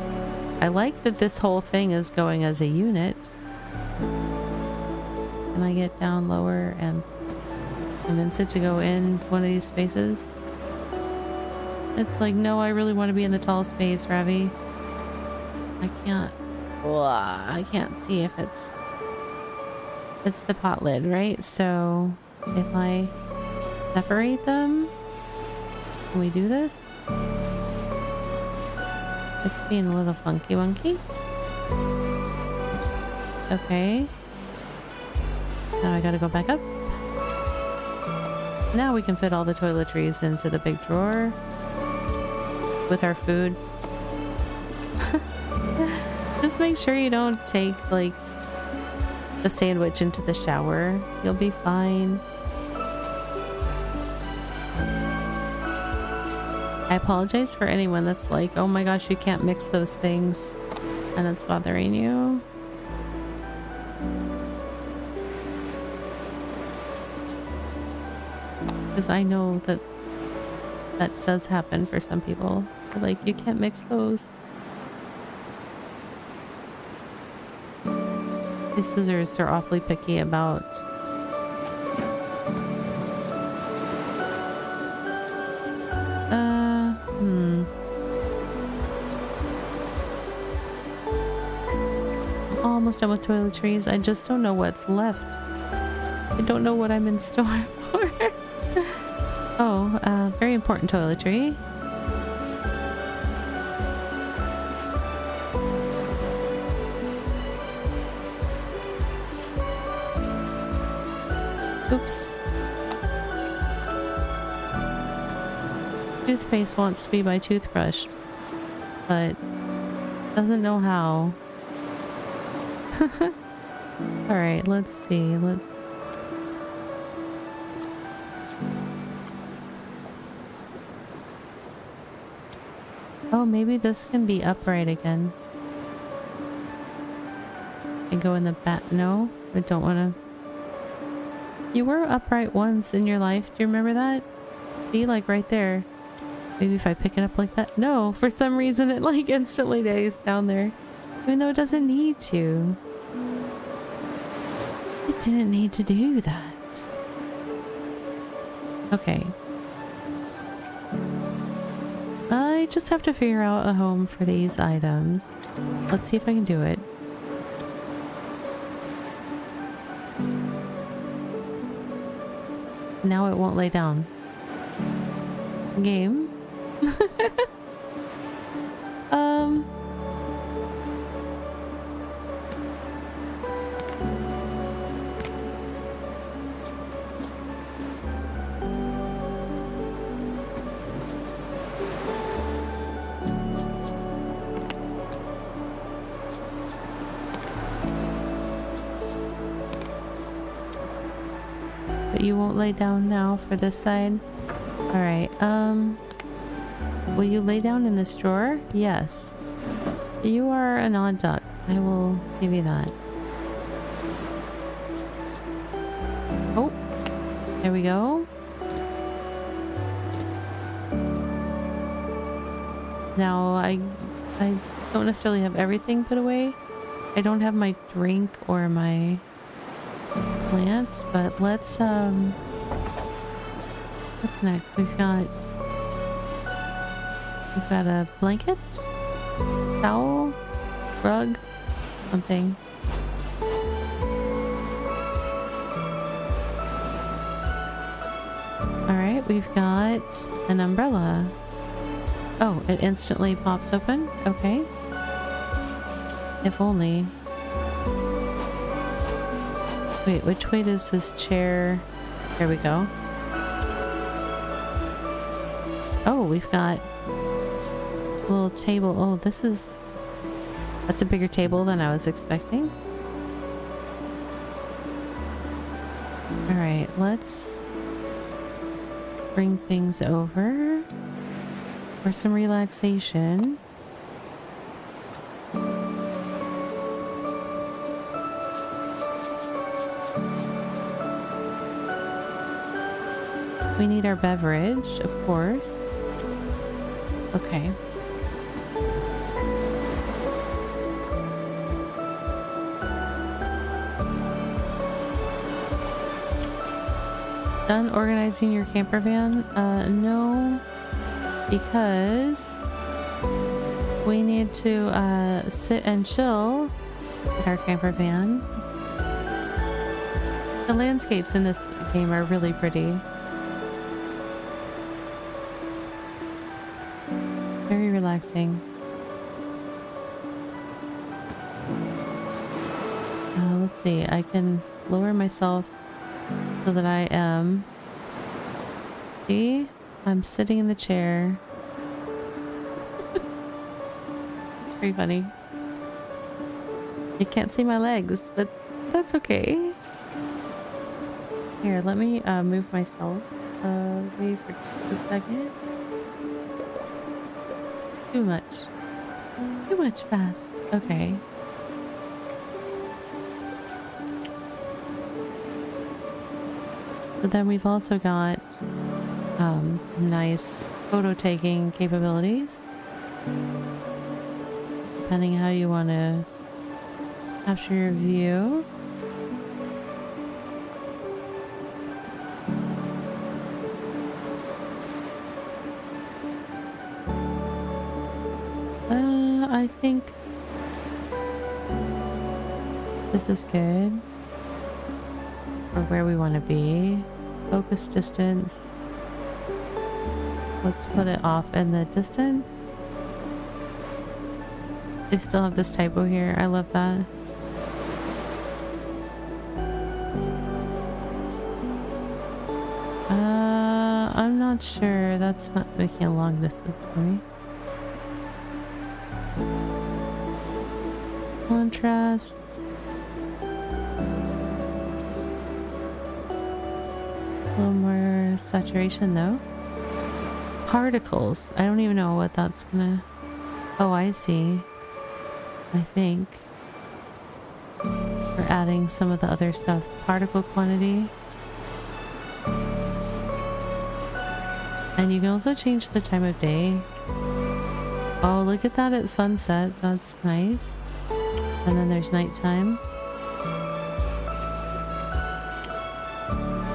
I like that this whole thing is going as a unit. Can I get down lower and convince it to go in one of these spaces? It's like, no, I really want to be in the tall space, Ravi. I can't. I can't see if it's the pot lid, right? So if I separate them, can we do this? It's being a little funky wonky. Okay. Now I gotta go back up. Now we can fit all the toiletries into the big drawer with our food. Just make sure you don't take like the sandwich into the shower. You'll be fine. I apologize for anyone that's like, oh my gosh, you can't mix those things and it's bothering you. Because I know that that does happen for some people. Like, you can't mix those. These scissors are awfully picky about I'm almost done with toiletries. I just don't know what's left. I don't know what I'm in store for. Oh, very important toiletry. Oops. Toothpaste wants to be my toothbrush, but doesn't know how. Alright, let's see. Oh, maybe this can be upright again. And go in the back. No, I don't want to. You were upright once in your life. Do you remember that? See, like right there. Maybe if I pick it up like that. No, for some reason it like instantly lays down there. Even though it doesn't need to. It didn't need to do that. Okay. I just have to figure out a home for these items. Let's see if I can do it. Now it won't lay down. Game. But you won't lay down now for this side? Alright, will you lay down in this drawer? Yes. You are an odd duck. I will give you that. Oh, there we go. Now I don't necessarily have everything put away, I don't have my drink or my plant, but what's next? We've got a blanket, towel, rug, something. All right, we've got an umbrella. Oh, it instantly pops open. Okay. If only. Wait, which way does this chair? There we go. Oh, we've got a little table. Oh, that's a bigger table than I was expecting. All right, let's bring things over for some relaxation. We need our beverage, of course. Okay. Done organizing your camper van? No, because we need to sit and chill in our camper van. The landscapes in this game are really pretty. Very relaxing. Let's see, I can lower myself so that I am... See? I'm sitting in the chair. It's pretty funny. You can't see my legs, but that's okay. Here, let me move myself. Wait for just a second. Too much fast. Okay. But then we've also got some nice photo taking capabilities. Depending how you want to capture your view. I think this is good for where we want to be. Focus distance. Let's put it off in the distance. They still have this typo here. I love that. I'm not sure. That's not making a long distance for me. Contrast. A little more saturation though. Particles. I don't even know what that's gonna... Oh, I see. I think we're adding some of the other stuff. Particle quantity. And you can also change the time of day. Oh, look at that at sunset. That's nice. And then there's nighttime.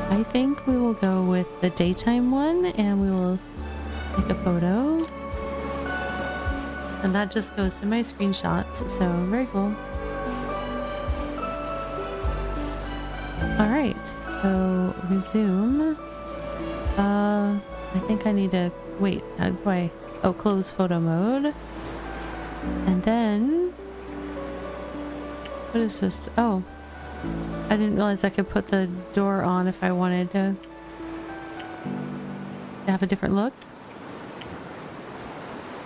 I think we will go with the daytime one and we will take a photo. And that just goes to my screenshots, so very cool. Alright, so resume. I think I need to wait, how do I close photo mode. And then what is this? Oh, I didn't realize I could put the door on if I wanted to have a different look.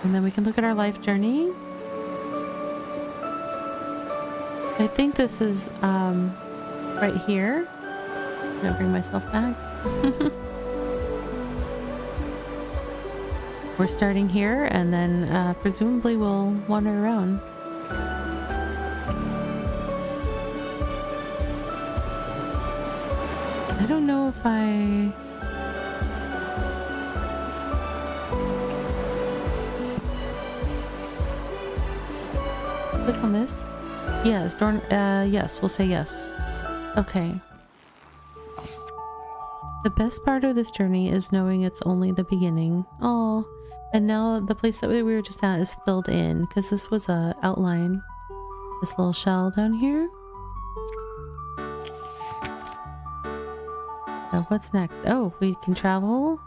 And then we can look at our life journey. I think this is right here. I'm gonna bring myself back. We're starting here and then presumably we'll wander around. I don't know if I... Click on this. Yes, yes, we'll say yes. Okay. The best part of this journey is knowing it's only the beginning. Oh, and now the place that we were just at is filled in because this was a outline. This little shell down here. So what's next? Oh, we can travel.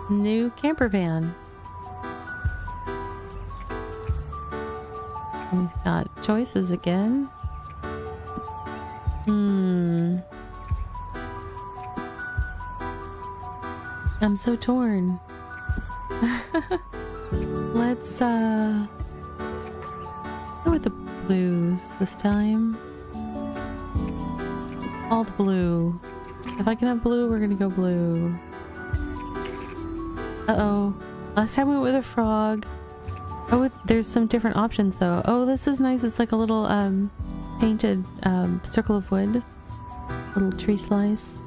New camper van. We've got choices again. I'm so torn. Let's go with the blues this time. All the blue. If I can have blue, we're gonna go blue. Uh-oh. Last time we went with a frog. Oh, there's some different options though. Oh, this is nice. It's like a little painted circle of wood. Little tree slice.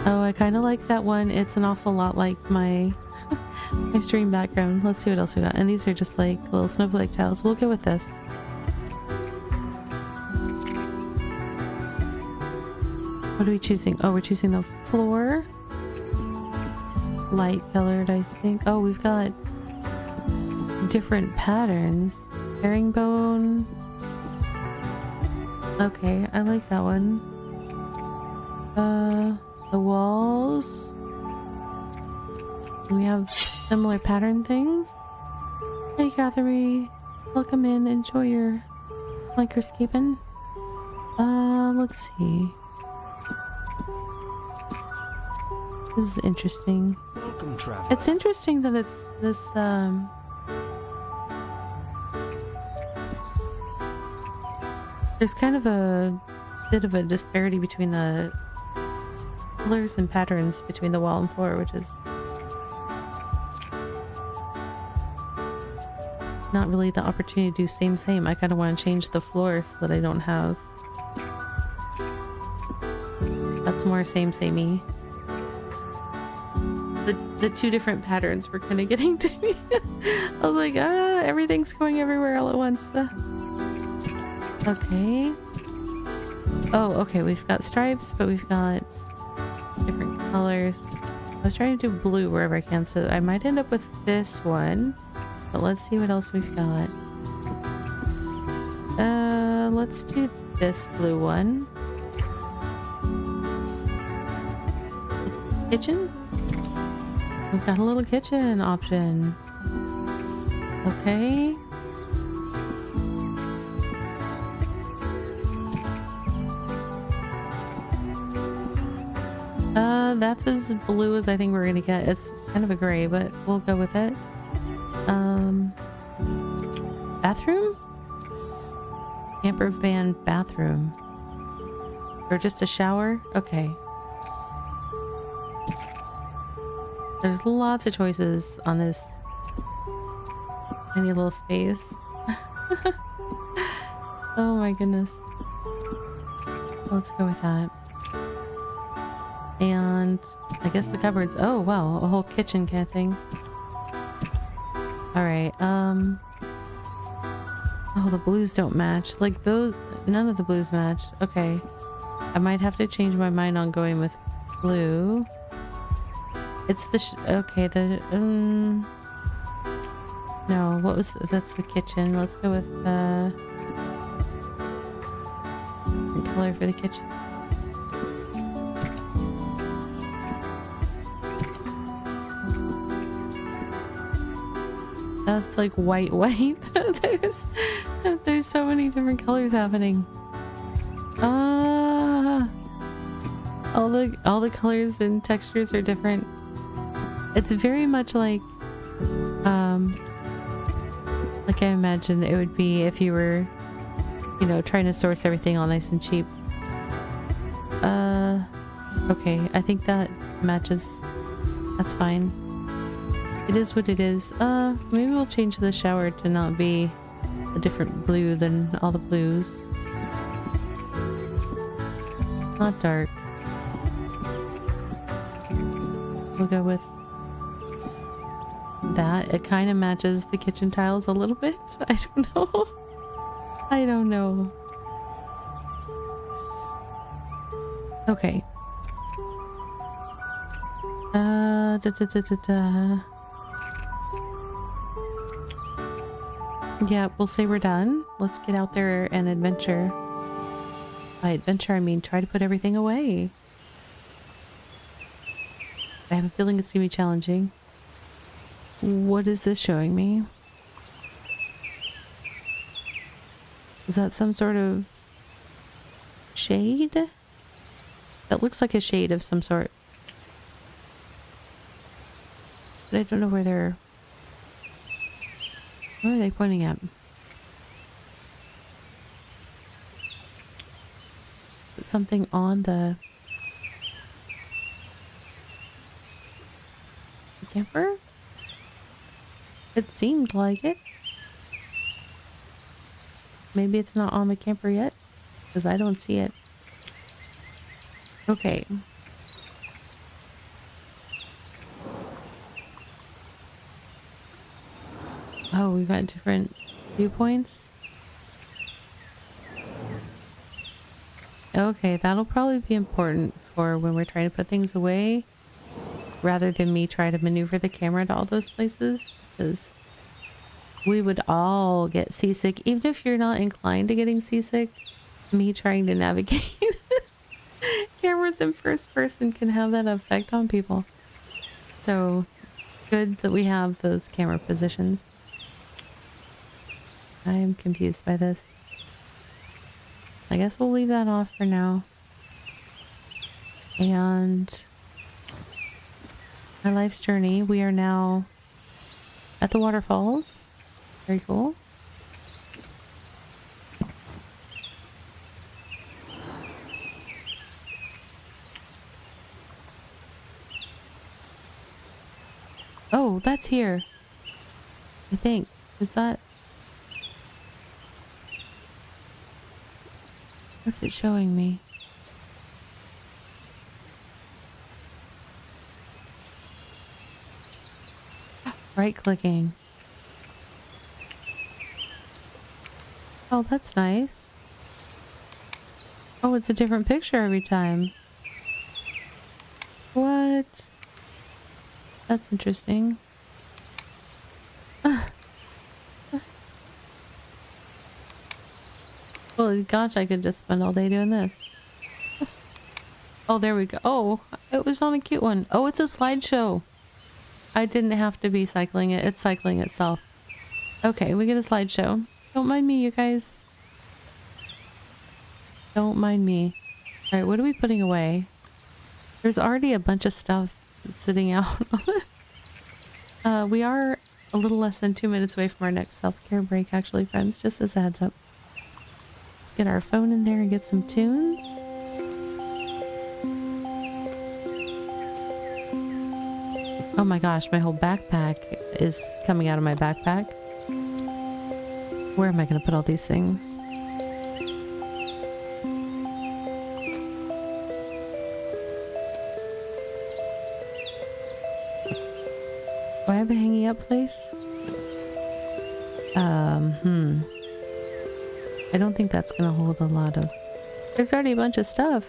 Oh, I kind of like that one. It's an awful lot like my my stream background. Let's see what else we got. And these are just like little snowflake tiles. We'll go with this. What are we choosing? Oh, we're choosing the floor. Light colored, I think. Oh, we've got different patterns. Herringbone. Okay, I like that one. The walls. We have similar pattern things. Hey, Catherine. Welcome in. Enjoy your microscaping. Let's see. This is interesting. Welcome, traveler. It's interesting that it's this, there's kind of a bit of a disparity between the colors and patterns between the wall and floor, which is not really the opportunity to do same. I kind of want to change the floor so that I don't have... That's more samey. The two different patterns were kind of getting to me. I was like, everything's going everywhere all at once. Okay. Oh, okay, we've got stripes, but we've got different colors. I was trying to do blue wherever I can, so I might end up with this one. But let's see what else we've got. Let's do this blue one. Kitchen? We've got a little kitchen option. Okay. That's as blue as I think we're gonna get. It's kind of a gray, but we'll go with it. Bathroom? Camper van bathroom. Or just a shower? Okay. There's lots of choices on this tiny little space. Oh my goodness. Let's go with that. And I guess the cupboards. Oh wow, a whole kitchen kind of thing. Alright, oh, the blues don't match. Like those, none of the blues match. Okay. I might have to change my mind on going with blue. It's the okay, the no, what was that's the kitchen. Let's go with different color for the kitchen. That's like white. There's so many different colors happening. All the colors and textures are different. It's very much like I imagine it would be if you were, you know, trying to source everything all nice and cheap. Okay, I think that matches. That's fine. It is what it is. Maybe we'll change the shower to not be a different blue than all the blues. Not dark. We'll go with that. It kind of matches the kitchen tiles a little bit. I don't know. I don't know. Okay. Yeah, we'll say we're done. Let's get out there and adventure. By adventure, I mean try to put everything away. I have a feeling it's gonna be challenging. What is this showing me? Is that some sort of shade? That looks like a shade of some sort. But I don't know where they're... What are they pointing at? Something on the camper? It seemed like it. Maybe it's not on the camper yet, because I don't see it. Okay. Oh, we got different viewpoints. Okay, that'll probably be important for when we're trying to put things away, rather than me try to maneuver the camera to all those places, because we would all get seasick. Even if you're not inclined to getting seasick, me trying to navigate cameras in first person can have that effect on people. So good that we have those camera positions. I am confused by this. I guess we'll leave that off for now. And my life's journey, we are now at the waterfalls. Very cool. Oh, that's here. I think. Is that... What's it showing me? Right clicking. Oh, that's nice. Oh, it's a different picture every time. What? That's interesting. Well, gosh, I could just spend all day doing this. Oh, there we go. Oh, it was on a cute one. Oh, it's a slideshow. I didn't have to be cycling it. It's cycling itself. Okay, we get a slideshow. Don't mind me, you guys. Don't mind me. Alright, what are we putting away? There's already a bunch of stuff sitting out. We are a little less than 2 minutes away from our next self-care break, actually, friends. Just as a heads up. Let's get our phone in there and get some tunes. Oh my gosh, my whole backpack is coming out of my backpack. Where am I going to put all these things? Do I have a hanging up place? I don't think that's going to hold a lot of... There's already a bunch of stuff.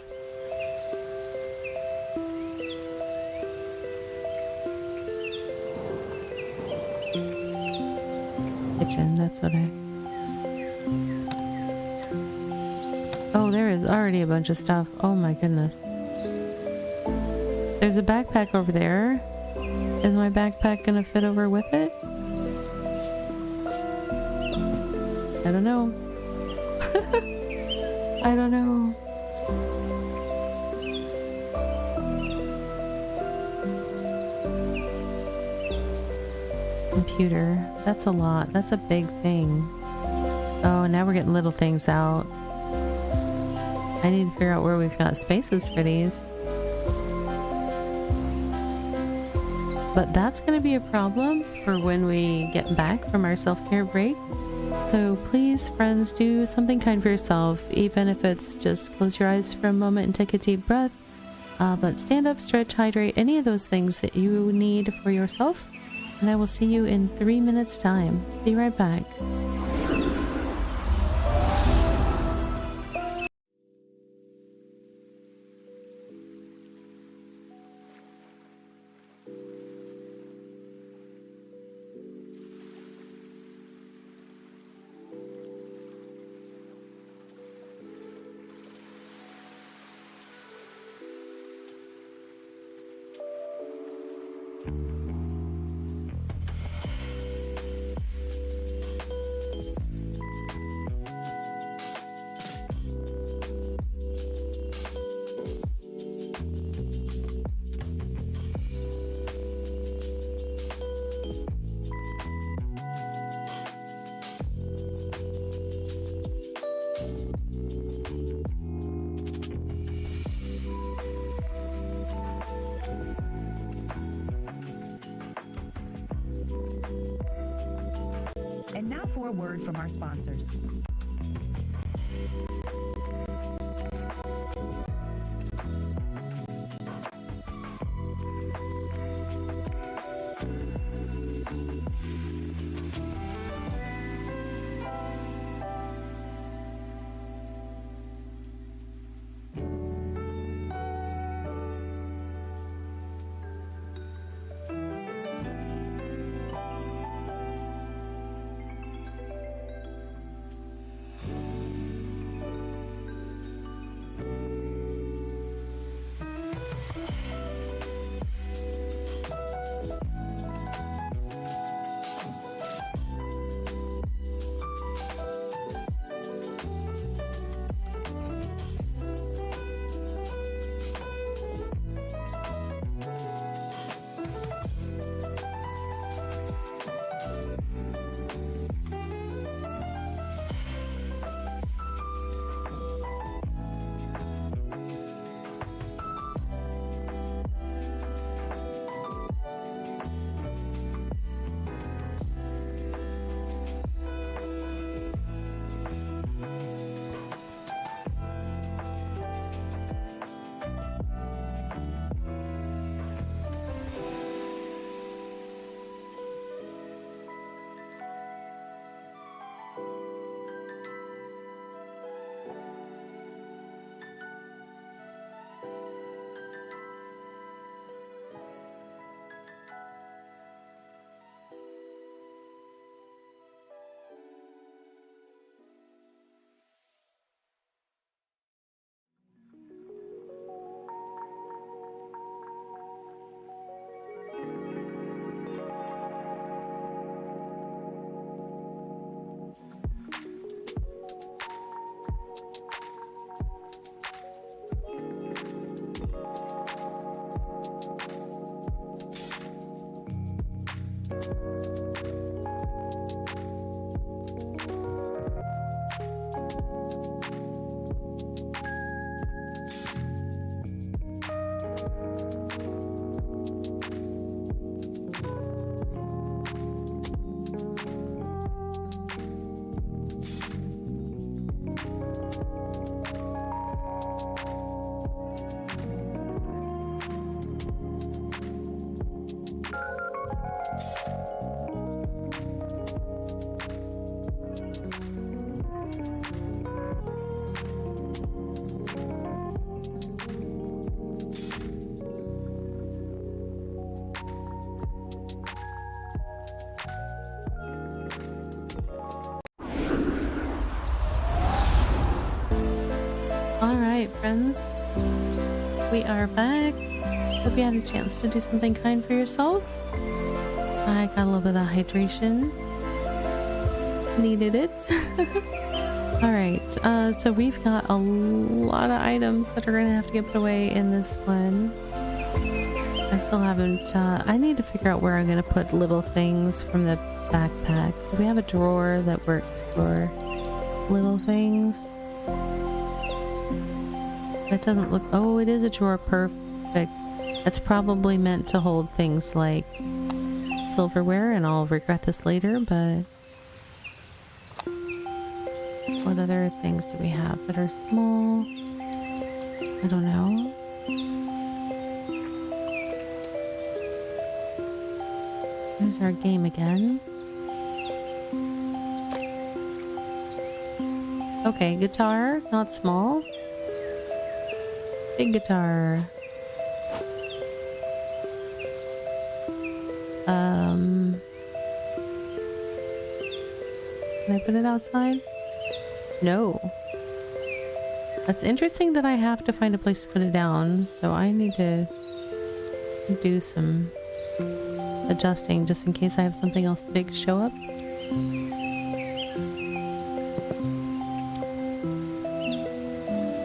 Kitchen, that's what I... Oh, there is already a bunch of stuff. Oh my goodness. There's a backpack over there. Is my backpack gonna fit over with it? I don't know. I don't know. Computer. That's a lot. That's a big thing. Oh, now we're getting little things out. I need to figure out where we've got spaces for these. But that's going to be a problem for when we get back from our self-care break. So please, friends, do something kind for yourself, even if it's just close your eyes for a moment and take a deep breath. But stand up, stretch, hydrate, any of those things that you need for yourself. and I will see you in 3 minutes time. Be right back. And now for a word from our sponsors. Alright, friends. We are back. Hope you had a chance to do something kind for yourself. I got a little bit of hydration. Needed it. Alright, so we've got a lot of items that are gonna have to get put away in this one. I still haven't, I need to figure out where I'm gonna put little things from the backpack. We have a drawer that works for little things. That doesn't look... Oh, it is a drawer. Perfect. That's probably meant to hold things like silverware, and I'll regret this later, but... What other things do we have that are small? I don't know. There's our game again. Okay, guitar, not small. Big guitar. Can I put it outside? No. That's interesting that I have to find a place to put it down, so I need to do some adjusting just in case I have something else big show up.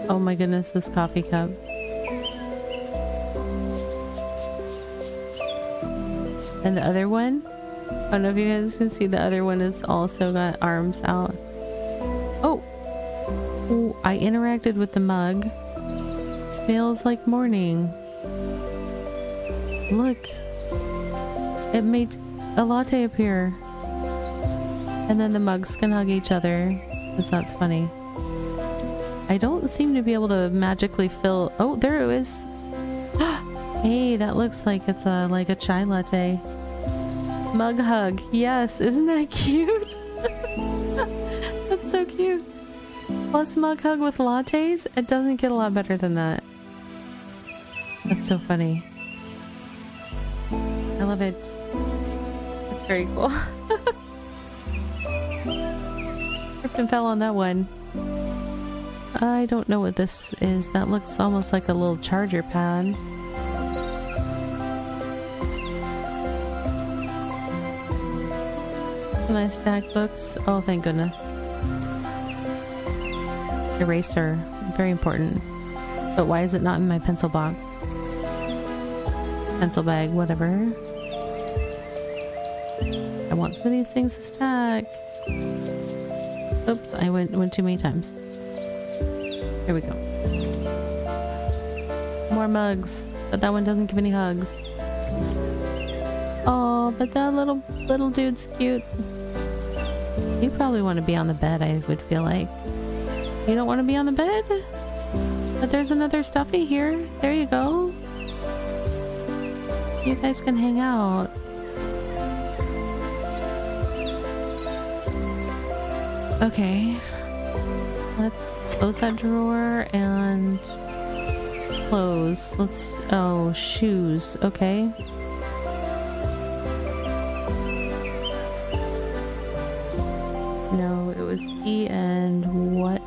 Oh my goodness, this coffee cup. And the other one? I don't know if you guys can see, the other one has also got arms out. Oh! Ooh, I interacted with the mug. It smells like morning. Look. It made a latte appear. And then the mugs can hug each other. Because that's funny. I don't seem to be able to magically fill... Oh, there it is. Hey, that looks like it's like a chai latte. Mug hug. Yes, isn't that cute? That's so cute. Plus mug hug with lattes. It doesn't get a lot better than that. That's so funny. I love it. It's very cool. Tripped and fell on that one. I don't know what this is. That looks almost like a little charger pad. Can I stack books? Oh, thank goodness. Eraser. Very important. But why is it not in my pencil box? Pencil bag, whatever. I want some of these things to stack. Oops, I went too many times. Here we go. More mugs, but that one doesn't give any hugs. Oh, but that little dude's cute. You probably want to be on the bed, I would feel like. You don't want to be on the bed? But there's another stuffy here. There you go. You guys can hang out. Okay. Let's close that drawer and close. Let's... Oh, shoes. Okay. No, it was E and what?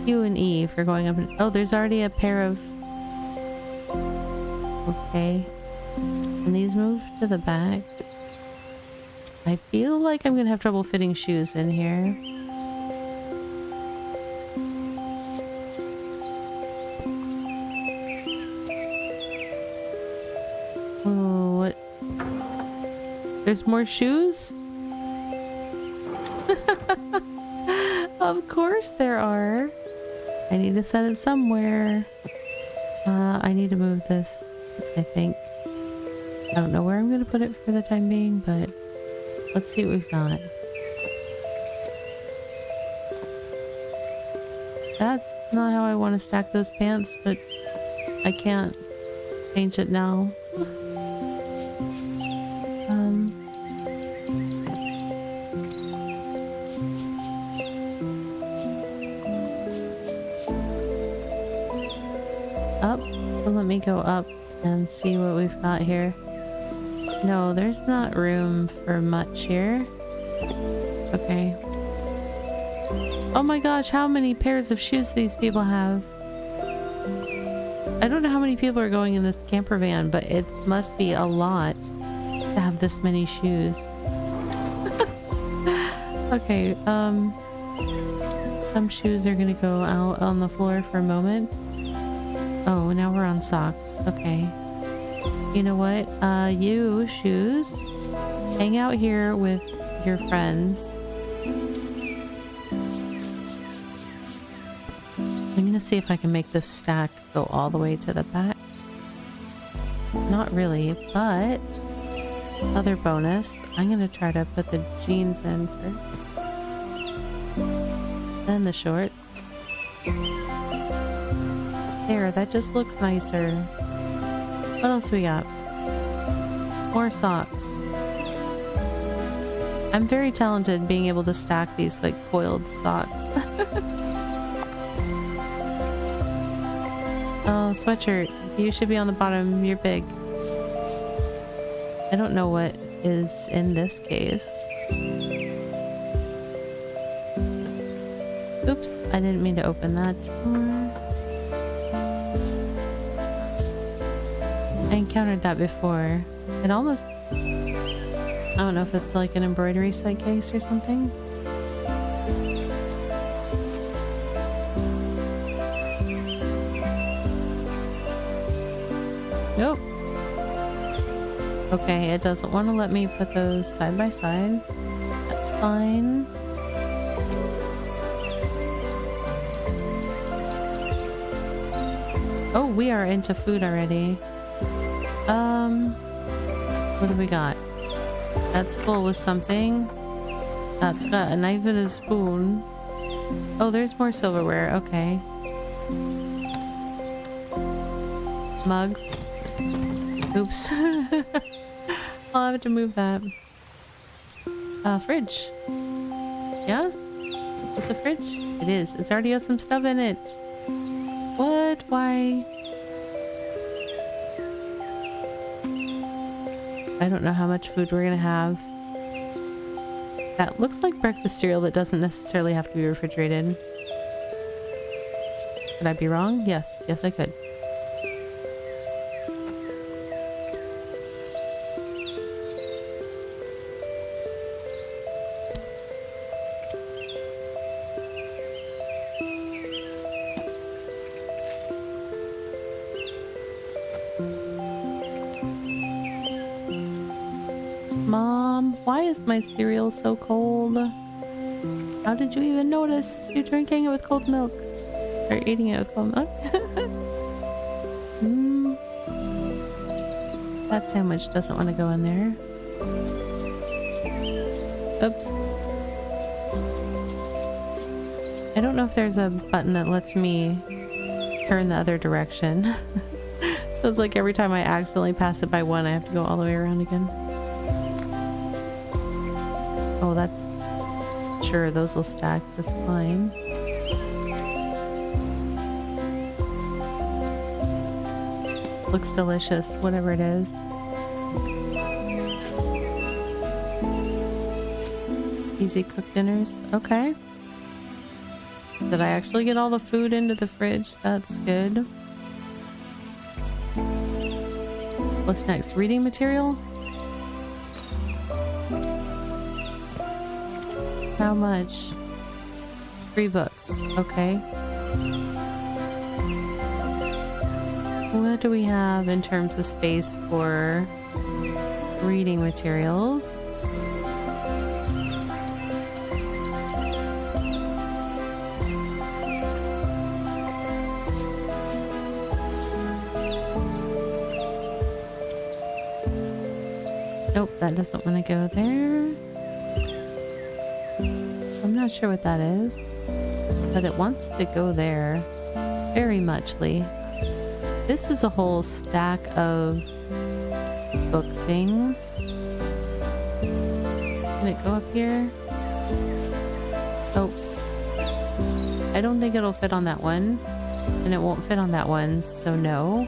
Q and E for going up and... Oh, there's already a pair of... Okay. And these move to the back. I feel like I'm gonna have trouble fitting shoes in here. Oh, what? There's more shoes? Of course there are. I need to set it somewhere. I need to move this, I think. I don't know where I'm going to put it for the time being, but let's see what we've got. That's not how I want to stack those pants, but I can't change it now. Up. So let me go up and see what we've got here. No, there's not room for much here. Okay. Oh my gosh, how many pairs of shoes these people have? I don't know how many people are going in this camper van, but it must be a lot to have this many shoes. Okay, some shoes are gonna go out on the floor for a moment. Oh, now we're on socks. Okay. You know what? You, shoes, hang out here with your friends. I'm gonna see if I can make this stack go all the way to the back. Not really, but other bonus. I'm gonna try to put the jeans in first. Then the shorts. There, that just looks nicer. What else we got? More socks. I'm very talented being able to stack these like coiled socks. Oh, sweatshirt. You should be on the bottom. You're big. I don't know what is in this case. Oops, I didn't mean to open that drawer. I encountered that before. It almost... I don't know if it's like an embroidery set case or something. Nope. Okay, it doesn't want to let me put those side by side. That's fine. Oh, we are into food already. What do we got? That's full with something. That's got a knife and a spoon. Oh, there's more silverware. Okay. Mugs. Oops. I'll have to move that. Fridge. Yeah? It's a fridge? It is. It's already got some stuff in it. What? Why? I don't know how much food we're gonna have. That looks like breakfast cereal that doesn't necessarily have to be refrigerated. Could I be wrong? Yes. Yes, I could. Mom, why is my cereal so cold? How did you even notice? You're drinking it with cold milk. Or eating it with cold milk. That sandwich doesn't want to go in there. Oops. I don't know if there's a button that lets me turn the other direction. So it's like every time I accidentally pass it by one, I have to go all the way around again. Oh, that's... Sure, those will stack just fine. Looks delicious, whatever it is. Easy cooked dinners. Okay. Did I actually get all the food into the fridge? That's good. What's next? Reading material? How much? 3 books. Okay. What do we have in terms of space for reading materials? Nope, that doesn't want to go there. I'm not sure what that is, but it wants to go there very muchly. This is a whole stack of book things. Can it go up here? Oops. I don't think it'll fit on that one, and it won't fit on that one, so no.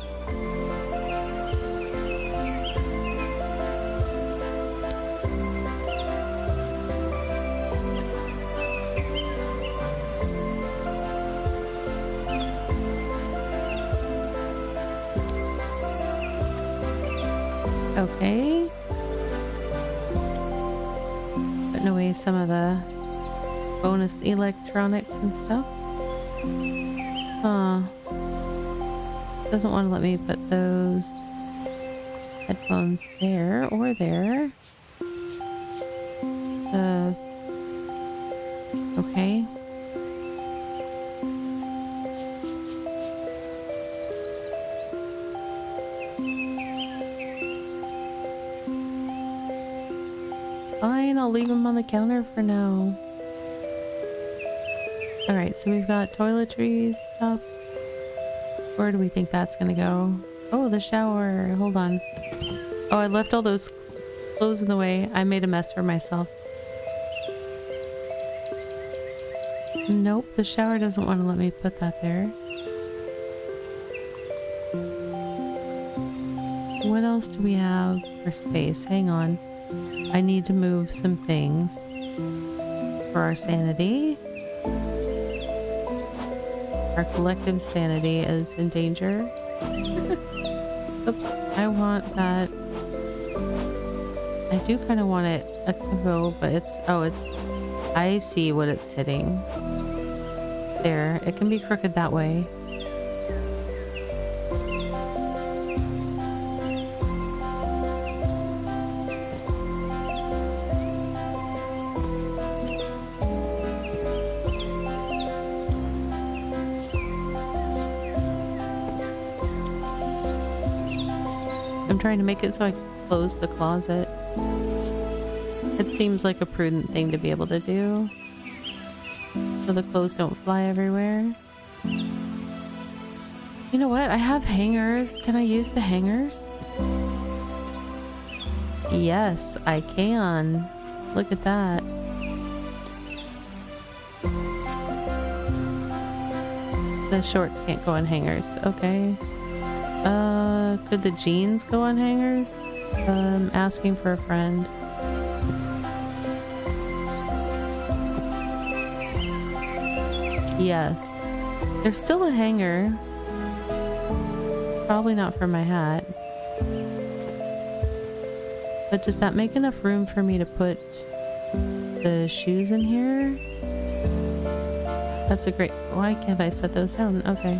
Okay. Putting away some of the bonus electronics and stuff. Huh. Doesn't want to let me put those headphones there or there. Okay. Fine, I'll leave them on the counter for now. Alright, so we've got toiletries stuff. Where do we think that's gonna go? Oh, the shower. Hold on. Oh, I left all those clothes in the way. I made a mess for myself. Nope, the shower doesn't want to let me put that there. What else do we have for space? Hang on. I need to move some things for our sanity. Our collective sanity is in danger. Oops, I want that. I do kind of want it a go, but it's, oh, it's, I see what it's hitting. There, it can be crooked that way. I'm trying to make it so I can close the closet. It seems like a prudent thing to be able to do, so the clothes don't fly everywhere. You know what? I have hangers. Can I use the hangers? Yes, I can. Look at that. The shorts can't go on hangers. Okay. Could the jeans go on hangers? Asking for a friend. Yes. There's still a hanger. Probably not for my hat. But does that make enough room for me to put the shoes in here? That's a great... Why can't I set those down? Okay.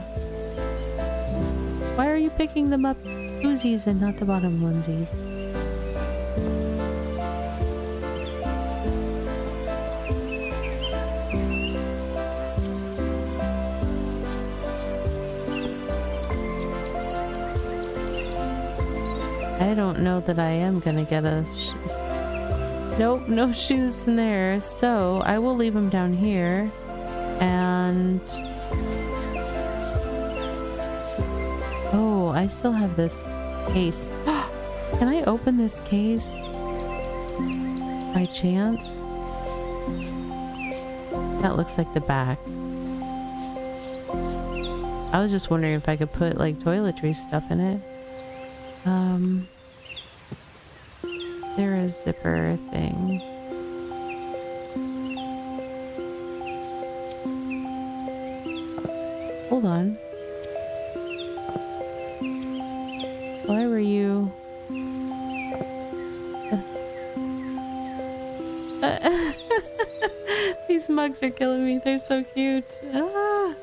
Why are you picking them up koozies and not the bottom onesies? I don't know that I am gonna get a... Nope, no shoes in there. So I will leave them down here. And... Oh, I still have this case. Can I open this case? By chance? That looks like the back. I was just wondering if I could put like toiletry stuff in it. There is a zipper thing. Hold on. Why were you... These mugs are killing me. They're so cute. Ah.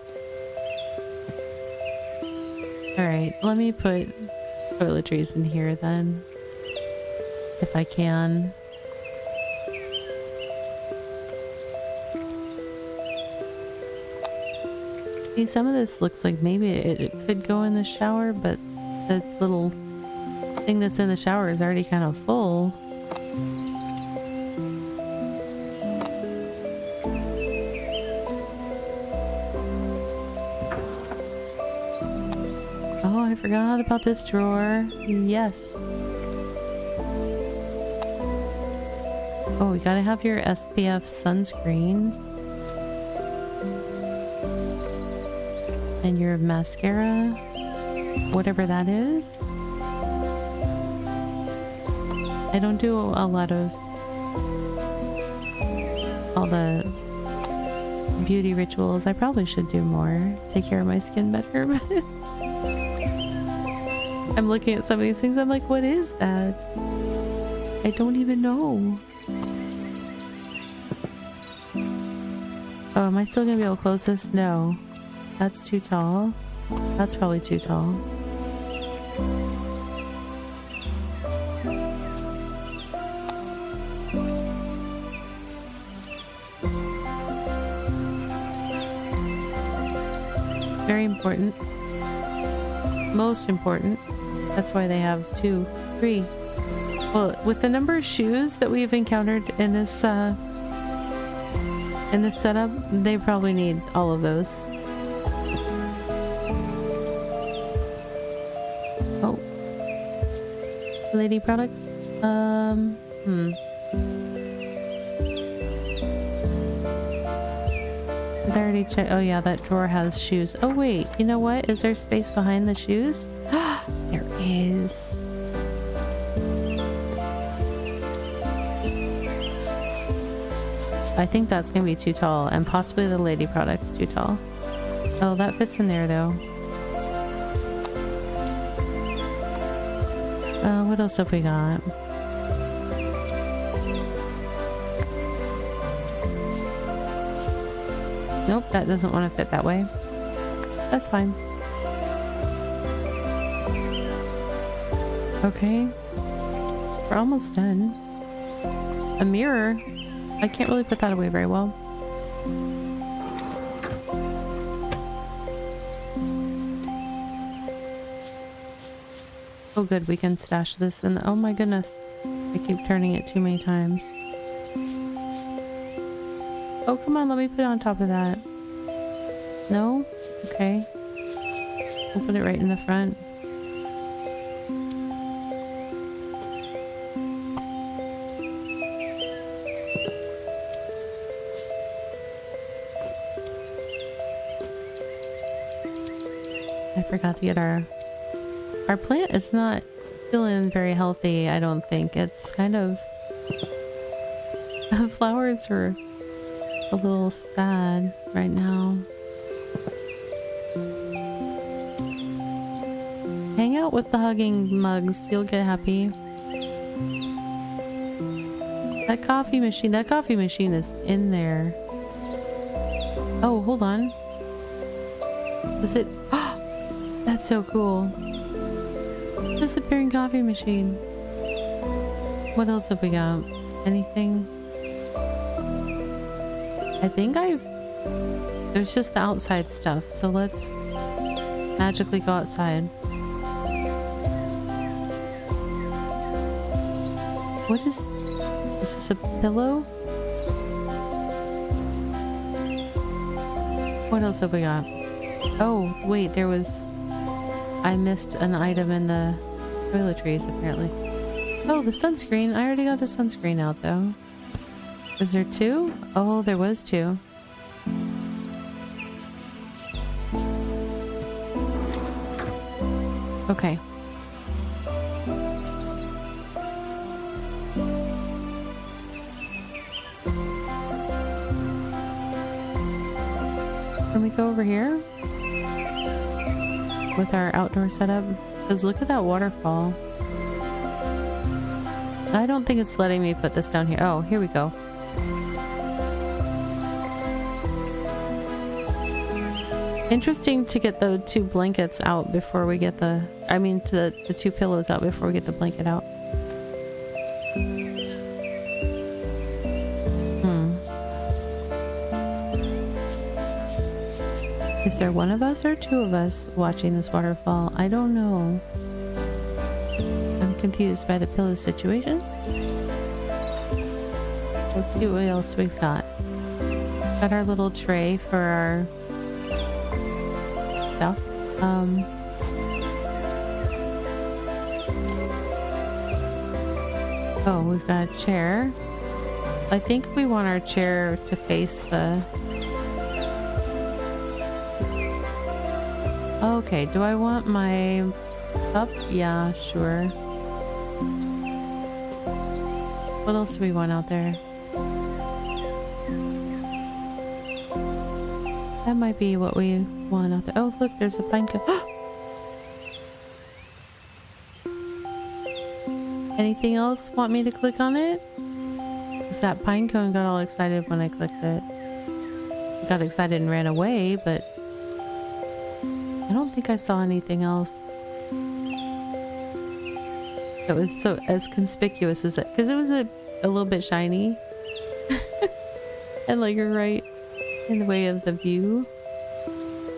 Alright, let me put toiletries in here then. If I can. See, some of this looks like maybe it could go in the shower, but the little thing that's in the shower is already kind of full. Oh, I forgot about this drawer. Yes. Oh, you gotta have your SPF sunscreen. And your mascara. Whatever that is. I don't do a lot of all the beauty rituals. I probably should do more. Take care of my skin better. I'm looking at some of these things. I'm like, what is that? I don't even know. Oh, am I still gonna be able to close this? No. That's too tall. That's probably too tall. Very important. Most important. That's why they have 2, 3. Well, with the number of shoes that we've encountered in this setup, they probably need all of those. Oh. Lady products? I already checked. Oh yeah, that drawer has shoes. Oh wait, you know what? Is there space behind the shoes? There is. I think that's gonna be too tall, and possibly the lady product's too tall. Oh, that fits in there though. What else have we got? Nope, that doesn't want to fit that way. That's fine. Okay. We're almost done. A mirror. I can't really put that away very well. Oh good, we can stash this in the— oh my goodness. I keep turning it too many times. Oh come on, let me put it on top of that. No? Okay. We'll put it right in the front. I forgot to get our plant is not feeling very healthy, I don't think. It's kind of— the flowers are a little sad right now. Hang out with the hugging mugs, you'll get happy. That coffee machine is in there. Oh, hold on. Is it— that's so cool. Disappearing coffee machine. What else have we got? Anything? I think there's just the outside stuff, so let's magically go outside. What is this? A pillow? What else have we got? Oh wait, I missed an item in the toiletries apparently. Oh, the sunscreen. I already got the sunscreen out though. Was there two? Oh, there was two. Okay. Can we go over here? With our outdoor setup? Because look at that waterfall. I don't think it's letting me put this down here. Oh, here we go. Interesting to get the two blankets out before we get the— I mean the two pillows out before we get the blanket out. Is there one of us or two of us watching this waterfall? I don't know. I'm confused by the pillow situation. Let's see what else we've got. Got our little tray for our stuff. Oh, we've got a chair. I think we want our chair to face the— okay, do I want my cup? Yeah, sure. What else do we want out there? That might be what we want out there. Oh, look, there's a pine cone. Anything else want me to click on it? Because that pine cone got all excited when I clicked it. It got excited and ran away, but I don't think I saw anything else that was so as conspicuous as it, because it was a little bit shiny and like right in the way of the view.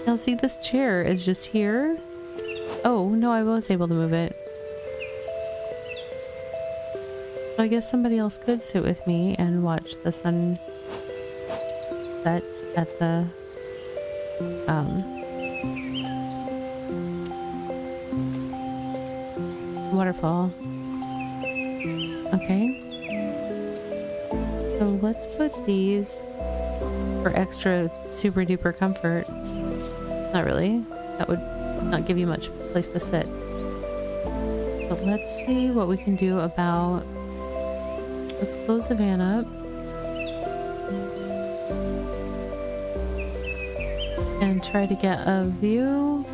Now see, this chair is just here. Oh no, I was able to move it. So I guess somebody else could sit with me and watch the sun set at the waterfall. Okay. So let's put these for extra super duper comfort. Not really. That would not give you much place to sit. But let's see what we can do about... Let's close the van up. And try to get a view.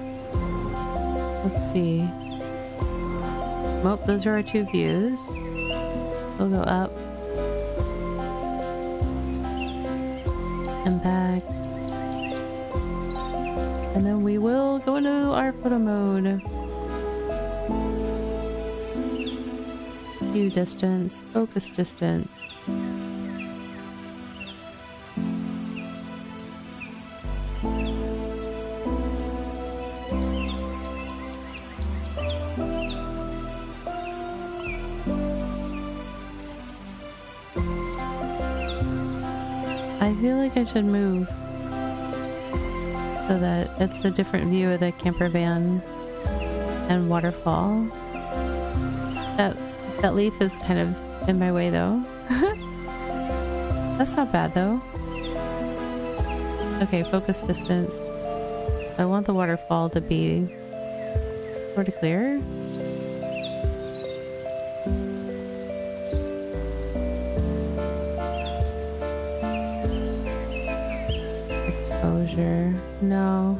Let's see. Well, those are our two views. We'll go up. And back. And then we will go into our photo mode. View distance, focus distance. I feel like I should move so that it's a different view of the camper van and waterfall. That leaf is kind of in my way though. That's not bad though. Okay, focus distance. I want the waterfall to be sort of clear. Exposure. No.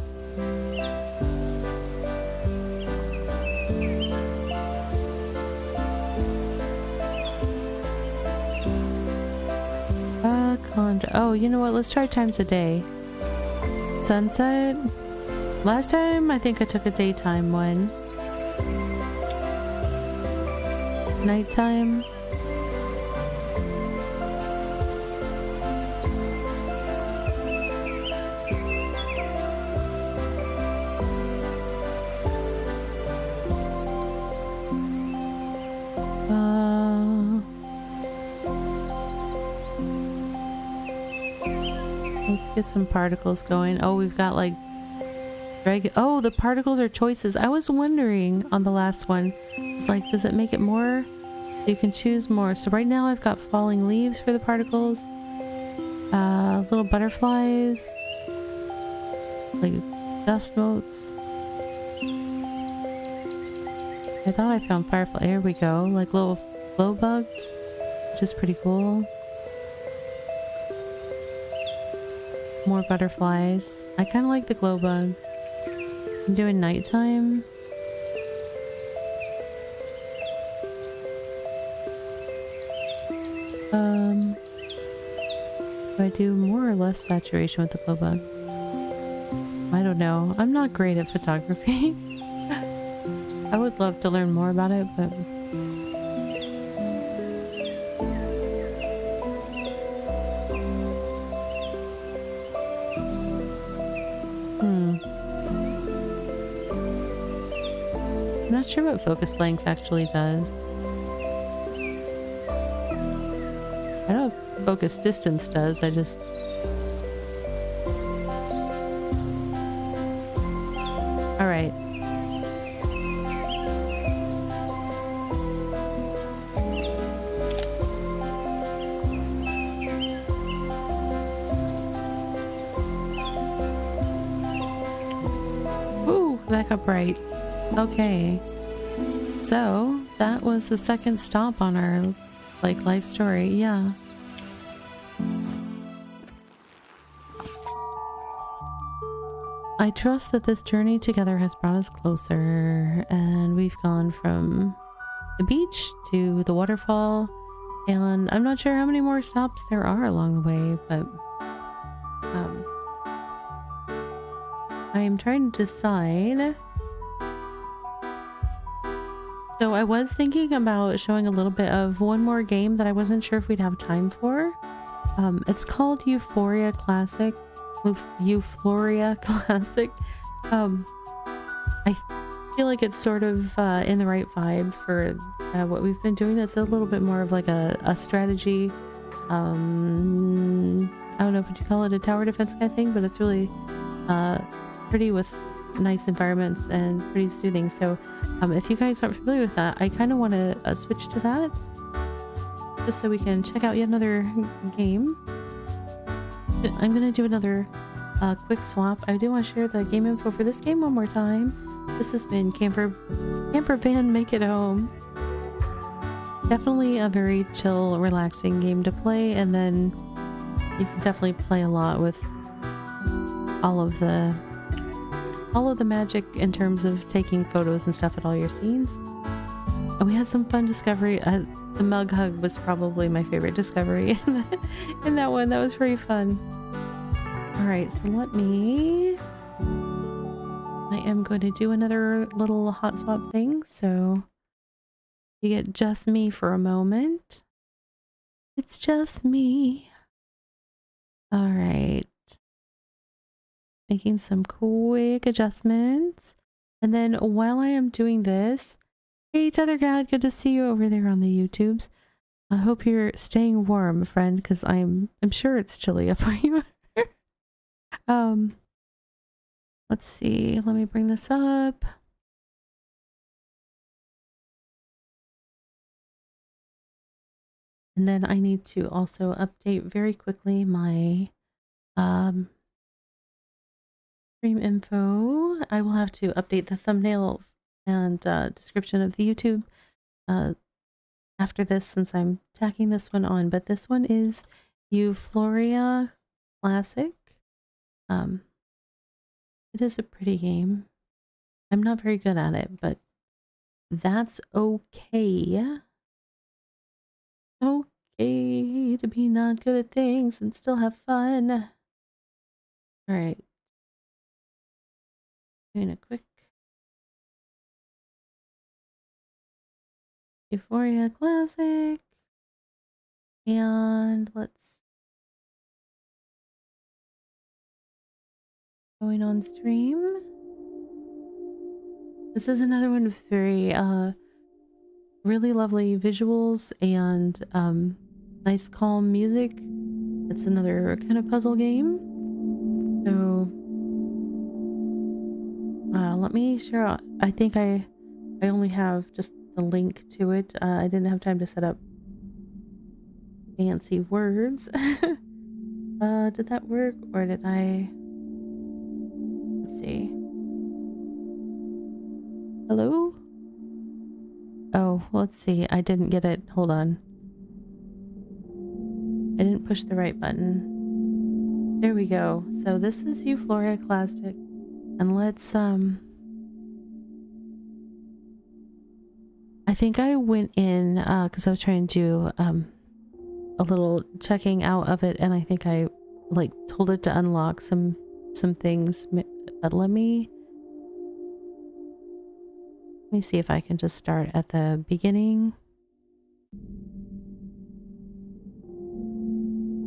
Oh, you know what? Let's try times a day. Sunset. Last time, I think I took a daytime one. Nighttime. Let's get some particles going. Oh, we've got like oh, the particles are choices. I was wondering on the last one. It's like, does it make it more? You can choose more. So right now I've got falling leaves for the particles. Little butterflies. Like dust motes. I thought I found firefly. Here we go. Like little glow bugs, which is pretty cool. More butterflies. I kind of like the glow bugs. I'm doing nighttime. Do I do more or less saturation with the glow bug? I don't know. I'm not great at photography. I would love to learn more about it, but I'm not sure what focus length actually does. I don't know if focus distance does. I just... Alright. Ooh, that got bright. Okay, so that was the second stop on our life story. Yeah. I trust that this journey together has brought us closer, and we've gone from the beach to the waterfall, and I'm not sure how many more stops there are along the way, but I am trying to decide. So I was thinking about showing a little bit of one more game that I wasn't sure if we'd have time for. It's called Eufloria Classic. Eufloria Classic. I feel like it's sort of in the right vibe for what we've been doing. It's a little bit more of like a strategy. I don't know if you call it a tower defense kind of thing, but it's really pretty with nice environments and pretty soothing. So if you guys aren't familiar with that, I kind of want to switch to that just so we can check out yet another game. I'm gonna do another quick swap. I do want to share the game info for this game one more time. This has been Camper Van Make It Home. Definitely a very chill, relaxing game to play, and then you can definitely play a lot with all of the magic in terms of taking photos and stuff at all your scenes. And we had some fun discovery. The mug hug was probably my favorite discovery in that one. That was pretty fun. All right, so I am going to do another little hot swap thing. So you get just me for a moment. It's just me. All right. Making some quick adjustments. And then while I am doing this, hey Tethercat, good to see you over there on the YouTubes. I hope you're staying warm, friend, because I'm sure it's chilly up where you are. Let's see, let me bring this up. And then I need to also update very quickly my stream info. I will have to update the thumbnail and description of the YouTube after this, since I'm tacking this one on. But this one is Eufloria Classic. It is a pretty game. I'm not very good at it, but that's okay. Okay to be not good at things and still have fun. All right. Doing a quick Euphoria Classic. And let's going on stream. This is another one with very really lovely visuals and nice calm music. It's another kind of puzzle game. So let me share. I think I only have just the link to it. I didn't have time to set up fancy words. Did that work, or did I? Let's see. Hello? Oh, let's see. I didn't get it. Hold on. I didn't push the right button. There we go. So this is Eufloria Classic. And let's I think I went in because I was trying to do a little checking out of it, and I think I like told it to unlock some things. But let me see if I can just start at the beginning.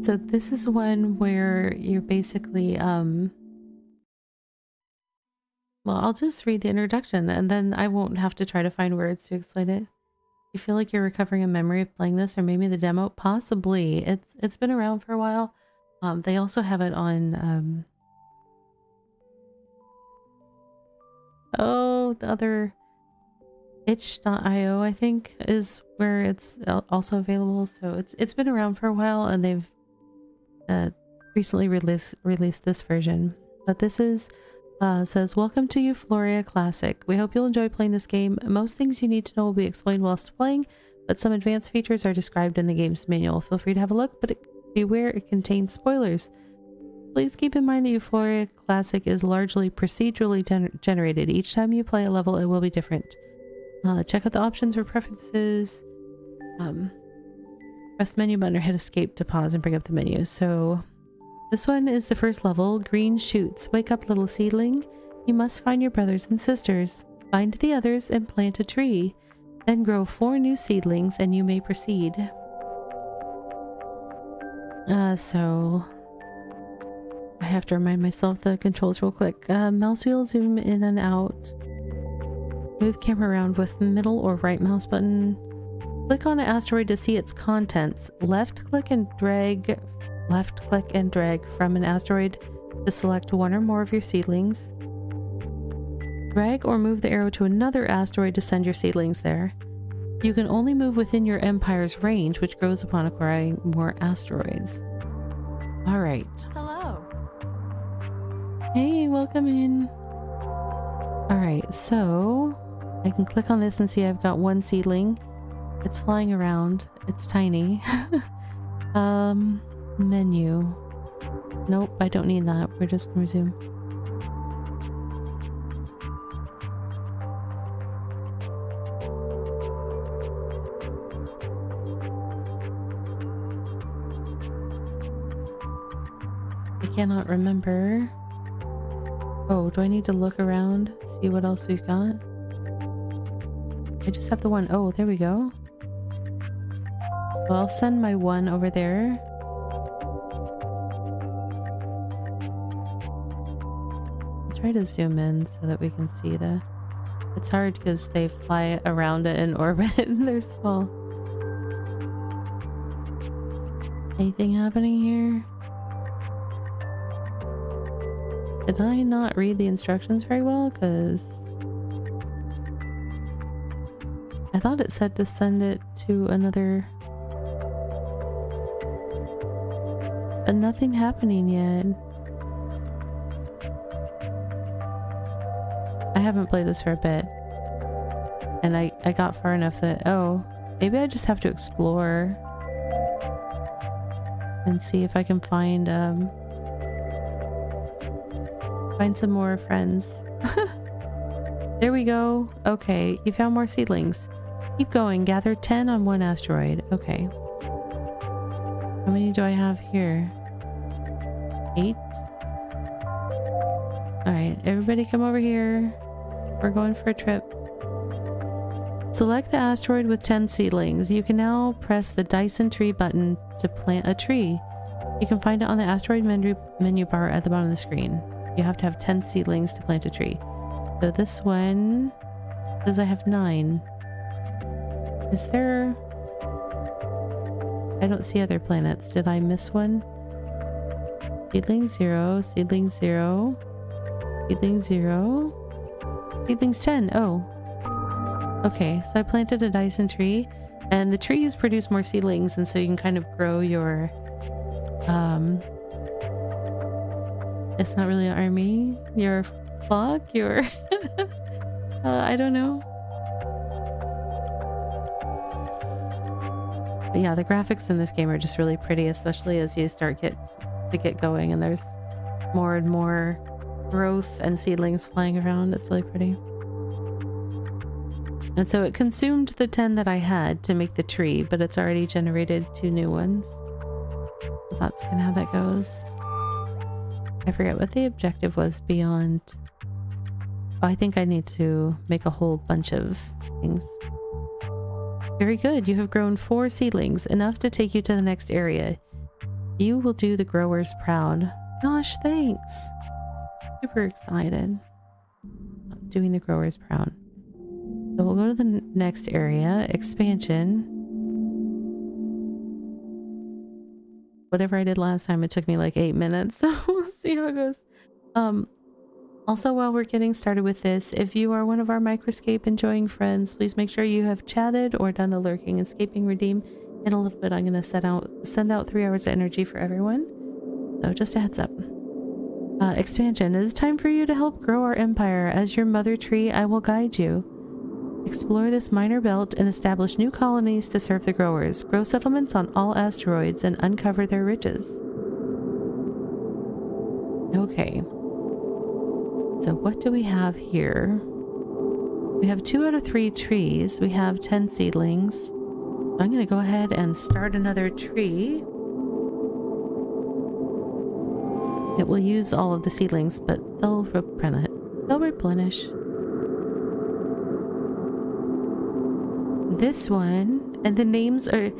So this is one where you're basically well, I'll just read the introduction and then I won't have to try to find words to explain it. You feel like you're recovering a memory of playing this, or maybe the demo? Possibly. It's been around for a while. They also have it on the other itch.io, I think, is where it's also available. So it's been around for a while, and they've recently released this version. But this is says, welcome to Eufloria Classic. We hope you'll enjoy playing this game. Most things you need to know will be explained whilst playing, but some advanced features are described in the game's manual. Feel free to have a look, but beware, it contains spoilers. Please keep in mind that Euphoria Classic is largely procedurally generated. Each time you play a level, it will be different. Check out the options for preferences. Press the menu button or hit escape to pause and bring up the menu. So this one is the first level, Green Shoots. Wake up, little seedling. You must find your brothers and sisters. Find the others and plant a tree. Then grow 4 new seedlings and you may proceed. So I have to remind myself the controls real quick. Mouse wheel, zoom in and out. Move camera around with middle or right mouse button. Click on an asteroid to see its contents. Left click and drag from an asteroid to select one or more of your seedlings. Drag or move the arrow to another asteroid to send your seedlings there. You can only move within your empire's range, which grows upon acquiring more asteroids. All right. Hello. Hey, welcome in. All right, so I can click on this and see I've got one seedling. It's flying around. It's tiny. Menu. Nope, I don't need that. We're just gonna resume. I cannot remember. Oh, do I need to look around? See what else we've got? I just have the one. Oh, there we go. Well, I'll send my one over there. I'll try to zoom in so that we can see the... It's hard because they fly around it in orbit and they're small. Anything happening here? Did I not read the instructions very well? Because I thought it said to send it to another... But nothing happening yet. I haven't played this for a bit. And I got far enough that... Oh, maybe I just have to explore. And see if I can find... Find some more friends. There we go. Okay, you found more seedlings. Keep going. Gather 10 on one asteroid. Okay. How many do I have here? 8? Alright, everybody come over here. We're going for a trip. Select the asteroid with 10 seedlings. You can now press the Dyson tree button to plant a tree. You can find it on the asteroid menu bar at the bottom of the screen. You have to have 10 seedlings to plant a tree. So this one says I have 9. Is there... I don't see other planets. Did I miss one? Seedling 0, seedling 0, seedling 0, seedlings 10. Oh. Okay, so I planted a Dyson tree, and the trees produce more seedlings, and so you can kind of grow your... It's not really an army. Your flock? Your... I don't know. But yeah, the graphics in this game are just really pretty, especially as you start to get going and there's more and more growth and seedlings flying around. It's really pretty. And so it consumed the 10 that I had to make the tree, but it's already generated 2 new ones. So that's kind of how that goes. I forget what the objective was beyond... Oh, I think I need to make a whole bunch of things. Very good. You have grown 4 seedlings, enough to take you to the next area. You will do the growers proud. Gosh, thanks. Super excited. Doing the growers proud. So we'll go to the next area. Expansion. Whatever I did last time, it took me like 8 minutes, so we'll see how it goes. Also, while we're getting started with this, if you are one of our Microscape enjoying friends, please make sure you have chatted or done the lurking, escaping, redeem. In a little bit, I'm going to send out 3 hours of energy for everyone. So just a heads up. Expansion. It is time for you to help grow our empire. As your mother tree, I will guide you. Explore this minor belt and establish new colonies to serve the growers. Grow settlements on all asteroids and uncover their riches. Okay. So what do we have here? We have 2 out of 3 trees. We have 10 seedlings. I'm going to go ahead and start another tree. It will use all of the seedlings, but they'll replenish. This one, and the names are...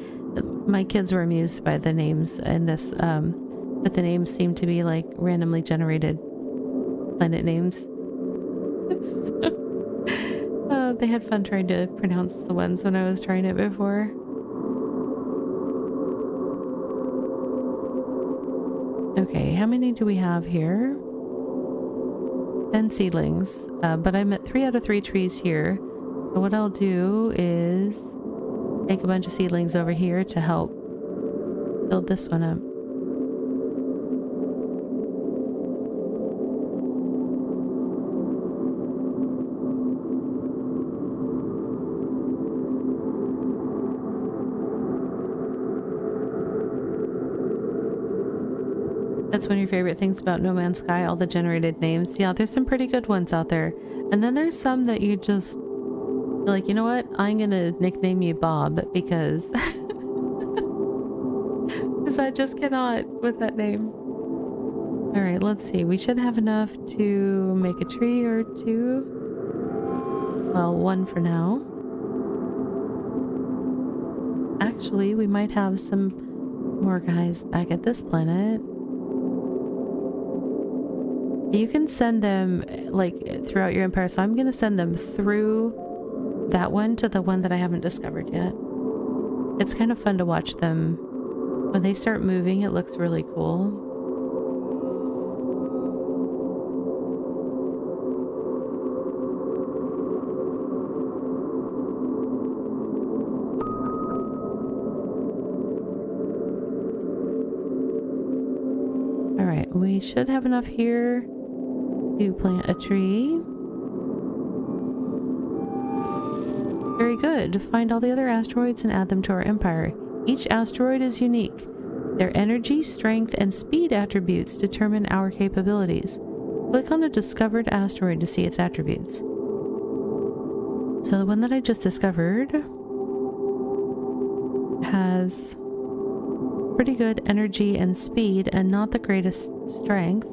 My kids were amused by the names in this, but the names seem to be like randomly generated planet names. So, they had fun trying to pronounce the ones when I was trying it before. Okay, how many do we have here? 10 seedlings, but I'm at 3 out of 3 trees here. So what I'll do is take a bunch of seedlings over here to help build this one up. That's one of your favorite things about No Man's Sky, all the generated names. Yeah, there's some pretty good ones out there. And then there's some that you just like, you know what? I'm gonna nickname you Bob because because I just cannot with that name. All right, let's see. We should have enough to make a tree or two. Well, one for now. Actually, we might have some more guys back at this planet. You can send them like throughout your empire, so I'm gonna send them through that one to the one that I haven't discovered yet. It's kind of fun to watch them. When they start moving, it looks really cool. Alright, we should have enough here to plant a tree. Very good. Find all the other asteroids and add them to our empire. Each asteroid is unique. Their energy, strength, and speed attributes determine our capabilities. Click on a discovered asteroid to see its attributes. So the one that I just discovered has pretty good energy and speed and not the greatest strength.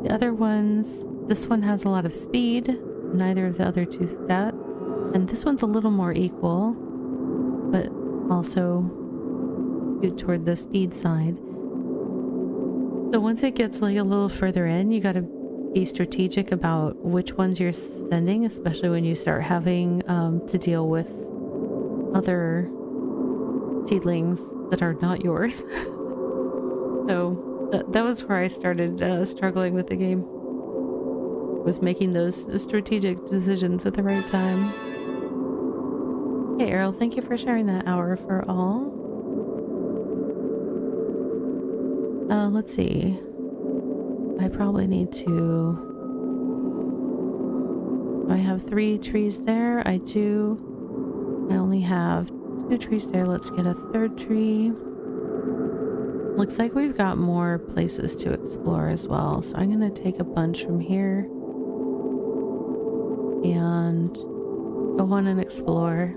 The other ones, this one has a lot of speed, neither of the other two stats. And this one's a little more equal, but also skewed toward the speed side. So once it gets like a little further in, you got to be strategic about which ones you're sending, especially when you start having to deal with other seedlings that are not yours. So that was where I started struggling with the game. Was making those strategic decisions at the right time. Hey Errol, thank you for sharing that hour for all. Let's see. I probably need to... I have 3 trees there. I do. I only have 2 trees there. Let's get a 3rd tree. Looks like we've got more places to explore as well. So I'm going to take a bunch from here and go on and explore.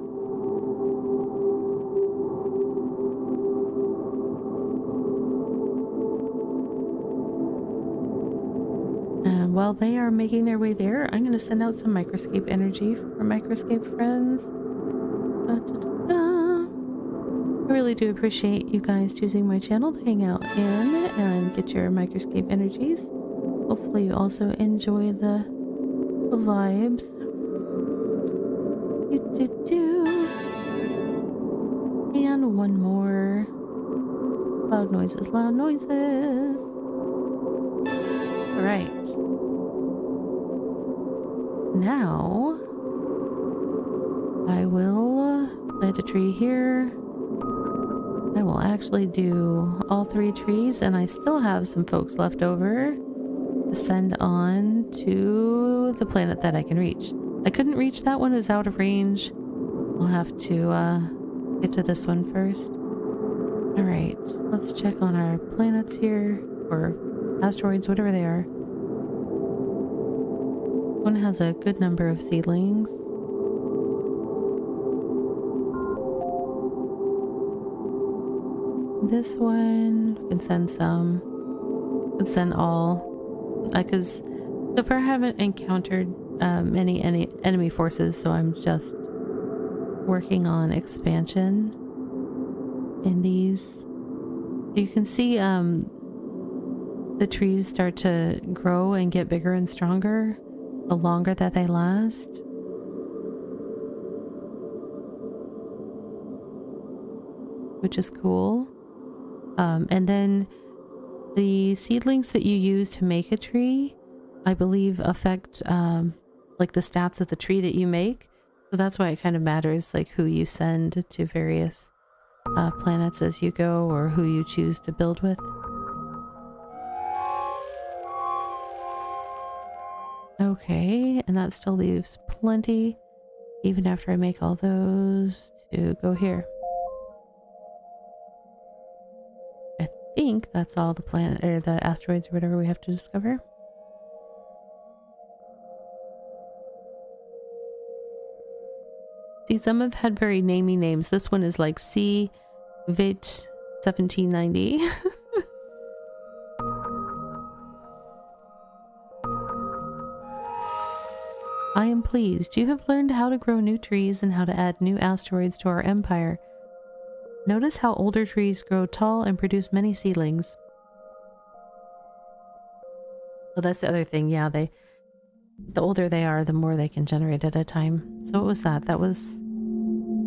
And while they are making their way there, I'm going to send out some microscape energy for microscape friends. I really do appreciate you guys choosing my channel to hang out in and get your microscape energies. Hopefully you also enjoy the vibes. And one more. Loud noises, loud noises. Alright. Now, I will plant a tree here. I will actually do all 3 trees, and I still have some folks left over to send on to the planet that I can reach. I couldn't reach that one, is out of range. I'll have to get to this one first. Alright, let's check on our planets here, or asteroids, whatever they are. One has a good number of seedlings. This one can send some. Can send all. Because so far I haven't encountered any enemy forces, so I'm just working on expansion in these. You can see the trees start to grow and get bigger and stronger the longer that they last. Which is cool. And then the seedlings that you use to make a tree, I believe affect like the stats of the tree that you make. So that's why it kind of matters like who you send to various planets as you go, or who you choose to build with. Okay, and that still leaves plenty, even after I make all those, to go here. I think that's all the planet or the asteroids or whatever we have to discover. See, some have had very namey names. This one is like C Vit 1790. I am pleased. You have learned how to grow new trees and how to add new asteroids to our empire. Notice how older trees grow tall and produce many seedlings. Well, that's the other thing. Yeah, the older they are, the more they can generate at a time. So what was that? That was...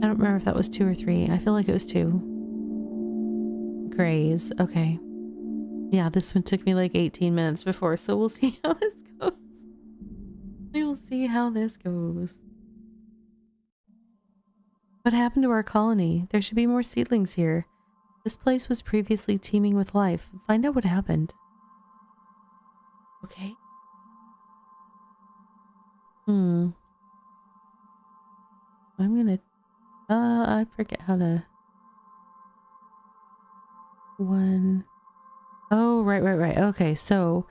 I don't remember if that was 2 or 3. I feel like it was 2. Grays. Okay. Yeah, this one took me like 18 minutes before, so we'll see how this goes. We will see how this goes. What happened to our colony? There should be more seedlings here. This place was previously teeming with life. Find out what happened. Okay. I'm gonna... I forget how to... Oh, right. Okay, so...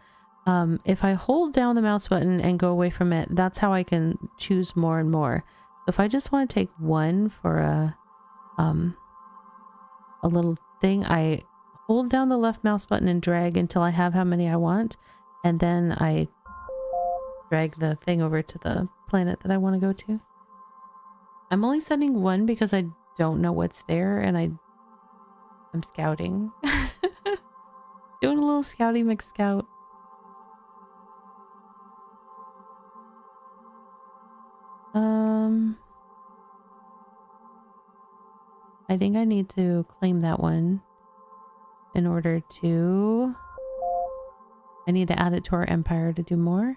if I hold down the mouse button and go away from it, that's how I can choose more and more. So if I just want to take one for a little thing, I hold down the left mouse button and drag until I have how many I want, and then I drag the thing over to the planet that I want to go to. I'm only sending one because I don't know what's there, and I'm scouting. Doing a little scouty McScout. I think I need to claim that one in order to... I need to add it to our empire to do more.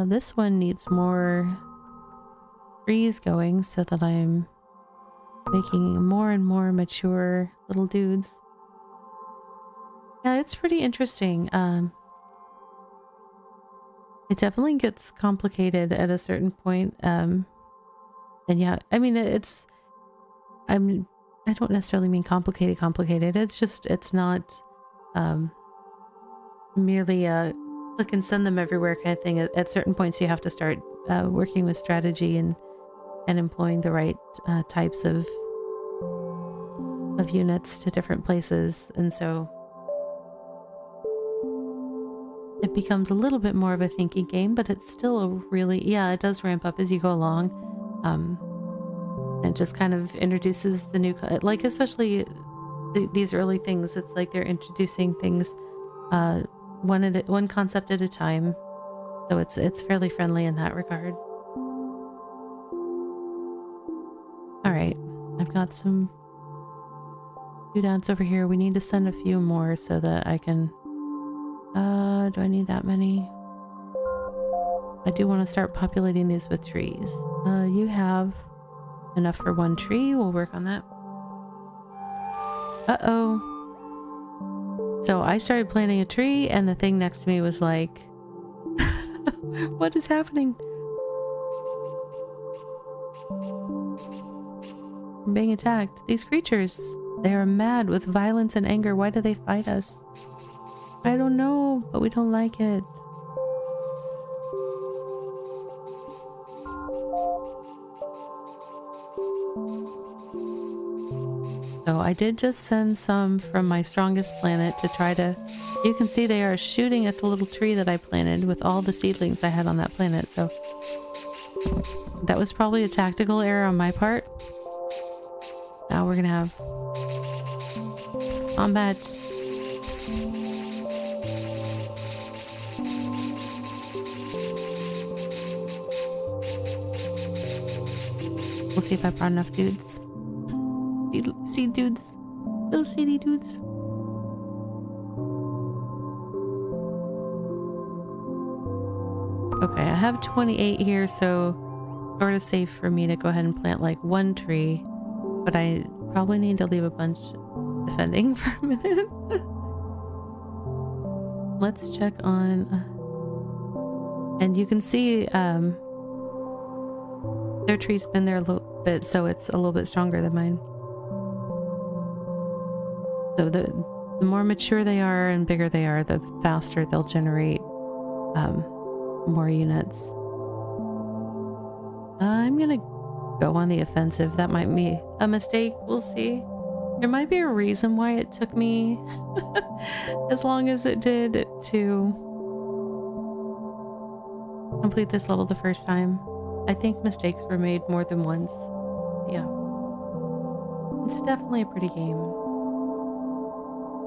This one needs more trees going so that I'm making more and more mature little dudes. Yeah, it's pretty interesting. It definitely gets complicated at a certain point. And yeah, I mean, I don't necessarily mean complicated. It's just, it's not merely a click and send them everywhere kind of thing. At certain points, you have to start working with strategy and employing the right types of units to different places. And so it becomes a little bit more of a thinking game, but it's still a really, yeah, it does ramp up as you go along. It just kind of introduces the new, like, especially these early things, it's like they're introducing things one concept at a time. So it's fairly friendly in that regard. All right, I've got some doodads over here. We need to send a few more so that I can... do I need that many? I do want to start populating these with trees. You have enough for one tree. We'll work on that. Uh-oh. So I started planting a tree and the thing next to me was like... What is happening? I'm being attacked. These creatures, they are mad with violence and anger. Why do they fight us? I don't know, but we don't like it. So I did just send some from my strongest planet to try to... You can see they are shooting at the little tree that I planted with all the seedlings I had on that planet, so... That was probably a tactical error on my part. Now we're gonna have... combat. We'll see if I brought enough dudes. Seed dudes. Little seedy dudes. Okay, I have 28 here, so sort of safe for me to go ahead and plant like one tree. But I probably need to leave a bunch defending for a minute. Let's check on... and you can see their tree's been there a little bit, so it's a little bit stronger than mine. So The more mature they are and bigger they are, the faster they'll generate more units. I'm gonna go on the offensive. That might be a mistake. We'll see. There might be a reason why it took me as long as it did to complete this level the first time. I think mistakes were made more than once. Yeah. It's definitely a pretty game.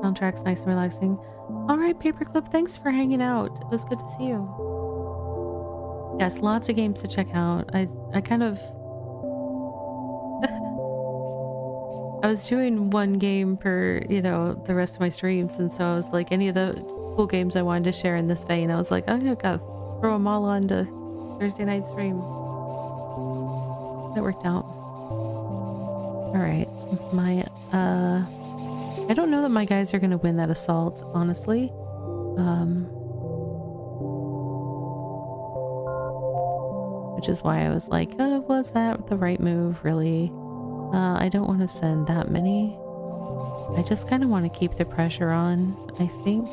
Soundtrack's nice and relaxing. Alright, Paperclip, thanks for hanging out. It was good to see you. Yes, lots of games to check out. I kind of... I was doing one game per, you know, the rest of my streams, and so I was like, any of the cool games I wanted to share in this vein, I was like, I'm gonna throw them all on to Thursday night stream. That worked out. Alright, my, I don't know that my guys are gonna win that assault, honestly. Which is why I was like, was that the right move, really? I don't want to send that many. I just kind of want to keep the pressure on, I think.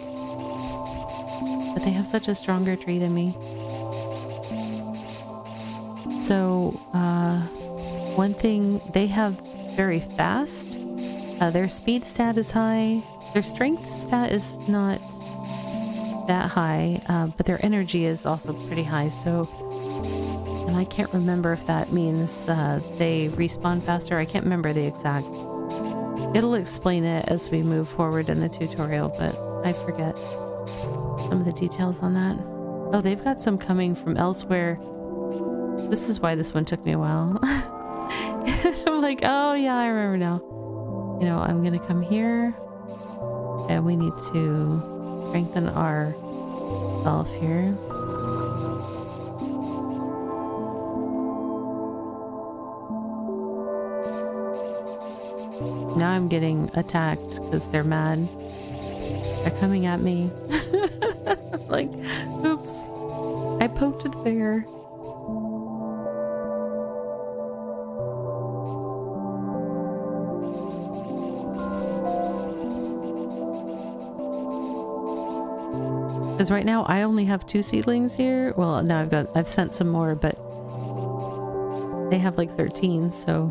But they have such a stronger tree than me. So, one thing, they have very fast. Their speed stat is high. Their strength stat is not that high, but their energy is also pretty high. So, and I can't remember if that means they respawn faster. I can't remember the exact. It'll explain it as we move forward in the tutorial, but I forget some of the details on that. Oh, they've got some coming from elsewhere. This is why this one took me a while. I'm like, oh yeah, I remember now. You know, I'm gonna come here, and we need to strengthen our self here. Now I'm getting attacked because they're mad. They're coming at me. Like, oops. I poked the bear. Because right now I only have 2 seedlings here. Well, now I've sent some more, but they have like 13, so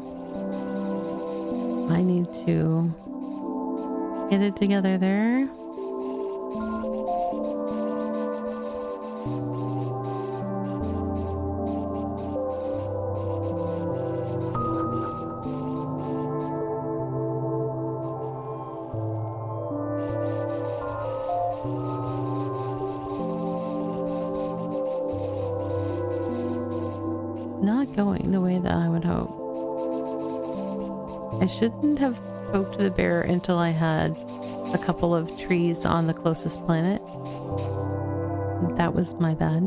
I need to get it together there. Not going the way that I would hope. I shouldn't have poked the bear until I had a couple of trees on the closest planet. That was my bad.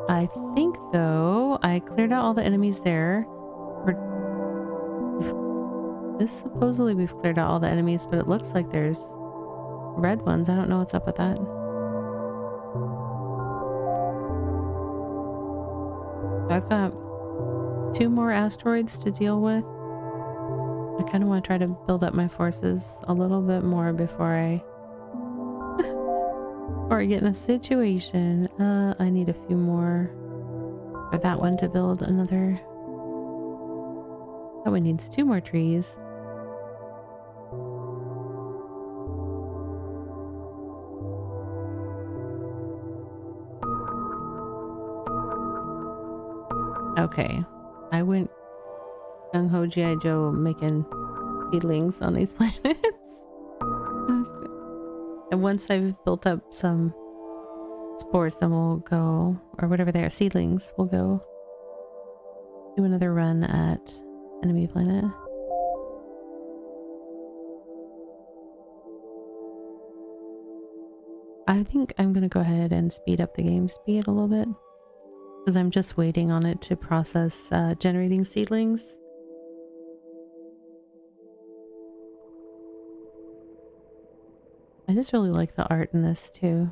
I think, though, I cleared out all the enemies there. Supposedly we've cleared out all the enemies, but it looks like there's red ones. I don't know what's up with that. I've got 2 more asteroids to deal with. I kind of want to try to build up my forces a little bit more before I or get in a situation. I need a few more for that one to build another. That one needs 2 more trees. Okay, I went gung-ho G.I. Joe making seedlings on these planets. And once I've built up some spores, then we'll go, or whatever they are, seedlings, we'll go do another run at enemy planet. I think I'm going to go ahead and speed up the game speed a little bit, because I'm just waiting on it to process generating seedlings. I just really like the art in this too.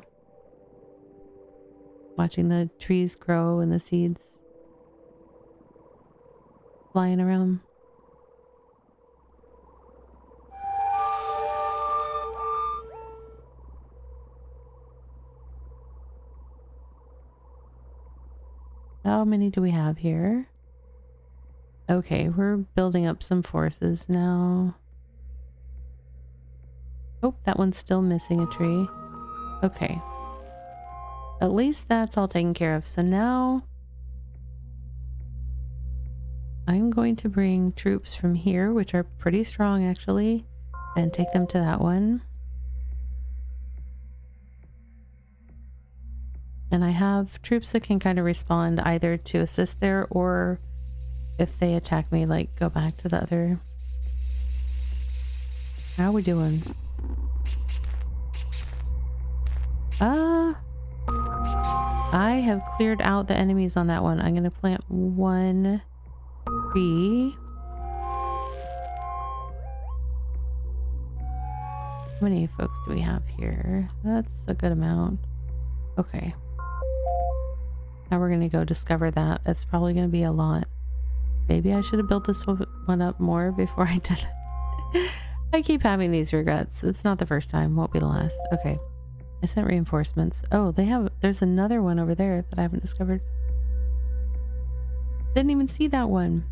Watching the trees grow and the seeds. flying around. How many do we have here? Okay, we're building up some forces now. Oh, that one's still missing a tree. Okay. At least that's all taken care of. So now I'm going to bring troops from here, which are pretty strong actually, and take them to that one. And I have troops that can kind of respond either to assist there, or if they attack me, like go back to the other. How are we doing? I have cleared out the enemies on that one. I'm going to plant one tree. How many folks do we have here? That's a good amount. Okay. Now we're going to go discover that. That's probably going to be a lot. Maybe I should have built this one up more before I did it. I keep having these regrets. It's not the first time. Won't be the last. Okay. I sent reinforcements. Oh, there's another one over there that I haven't discovered. Didn't even see that one.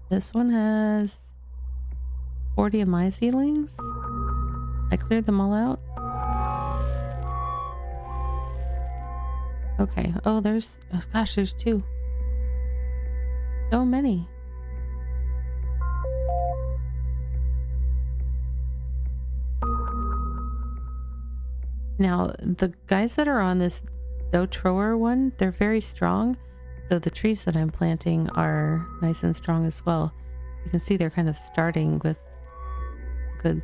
This one has 40 of my seedlings. I cleared them all out. Okay. Oh, there's two. So many. Now, the guys that are on this Dotrower one, they're very strong. So the trees that I'm planting are nice and strong as well. You can see they're kind of starting with good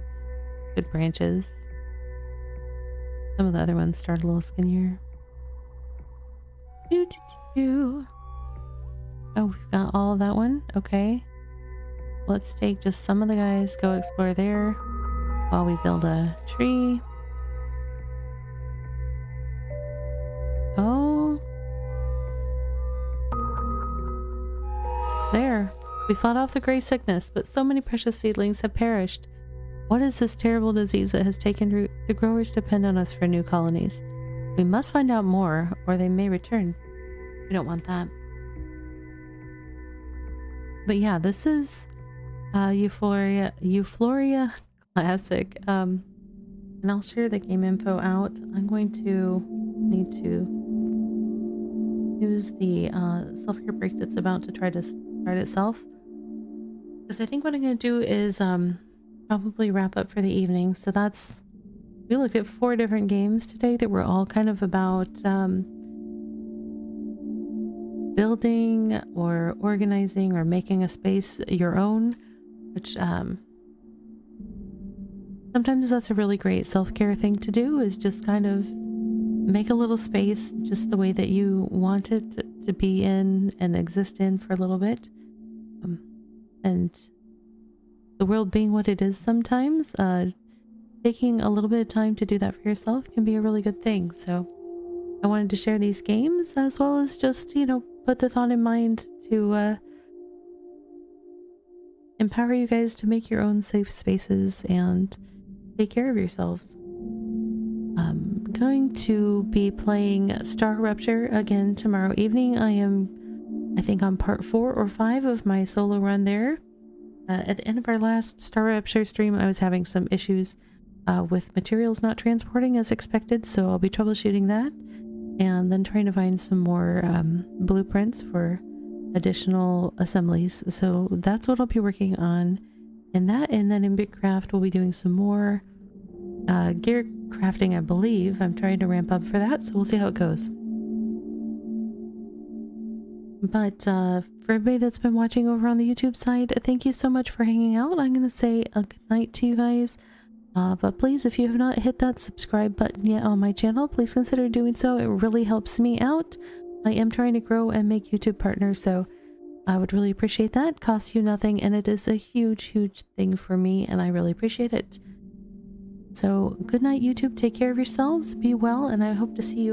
branches. Some of the other ones start a little skinnier. Oh, we've got all of that one. Okay. Let's take just some of the guys, go explore there while we build a tree. Oh. There. We fought off the gray sickness, but so many precious seedlings have perished. What is this terrible disease that has taken root? The growers depend on us for new colonies. We must find out more, or they may return. We don't want that. But yeah, this is Eufloria Classic. And I'll share the game info out. I'm going to need to use the self-care break that's about to try to start itself. Because I think what I'm going to do is probably wrap up for the evening. So we looked at 4 different games today that were all kind of about building or organizing or making a space your own, which sometimes that's a really great self-care thing to do, is just kind of make a little space just the way that you want it to be in and exist in for a little bit. And the world being what it is sometimes, taking a little bit of time to do that for yourself can be a really good thing. So I wanted to share these games, as well as just, put the thought in mind to empower you guys to make your own safe spaces and take care of yourselves. I'm going to be playing Star Rupture again tomorrow evening. I think on part 4 or 5 of my solo run there. At the end of our last Star Rupture stream, I was having some issues with materials not transporting as expected, so I'll be troubleshooting that, and then trying to find some more blueprints for additional assemblies. So that's what I'll be working on in that, and then in Bitcraft we'll be doing some more gear crafting, I believe. I'm trying to ramp up for that, so we'll see how it goes. But for everybody that's been watching over on the YouTube side, thank you so much for hanging out. I'm going to say a good night to you guys. But please, if you have not hit that subscribe button yet on my channel, please consider doing so. It really helps me out. I am trying to grow and make YouTube partners, so I would really appreciate that. It costs you nothing, and it is a huge, huge thing for me, and I really appreciate it. So good night, YouTube. Take care of yourselves. Be well, and I hope to see you